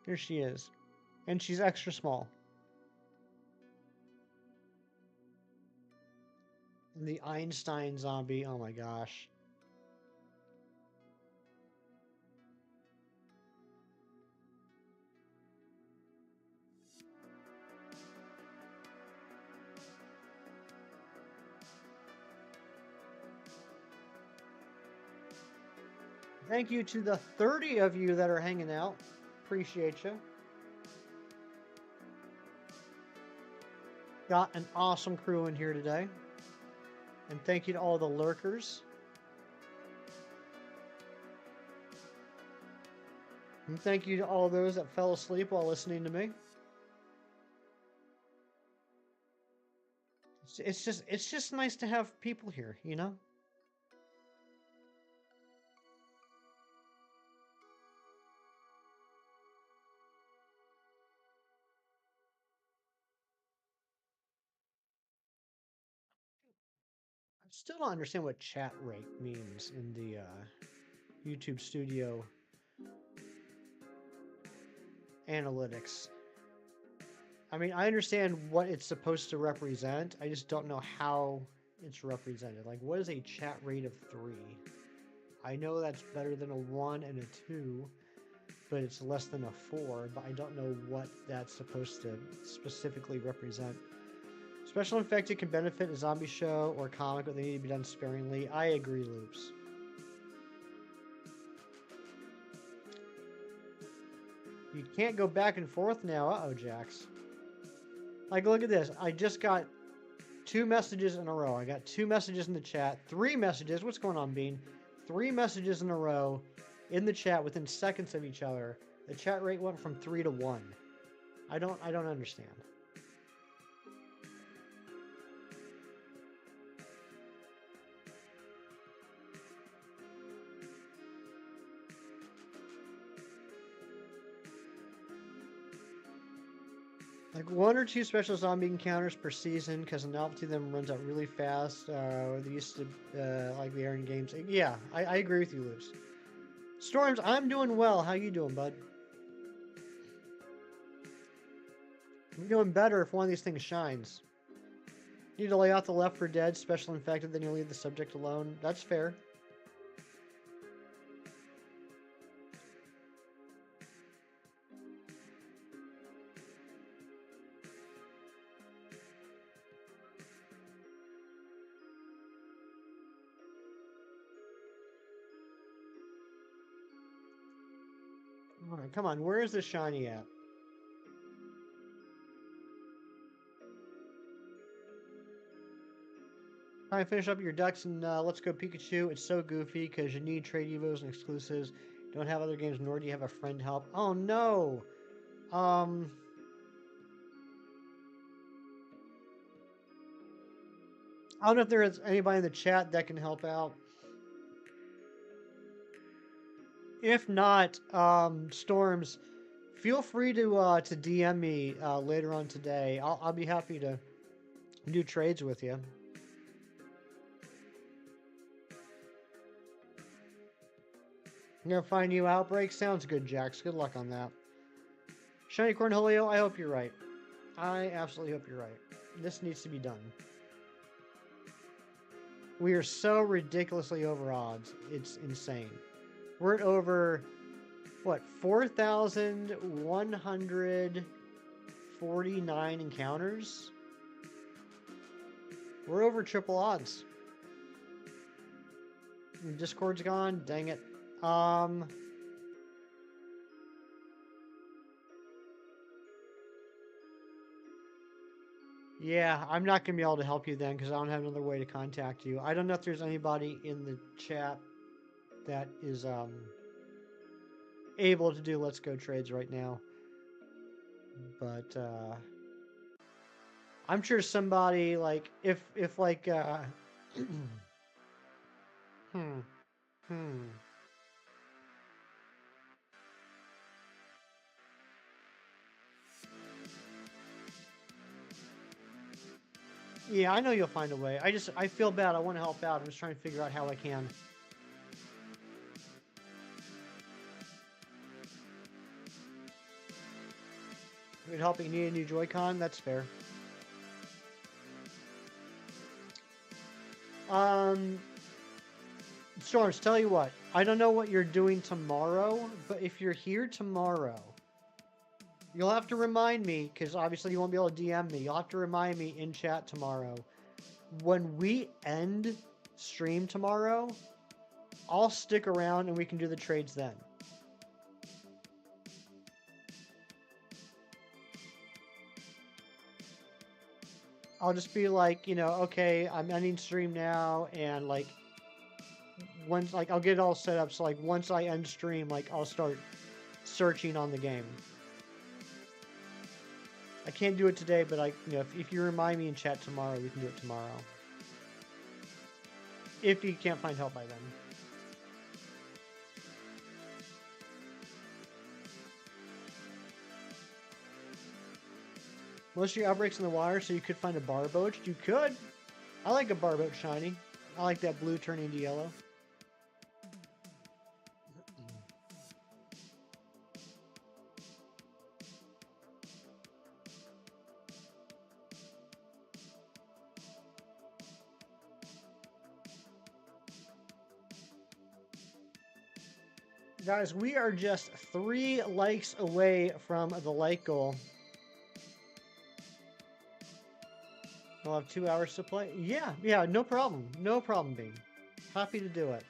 Here she is. And she's extra small. And the Einstein zombie, oh my gosh. Thank you to the 30 of you that are hanging out. Appreciate you. Got an awesome crew in here today. And thank you to all the lurkers. And thank you to all those that fell asleep while listening to me. It's just nice to have people here, you know? I still don't understand what chat rate means in the YouTube Studio analytics. I mean, I understand what it's supposed to represent. I just don't know how it's represented. Like, what is a chat rate of 3? I know that's better than a 1 and a 2, but it's less than a 4, but I don't know what that's supposed to specifically represent. Special infected can benefit a zombie show or comic, but they need to be done sparingly. I agree, Loops. You can't go back and forth now. Uh-oh, Jax. Like, look at this. I just got 2 messages in a row. I got 2 messages in the chat. 3 messages. What's going on, Bean? 3 messages in a row in the chat within seconds of each other. The chat rate went from 3 to 1. I don't understand. Like 1 or 2 special zombie encounters per season, because the novelty of them runs out really fast. They used to like the Aaron games. Yeah, I agree with you, Luz. Storms, I'm doing well. How you doing, bud? I'm doing better if one of these things shines. You need to lay out the Left 4 Dead special infected, then you leave the subject alone. That's fair. Alright, come on. Where is the shiny at? Alright, finish up your ducks and let's go Pikachu. It's so goofy because you need trade evos and exclusives. Don't have other games, nor do you have a friend help. Oh no! I don't know if there is anybody in the chat that can help out. If not, Storms, feel free to DM me later on today. I'll be happy to do trades with you. I'm gonna find new outbreaks. Sounds good, Jax. Good luck on that. Shiny Cornholio, I hope you're right. I absolutely hope you're right. This needs to be done. We are so ridiculously over odds. It's insane. We're at over, what, 4,149 encounters? We're over triple odds. Discord's gone. Dang it. Yeah, I'm not going to be able to help you then because I don't have another way to contact you. I don't know if there's anybody in the chat that is able to do Let's Go trades right now. But I'm sure somebody like if like Yeah, I know you'll find a way. I feel bad. I want to help out. I'm just trying to figure out how I can. If it helping you need a new Joy-Con, that's fair. Storms, tell you what, I don't know what you're doing tomorrow, but if you're here tomorrow, you'll have to remind me, because obviously you won't be able to DM me. You'll have to remind me in chat tomorrow. When we end stream tomorrow, I'll stick around and we can do the trades then. I'll just be like, you know, okay, I'm ending stream now, and like, once, like, I'll get it all set up, so like, once I end stream, like, I'll start searching on the game. I can't do it today, but you know, if you remind me in chat tomorrow, we can do it tomorrow. If you can't find help by then. Most of your outbreaks in the water, so you could find a barboach. You could. I like a barboach shiny. I like that blue turning to yellow. Guys, we are just 3 likes away from the like goal. I'll have 2 hours to play. Yeah, no problem. No problem, Bean. Happy to do it.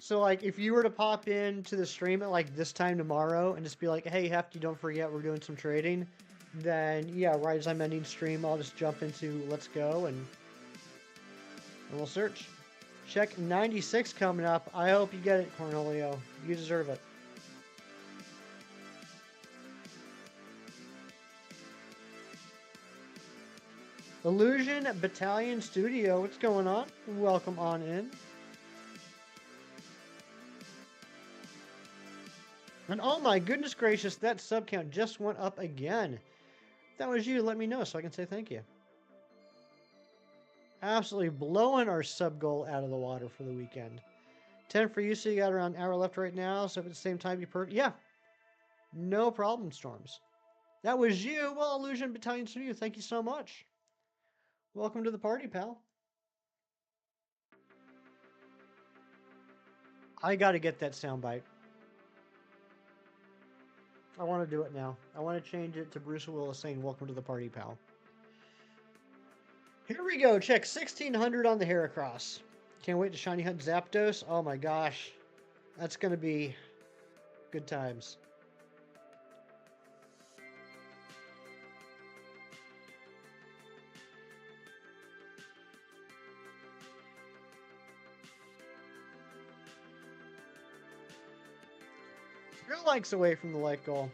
So, like, if you were to pop into the stream at, like, this time tomorrow and just be like, hey, Hefty, don't forget we're doing some trading, then, yeah, right as I'm ending stream, I'll just jump into Let's Go and we'll search. Check 96 coming up. I hope you get it, Cornelio. You deserve it. Illusion Battalion Studio, what's going on? Welcome on in. And oh my goodness gracious, that sub count just went up again. If that was you, let me know so I can say thank you. Absolutely blowing our sub goal out of the water for the weekend. 10 for you, so you got around an hour left right now. So if at the same time you yeah, no problem, Storms. That was you. Well, Illusion Battalion Studio, thank you so much. Welcome to the party, pal. I got to get that soundbite. I want to do it now. I want to change it to Bruce Willis saying, welcome to the party, pal. Here we go. Check 1600 on the Heracross. Can't wait to shiny hunt Zapdos. Oh my gosh. That's going to be good times. Your likes away from the like goal.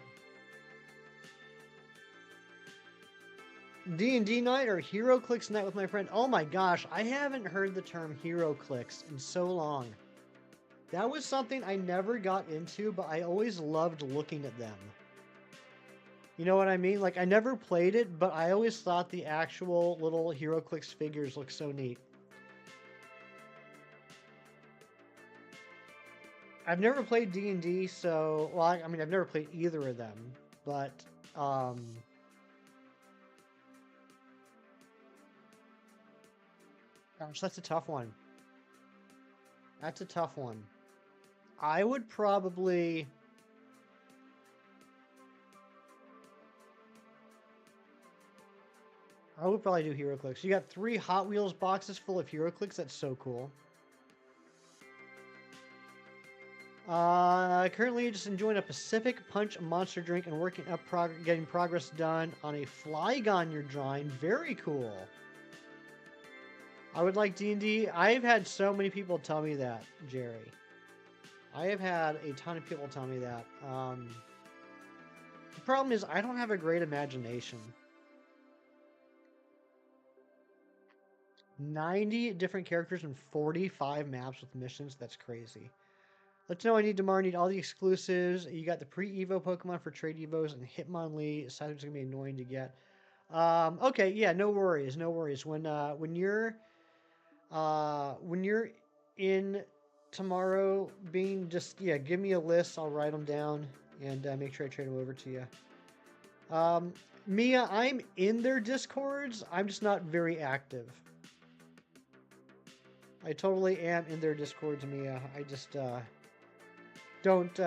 D&D night or Hero Clicks night with my friend. Oh my gosh, I haven't heard the term Hero Clicks in so long. That was something I never got into, but I always loved looking at them. You know what I mean? Like, I never played it, but I always thought the actual little Hero Clicks figures looked so neat. I've never played D&D, so... Well, I mean, I've never played either of them, but... Gosh, that's a tough one. That's a tough one. I would probably... do HeroClix. You got 3 Hot Wheels boxes full of HeroClix. That's so cool. Currently just enjoying a Pacific Punch monster drink and working up getting progress done on a Flygon you're drawing. Very cool. I would like D&D. I've had so many people tell me that, Jerry. I have had a ton of people tell me that. The problem is I don't have a great imagination. 90 different characters and 45 maps with missions. That's crazy. Let's know I need tomorrow. I need all the exclusives. You got the pre-Evo Pokemon for trade Evos and Hitmonlee. It's gonna be annoying to get. Okay, yeah, no worries, no worries. When you're in tomorrow being just, yeah, give me a list. I'll write them down and make sure I trade them over to you. Mia, I'm in their Discords. I'm just not very active. I totally am in their Discords, Mia. I just don't.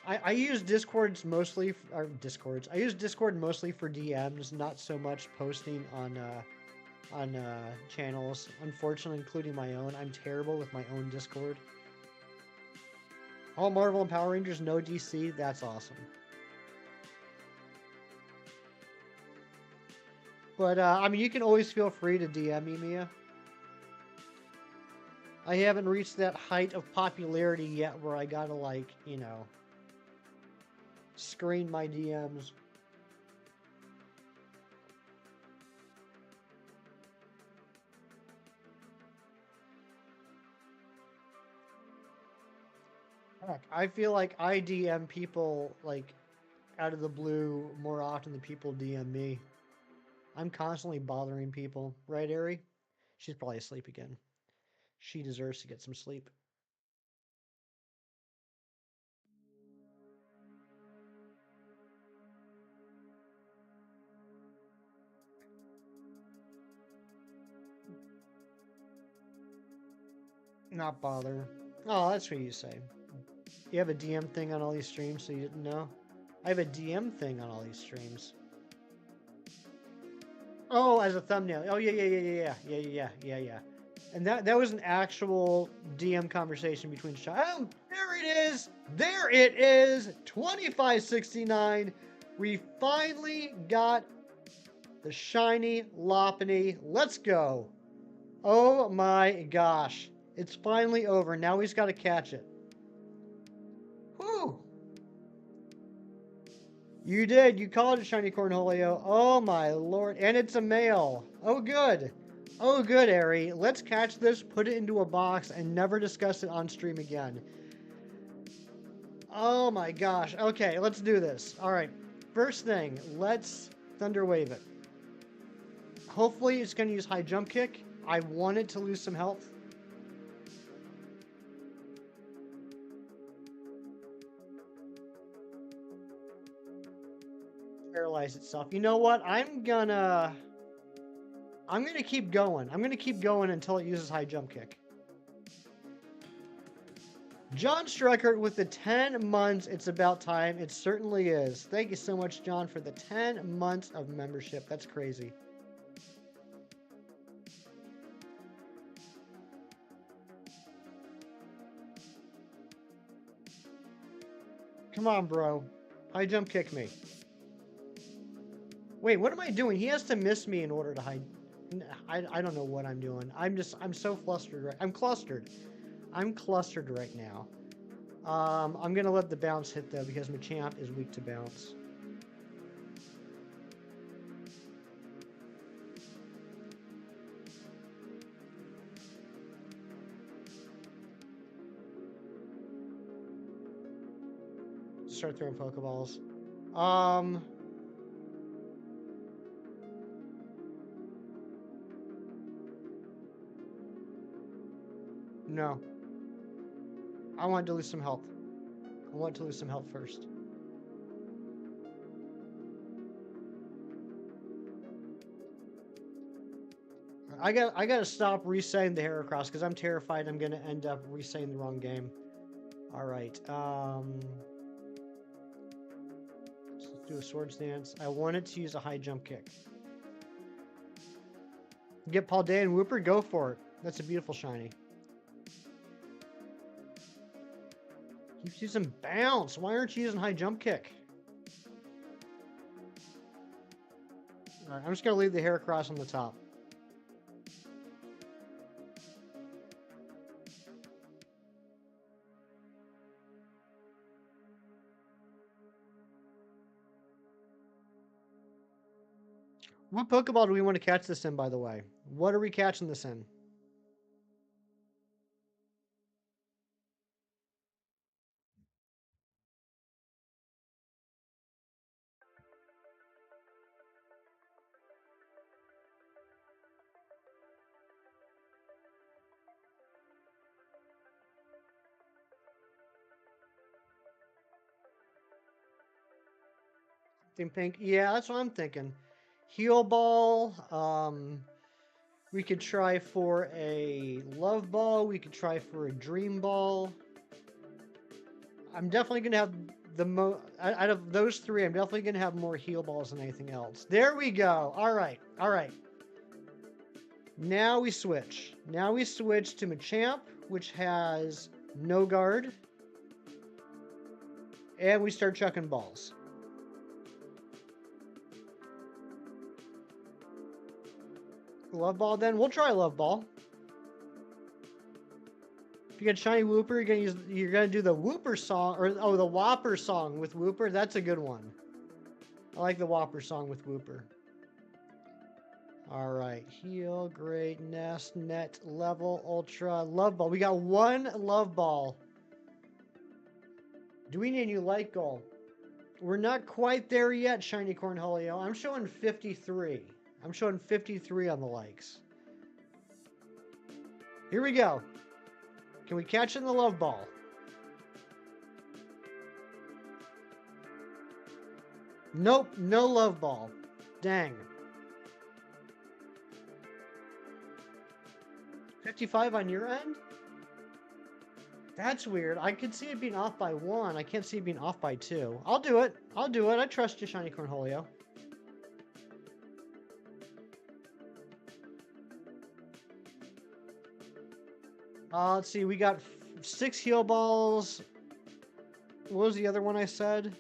I use Discords mostly, or Discords. I use Discord mostly for DMs, not so much posting on channels. Unfortunately, including my own. I'm terrible with my own Discord. All Marvel and Power Rangers, no DC. That's awesome. But I mean, you can always feel free to DM me, Mia. I haven't reached that height of popularity yet where I gotta, like, you know, screen my DMs. Heck, I feel like I DM people, like, out of the blue more often than people DM me. I'm constantly bothering people. Right, Ari? She's probably asleep again. She deserves to get some sleep. Not bother. Oh, that's what you say. You have a DM thing on all these streams, so you didn't know? I have a DM thing on all these streams. Oh, as a thumbnail. Oh, yeah. And that was an actual DM conversation between Oh, there it is! There it is! 2569. We finally got the shiny Lopunny. Let's go. Oh my gosh. It's finally over. Now he's got to catch it. Whew. You did. You called it shiny Cornholio. Oh my lord. And it's a male. Oh good. Oh good, Ari. Let's catch this, put it into a box, and never discuss it on stream again. Oh my gosh. Okay, let's do this. Alright. First thing, let's Thunder Wave it. Hopefully it's going to use high jump kick. I want it to lose some health. Paralyze itself. You know what? I'm gonna keep going. I'm gonna keep going until it uses high jump kick. John Streckert with the 10 months. It's about time. It certainly is. Thank you so much, John, for the 10 months of membership. That's crazy. Come on, bro. High jump kick me. Wait, what am I doing? He has to miss me in order to hide. I don't know what I'm doing. I'm so flustered. I'm clustered. I'm clustered right now. I'm going to let the bounce hit, though, because Machamp is weak to bounce. Start throwing Pokeballs. No. I want to lose some health. I want to lose some health first. I gotta stop resetting the Heracross because I'm terrified I'm gonna end up resetting the wrong game. Alright, let's do a Swords Dance. I wanted to use a high jump kick. Get Paldean Whooper, go for it. That's a beautiful shiny. Keeps using bounce. Why aren't you using high jump kick? Alright, I'm just gonna leave the Heracross on the top. What Pokeball do we want to catch this in, by the way? What are we catching this in? Think pink. Yeah, that's what I'm thinking. Heal ball. We could try for a love ball. We could try for a dream ball. I'm definitely gonna have the out of those three. I'm definitely gonna have more heal balls than anything else. There we go. All right. All right. Now we switch. Now we switch to Machamp, which has no guard. And we start chucking balls. Love ball then? We'll try love ball. If you get shiny Whooper, you're gonna do the Whooper song or the Whopper song with Whooper. That's a good one. I like the Whopper song with Whooper. All right, heal, great, nest, net, level, ultra, love ball. We got one love ball. Do we need a new light goal? We're not quite there yet, Shiny Cornholio. I'm showing 53. I'm showing 53 on the likes. Here we go. Can we catch in the love ball? Nope, no love ball. Dang. 55 on your end? That's weird. I could see it being off by 1. I can't see it being off by 2. I'll do it. I'll do it. I trust you, Shiny Cornholio. Let's see. We got 6 heal balls. What was the other one I said?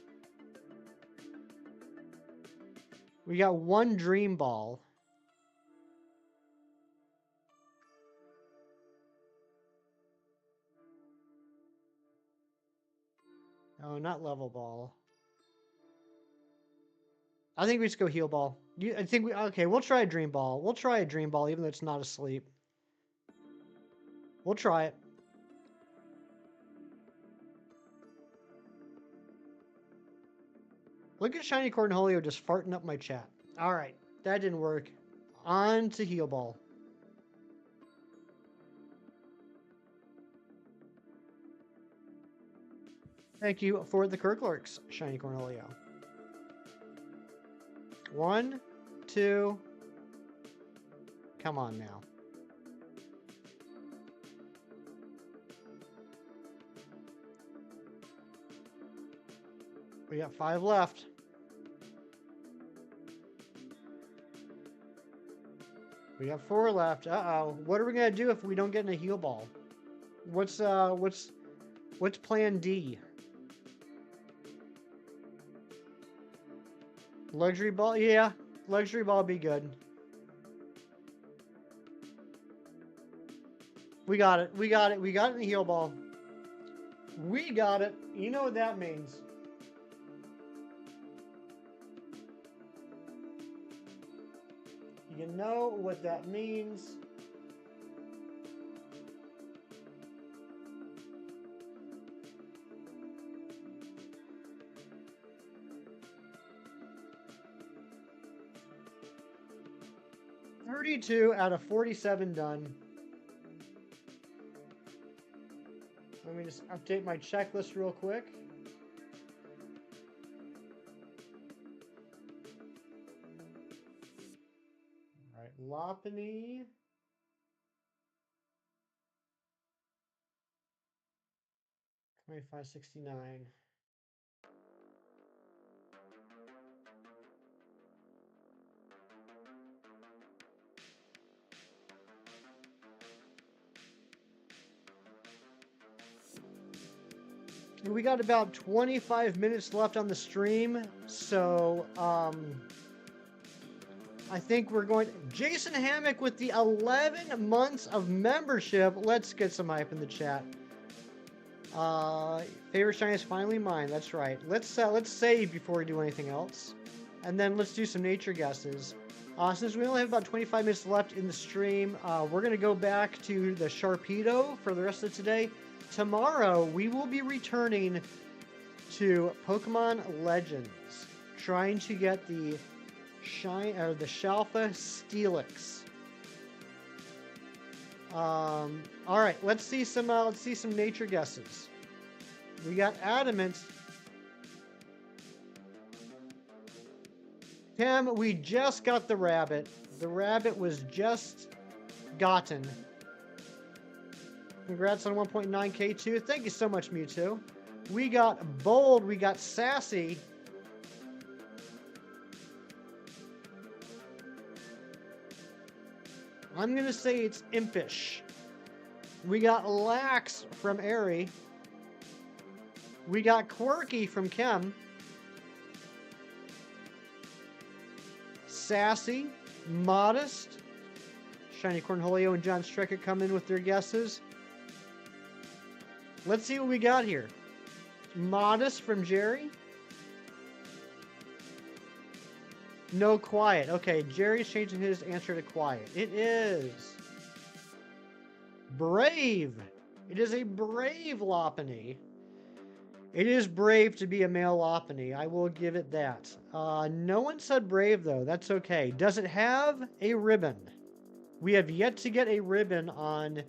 We got 1 dream ball. Oh, not level ball. I think we just go heal ball. Okay, we'll try a dream ball. We'll try a dream ball, even though it's not asleep. We'll try it. Look at Shiny Cornholio just farting up my chat. All right, that didn't work. On to heal ball. Thank you for the Kirklarks, Shiny Cornholio. 1, 2. Come on now. We got 5 left. We got 4 left. Uh-oh. What are we gonna do if we don't get in a heal ball? What's plan D? Luxury ball? Yeah. Luxury ball be good. We got it. We got it. We got it in the heal ball. We got it. You know what that means. You know what that means. $32 out of 47 done. Let me just update my checklist real quick. All right, Lopunny. $25.69. We got about 25 minutes left on the stream, so I think we're going... Jason Hammock with the 11 months of membership. Let's get some hype in the chat. Favorite shiny is finally mine. That's right. Let's save before we do anything else, and then let's do some nature guesses. Since we only have about 25 minutes left in the stream, we're gonna go back to the Sharpedo for the rest of today. Tomorrow we will be returning to Pokemon Legends, trying to get the Shalfa Steelix. All right, let's see some nature guesses. We got Adamant. Kim, we just got the rabbit. The rabbit was just gotten. Congrats on 1.9K too. Thank you so much, Mewtwo. We got bold. We got sassy. I'm going to say it's impish. We got lax from Airy. We got quirky from Kim. Sassy, modest. Shiny Cornholio and John Strecker come in with their guesses. Let's see what we got here. Modest from Jerry. No, quiet. Okay, Jerry's changing his answer to quiet. It is brave. It is a brave Lopunny. It is brave to be a male Lopunny. I will give it that. No one said brave, though. That's okay. Does it have a ribbon? We have yet to get a ribbon on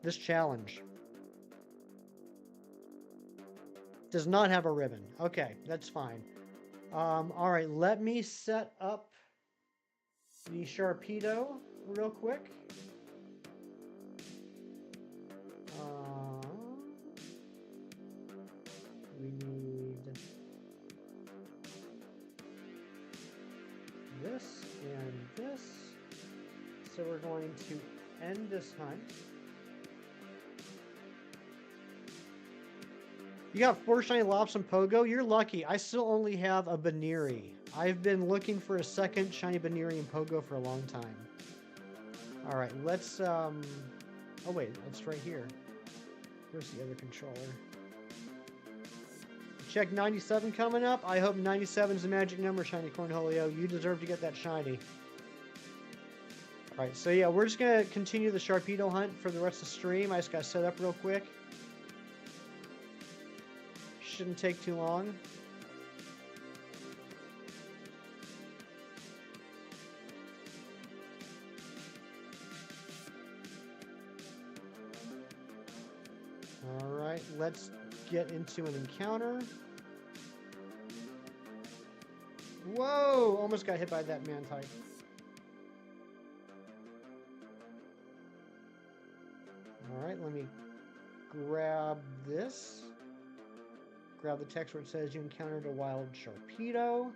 this challenge. Does not have a ribbon. Okay, that's fine. All right, let me set up the Sharpedo real quick. We need this and this. So we're going to end this hunt. You got 4 shiny Lops and Pogo? You're lucky. I still only have a Baneri. I've been looking for a second shiny Baneri and Pogo for a long time. Alright, let's, oh wait, it's right here. Where's the other controller? Check 97 coming up. I hope 97 is the magic number, Shiny Cornholio. You deserve to get that shiny. Alright, so yeah, we're just going to continue the Sharpedo hunt for the rest of the stream. I just got to set up real quick. Shouldn't take too long. Alright, let's get into an encounter. Whoa! Almost got hit by that man-type. Alright, let me grab this. Grab the text where it says you encountered a wild Sharpedo.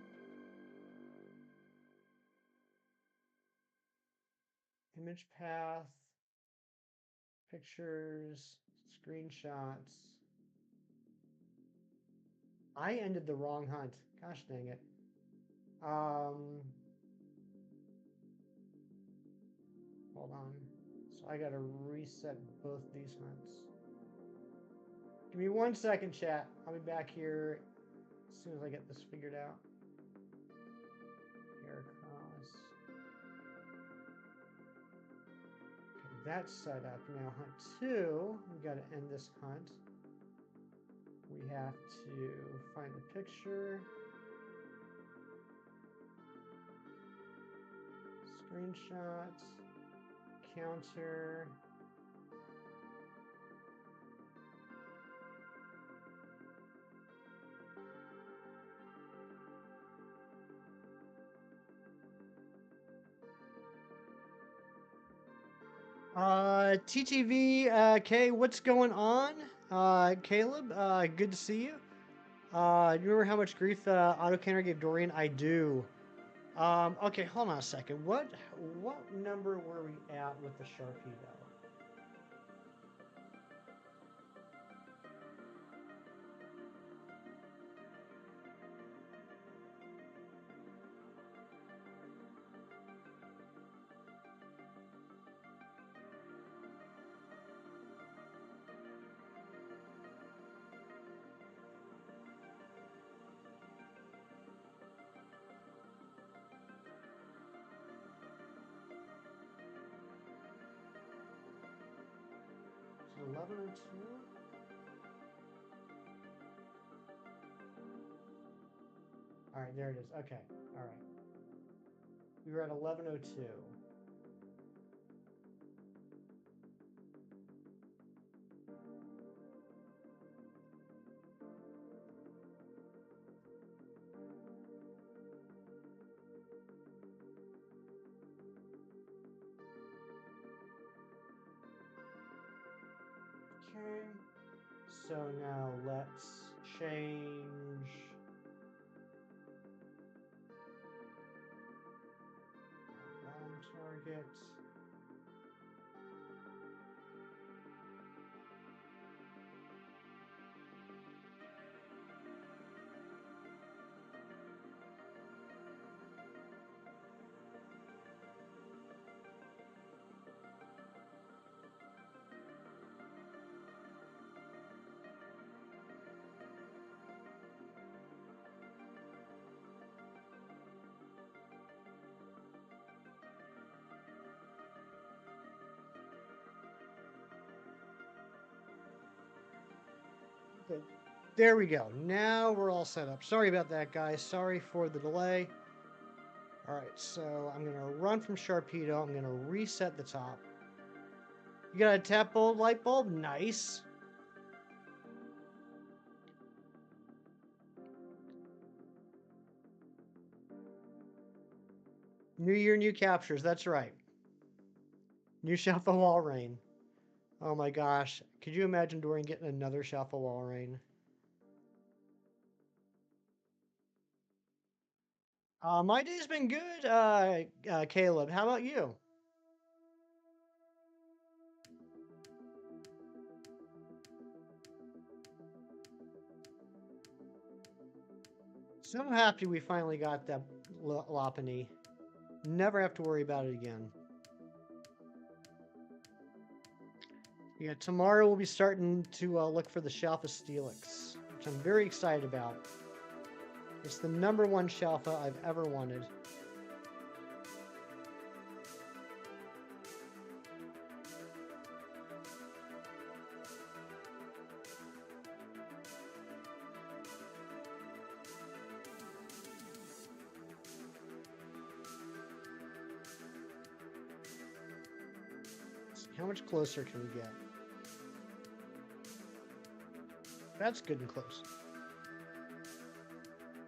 Image path. Pictures. Screenshots. I ended the wrong hunt. Gosh dang it. Hold on. So I gotta reset both these hunts. Give me 1 second, chat. I'll be back here as soon as I get this figured out. Hair cross. Okay, that's set up. Now hunt 2. We gotta end this hunt. We have to find the picture. Screenshot. Counter. TTV, K, what's going on? Caleb, good to see you. Do you remember how much grief Autocanner gave Dorian? I do. Okay, hold on a second. What number were we at with the Sharpedo? So 1102? Alright, there it is. Okay, alright. We were at 1102. Okay. So now let's change round target. Okay. There we go. Now we're all set up. Sorry about that, guys. Sorry for the delay. All right, so I'm going to run from Sharpedo. I'm going to reset the top. You got a tap bulb, light bulb? Nice. New year, new captures. That's right. New Shuffle Wall Rain. Oh my gosh. Could you imagine Dorian getting another Shuffle Wall Rain? My day's been good, Caleb. How about you? So happy we finally got that Lopunny. Never have to worry about it again. Yeah, tomorrow we'll be starting to look for the Shalfa Steelix, which I'm very excited about. It's the #1 Shalfa I've ever wanted. How much closer can we get? That's good and close.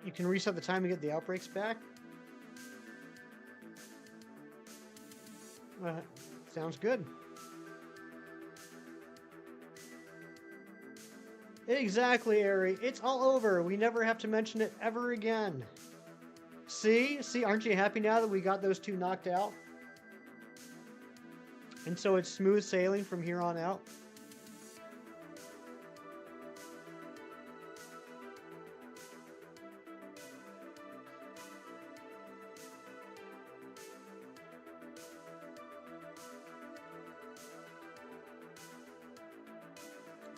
You can reset the time to get the outbreaks back. Sounds good. Exactly, Ari. It's all over. We never have to mention it ever again. See? Aren't you happy now that we got those two knocked out? And so it's smooth sailing from here on out?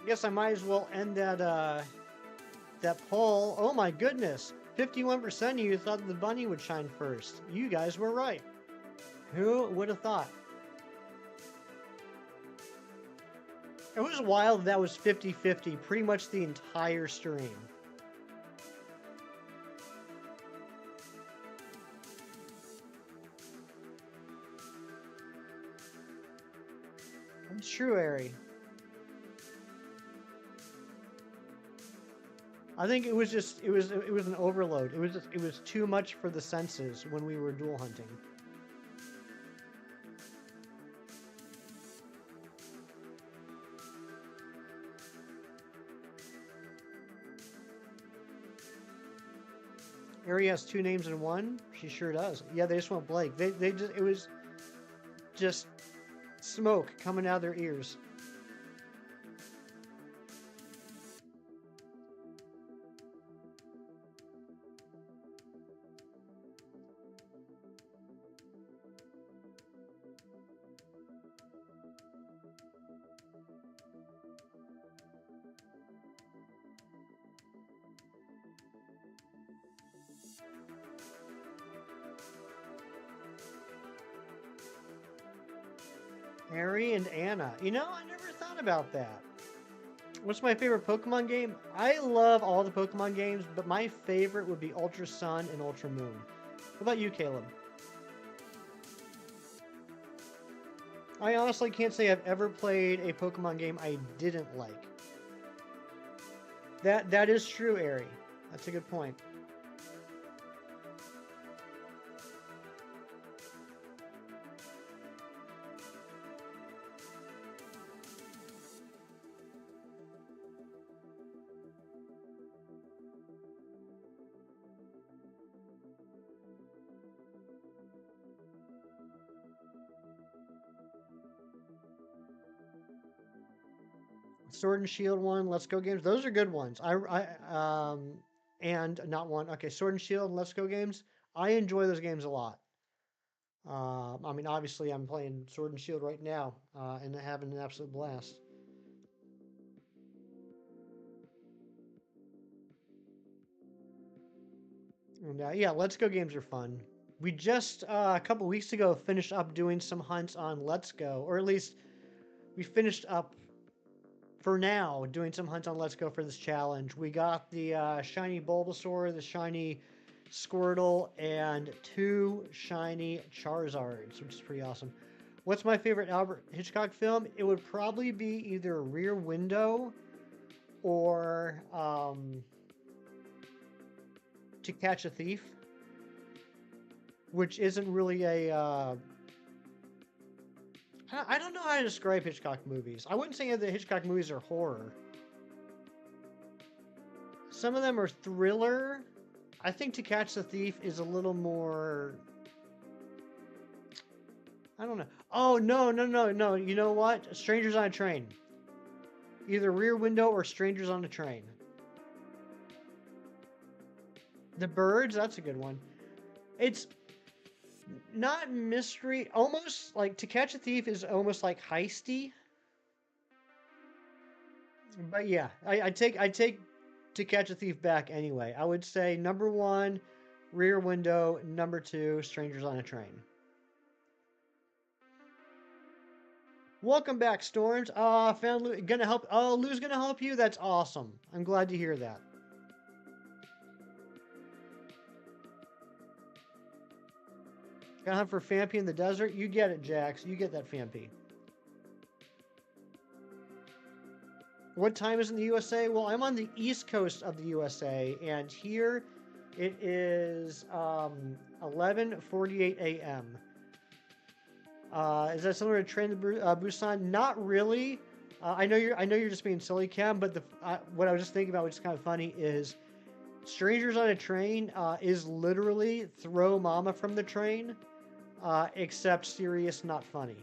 Guess I might as well end that poll. Oh my goodness. 51% of you thought the bunny would shine first. You guys were right. Who would have thought? It was wild that was 50-50 pretty much the entire stream. It's true, Ari. I think it was just it was an overload. It was too much for the senses when we were dual hunting. Ari has two names in one. She sure does. Yeah, they just went Blake. They just it was just smoke coming out of their ears. Harry and Anna. You know, I never thought about that. What's my favorite Pokemon game? I love all the Pokemon games, but my favorite would be Ultra Sun and Ultra Moon. What about you, Caleb? I honestly can't say I've ever played a Pokemon game I didn't like. That is true, Ari. That's a good point. Sword and Shield one, Let's Go games. Those are good ones. And not one. Okay, Sword and Shield and Let's Go games. I enjoy those games a lot. I mean, obviously, I'm playing Sword and Shield right now, and having an absolute blast. And yeah, Let's Go games are fun. We just a couple weeks ago finished up doing some hunts on Let's Go, or at least we finished up for now doing some hunts on Let's Go for this challenge. We got the shiny Bulbasaur, the shiny Squirtle, and 2 shiny Charizards, which is pretty awesome. What's my favorite Albert Hitchcock film? It would probably be either Rear Window or To Catch a Thief, which isn't really a. I don't know how to describe Hitchcock movies. I wouldn't say that Hitchcock movies are horror. Some of them are thriller. I think To Catch the Thief is a little more. I don't know. Oh, no. You know what? Strangers on a Train. Either Rear Window or Strangers on a Train. The Birds, that's a good one. It's not mystery, almost like To Catch a Thief is almost like heisty. But yeah, I take To Catch a Thief back anyway. I would say number 1, Rear Window, number 2, Strangers on a Train. Welcome back, Storms. Found Lou, gonna help. Oh, Lou's gonna help you. That's awesome. I'm glad to hear that. Gonna hunt for Fampi in the desert. You get it, Jax. You get that Fampi. What time is in the USA? Well, I'm on the east coast of the USA, and here it is 11:48 a.m. Is that similar to Train to Busan? Not really. I know you're just being silly, Cam. But what I was just thinking about, which is kind of funny, is Strangers on a Train is literally Throw Mama from the Train, except serious, not funny.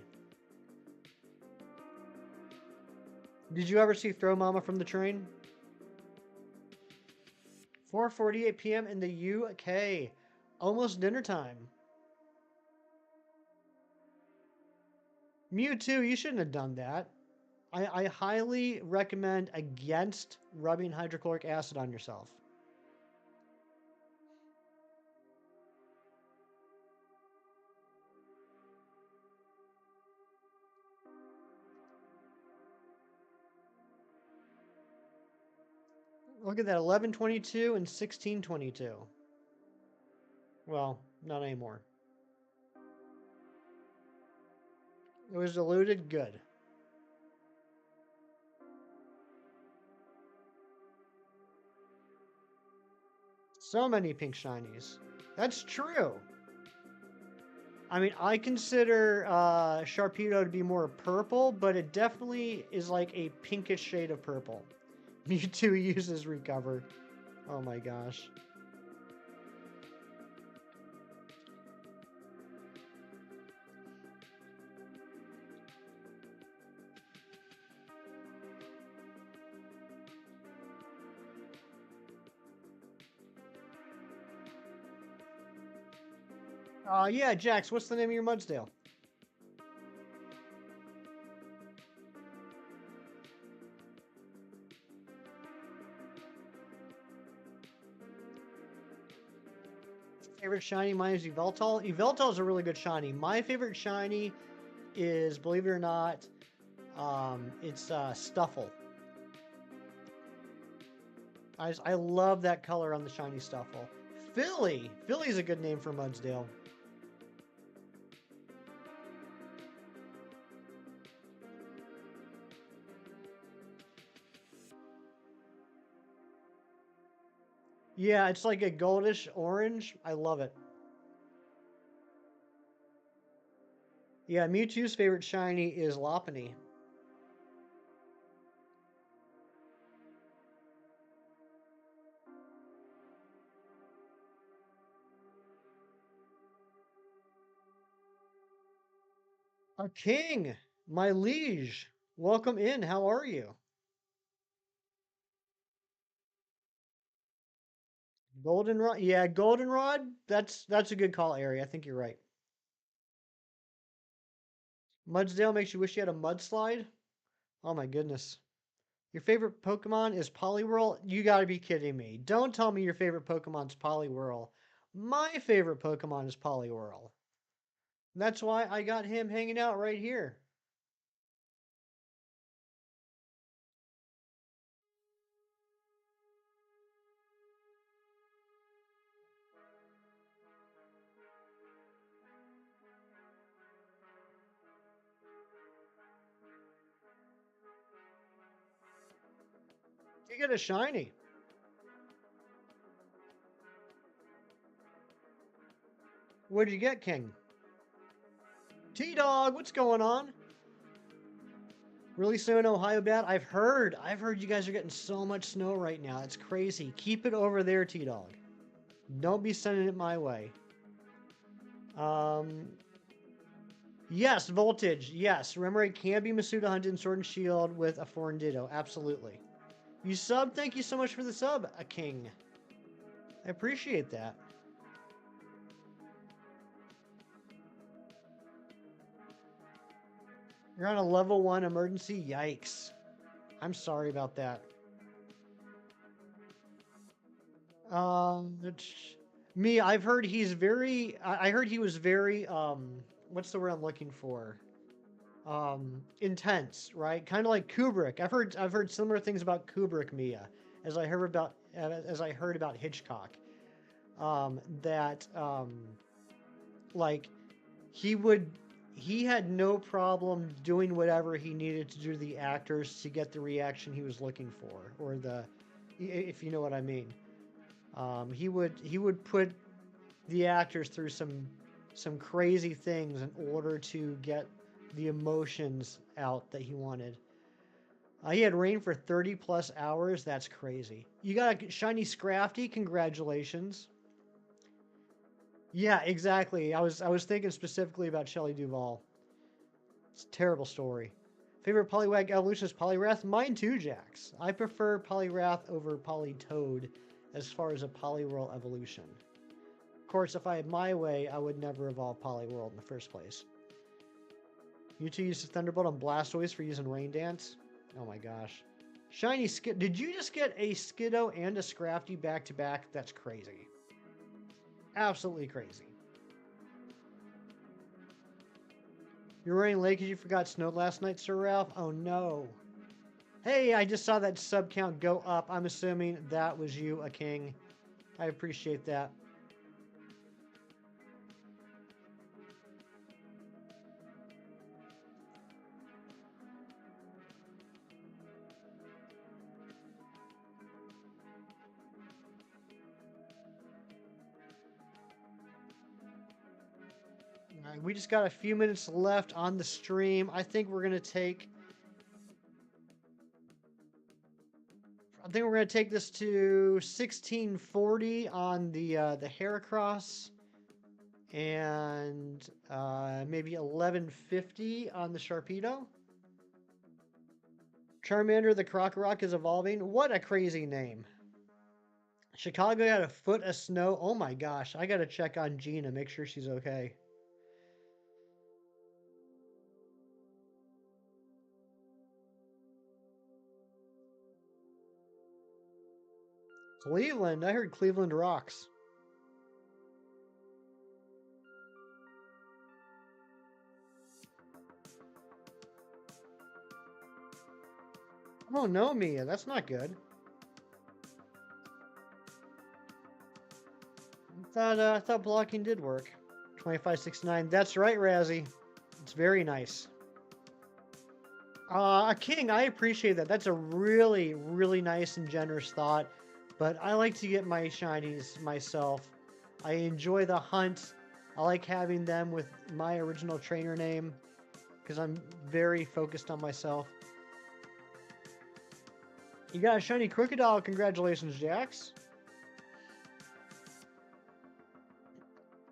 Did you ever see Throw Mama from the Train? 4:48 p.m. in the UK. Almost dinner time. Mewtwo, you shouldn't have done that. I highly recommend against rubbing hydrochloric acid on yourself. Look at that, 11:22 and 16:22. Well, not anymore. It was diluted. Good. So many pink shinies. That's true. I mean, I consider Sharpedo to be more purple, but it definitely is like a pinkish shade of purple. Mewtwo uses Recover. Oh my gosh. Yeah, Jax, what's the name of your Mudsdale? Favorite shiny? Mine is Yveltal. Yveltal is a really good shiny. My favorite shiny is, believe it or not, it's Stuffle. I love that color on the shiny Stuffle. Philly. Philly's a good name for Mudsdale. Yeah, it's like a goldish orange. I love it. Yeah, Mewtwo's favorite shiny is Lopunny. A king, my liege. Welcome in. How are you? Goldenrod. Yeah, goldenrod. That's a good call, Ari. I think you're right. Mudsdale makes you wish you had a mudslide. Oh my goodness. Your favorite Pokemon is Poliwhirl? You gotta be kidding me. Don't tell me your favorite Pokemon's Poliwhirl. My favorite Pokemon is Poliwhirl. That's why I got him hanging out right here. You get a shiny. What did you get, King? T-Dog, what's going on? Really snow in Ohio bad? I've heard you guys are getting so much snow right now. It's crazy. Keep it over there, T-Dog. Don't be sending it my way. Um, yes, Voltage. Yes, remember it can be Masuda hunted in Sword and Shield with a foreign Ditto. Absolutely. You sub? Thank you so much for the sub, a king. I appreciate that. You're on a level 1 emergency? Yikes. I'm sorry about that. Me, I've heard he's very, I heard he was very, what's the word I'm looking for? Intense, right? Kind of like Kubrick. I've heard similar things about Kubrick, Mia, as I heard about Hitchcock. That, like, he had no problem doing whatever he needed to do to the actors to get the reaction he was looking for, or if you know what I mean. He would put the actors through some crazy things in order to get the emotions out that he wanted. He had rain for 30 plus hours. That's crazy. You got a shiny Scrafty. Congratulations. Yeah, exactly. I was thinking specifically about Shelley Duvall. It's a terrible story. Favorite Poliwag evolution is Poliwrath? Mine too, Jax. I prefer Poliwrath over Politoed as far as a Poliwhirl evolution. Of course, if I had my way, I would never evolve Poliwhirl in the first place. You two used Thunderbolt on Blastoise for using Rain Dance? Oh my gosh. Shiny Skid. Did you just get a Skiddo and a Scrafty back to back? That's crazy. Absolutely crazy. You're running late because you forgot snowed last night, Sir Ralph? Oh no. Hey, I just saw that sub count go up. I'm assuming that was you, a king. I appreciate that. All right, we just got a few minutes left on the stream. I think we're gonna take this to 1640 on the Heracross, and maybe 1150 on the Sharpedo. Charmander the Crocorock is evolving. What a crazy name. Chicago got a foot of snow. Oh my gosh, I gotta check on Gina, make sure she's okay. Cleveland, I heard Cleveland rocks. Oh no, Mia, that's not good. I thought blocking did work. 2569. That's right, Razzie. It's very nice. King, I appreciate that. That's a really, really nice and generous thought. But I like to get my shinies myself. I enjoy the hunt. I like having them with my original trainer name because I'm very focused on myself. You got a shiny Crocodile. Congratulations, Jax.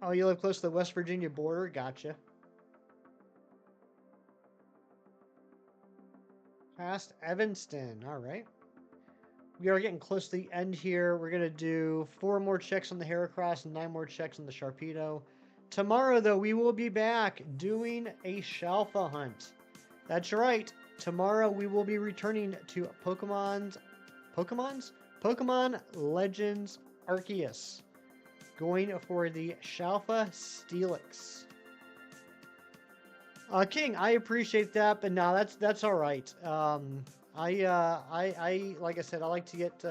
Oh, you live close to the West Virginia border? Gotcha. Past Evanston. All right. We are getting close to the end here. We're going to do 4 more checks on the Heracross and 9 more checks on the Sharpedo. Tomorrow, though, we will be back doing a Shalfa hunt. That's right. Tomorrow, we will be returning to Pokemon Legends Arceus. Going for the Shalfa Steelix. King, I appreciate that, but no, that's all right. I like I said, I like to get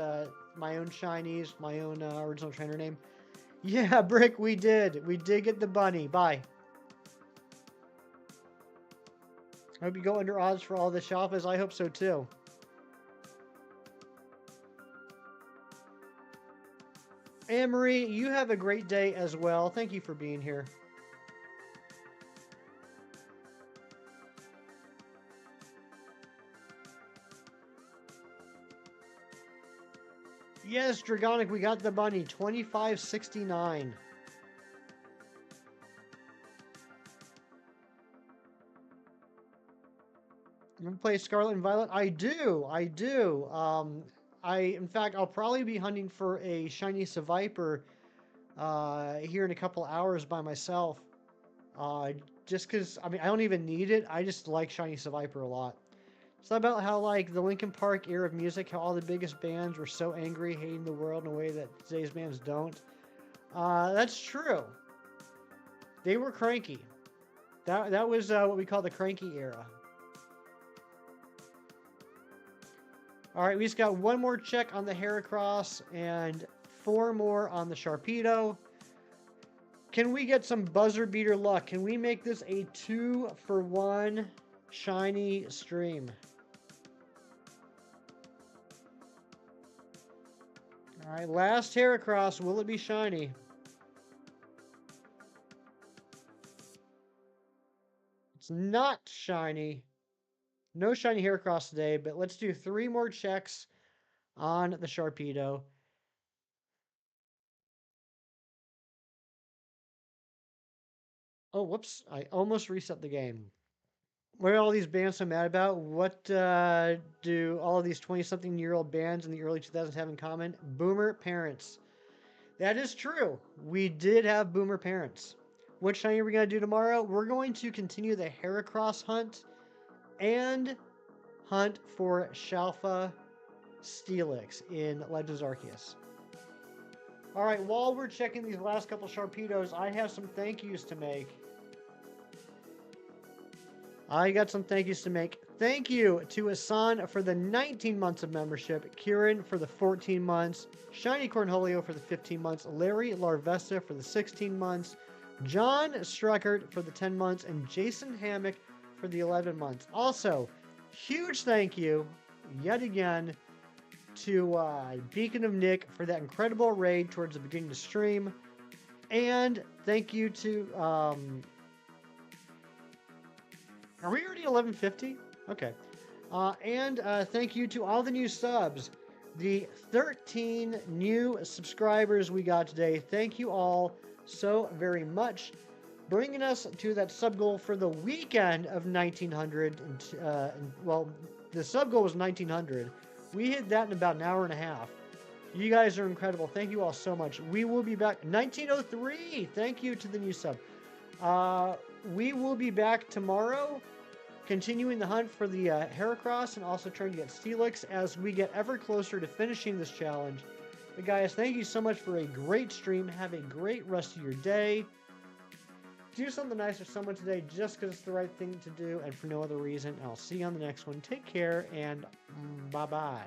my own shinies, my own original trainer name. Yeah, Brick, we did get the bunny. Bye. I hope you go under odds for all the Shalfas. I hope so too. Anne-Marie, you have a great day as well. Thank you for being here. Yes, Dragonic, we got the bunny. 2569. You want to play Scarlet and Violet? I do. In fact, I'll probably be hunting for a shiny Seviper here in a couple hours by myself. Just because, I mean, I don't even need it. I just like shiny Seviper a lot. It's not about how, like, the Linkin Park era of music, how all the biggest bands were so angry, hating the world in a way that today's bands don't. That's true. They were cranky. That was what we call the cranky era. All right, we just got 1 more check on the Heracross and 4 more on the Sharpedo. Can we get some buzzer beater luck? Can we make this a 2-for-1 shiny stream? All right, last Heracross. Will it be shiny? It's not shiny. No shiny Heracross today, but let's do 3 more checks on the Sharpedo. Oh, whoops. I almost reset the game. What are all these bands so mad about? What do all of these 20-something-year-old bands in the early 2000s have in common? Boomer parents. That is true. We did have boomer parents. What shiny are we going to do tomorrow? We're going to continue the Heracross hunt and hunt for Shalfa Steelix in Legends Arceus. All right, while we're checking these last couple Sharpedos, I have some thank yous to make. I got some thank yous to make. Thank you to Asan for the 19 months of membership, Kieran for the 14 months, Shiny Cornholio for the 15 months, Larry Larvesta for the 16 months, John Struckert for the 10 months, and Jason Hammock for the 11 months. Also, huge thank you, yet again, to Beacon of Nick for that incredible raid towards the beginning of the stream. And thank you to... are we already 1150? Okay. And thank you to all the new subs. The 13 new subscribers we got today. Thank you all so very much. Bringing us to that sub goal for the weekend of 1900. Well, the sub goal was 1900. We hit that in about an hour and a half. You guys are incredible. Thank you all so much. We will be back. 1903. Thank you to the new sub. We will be back tomorrow, continuing the hunt for the Heracross and also trying to get Steelix as we get ever closer to finishing this challenge. But guys, thank you so much for a great stream. Have a great rest of your day. Do something nice for someone today just because it's the right thing to do and for no other reason. I'll see you on the next one. Take care and bye-bye.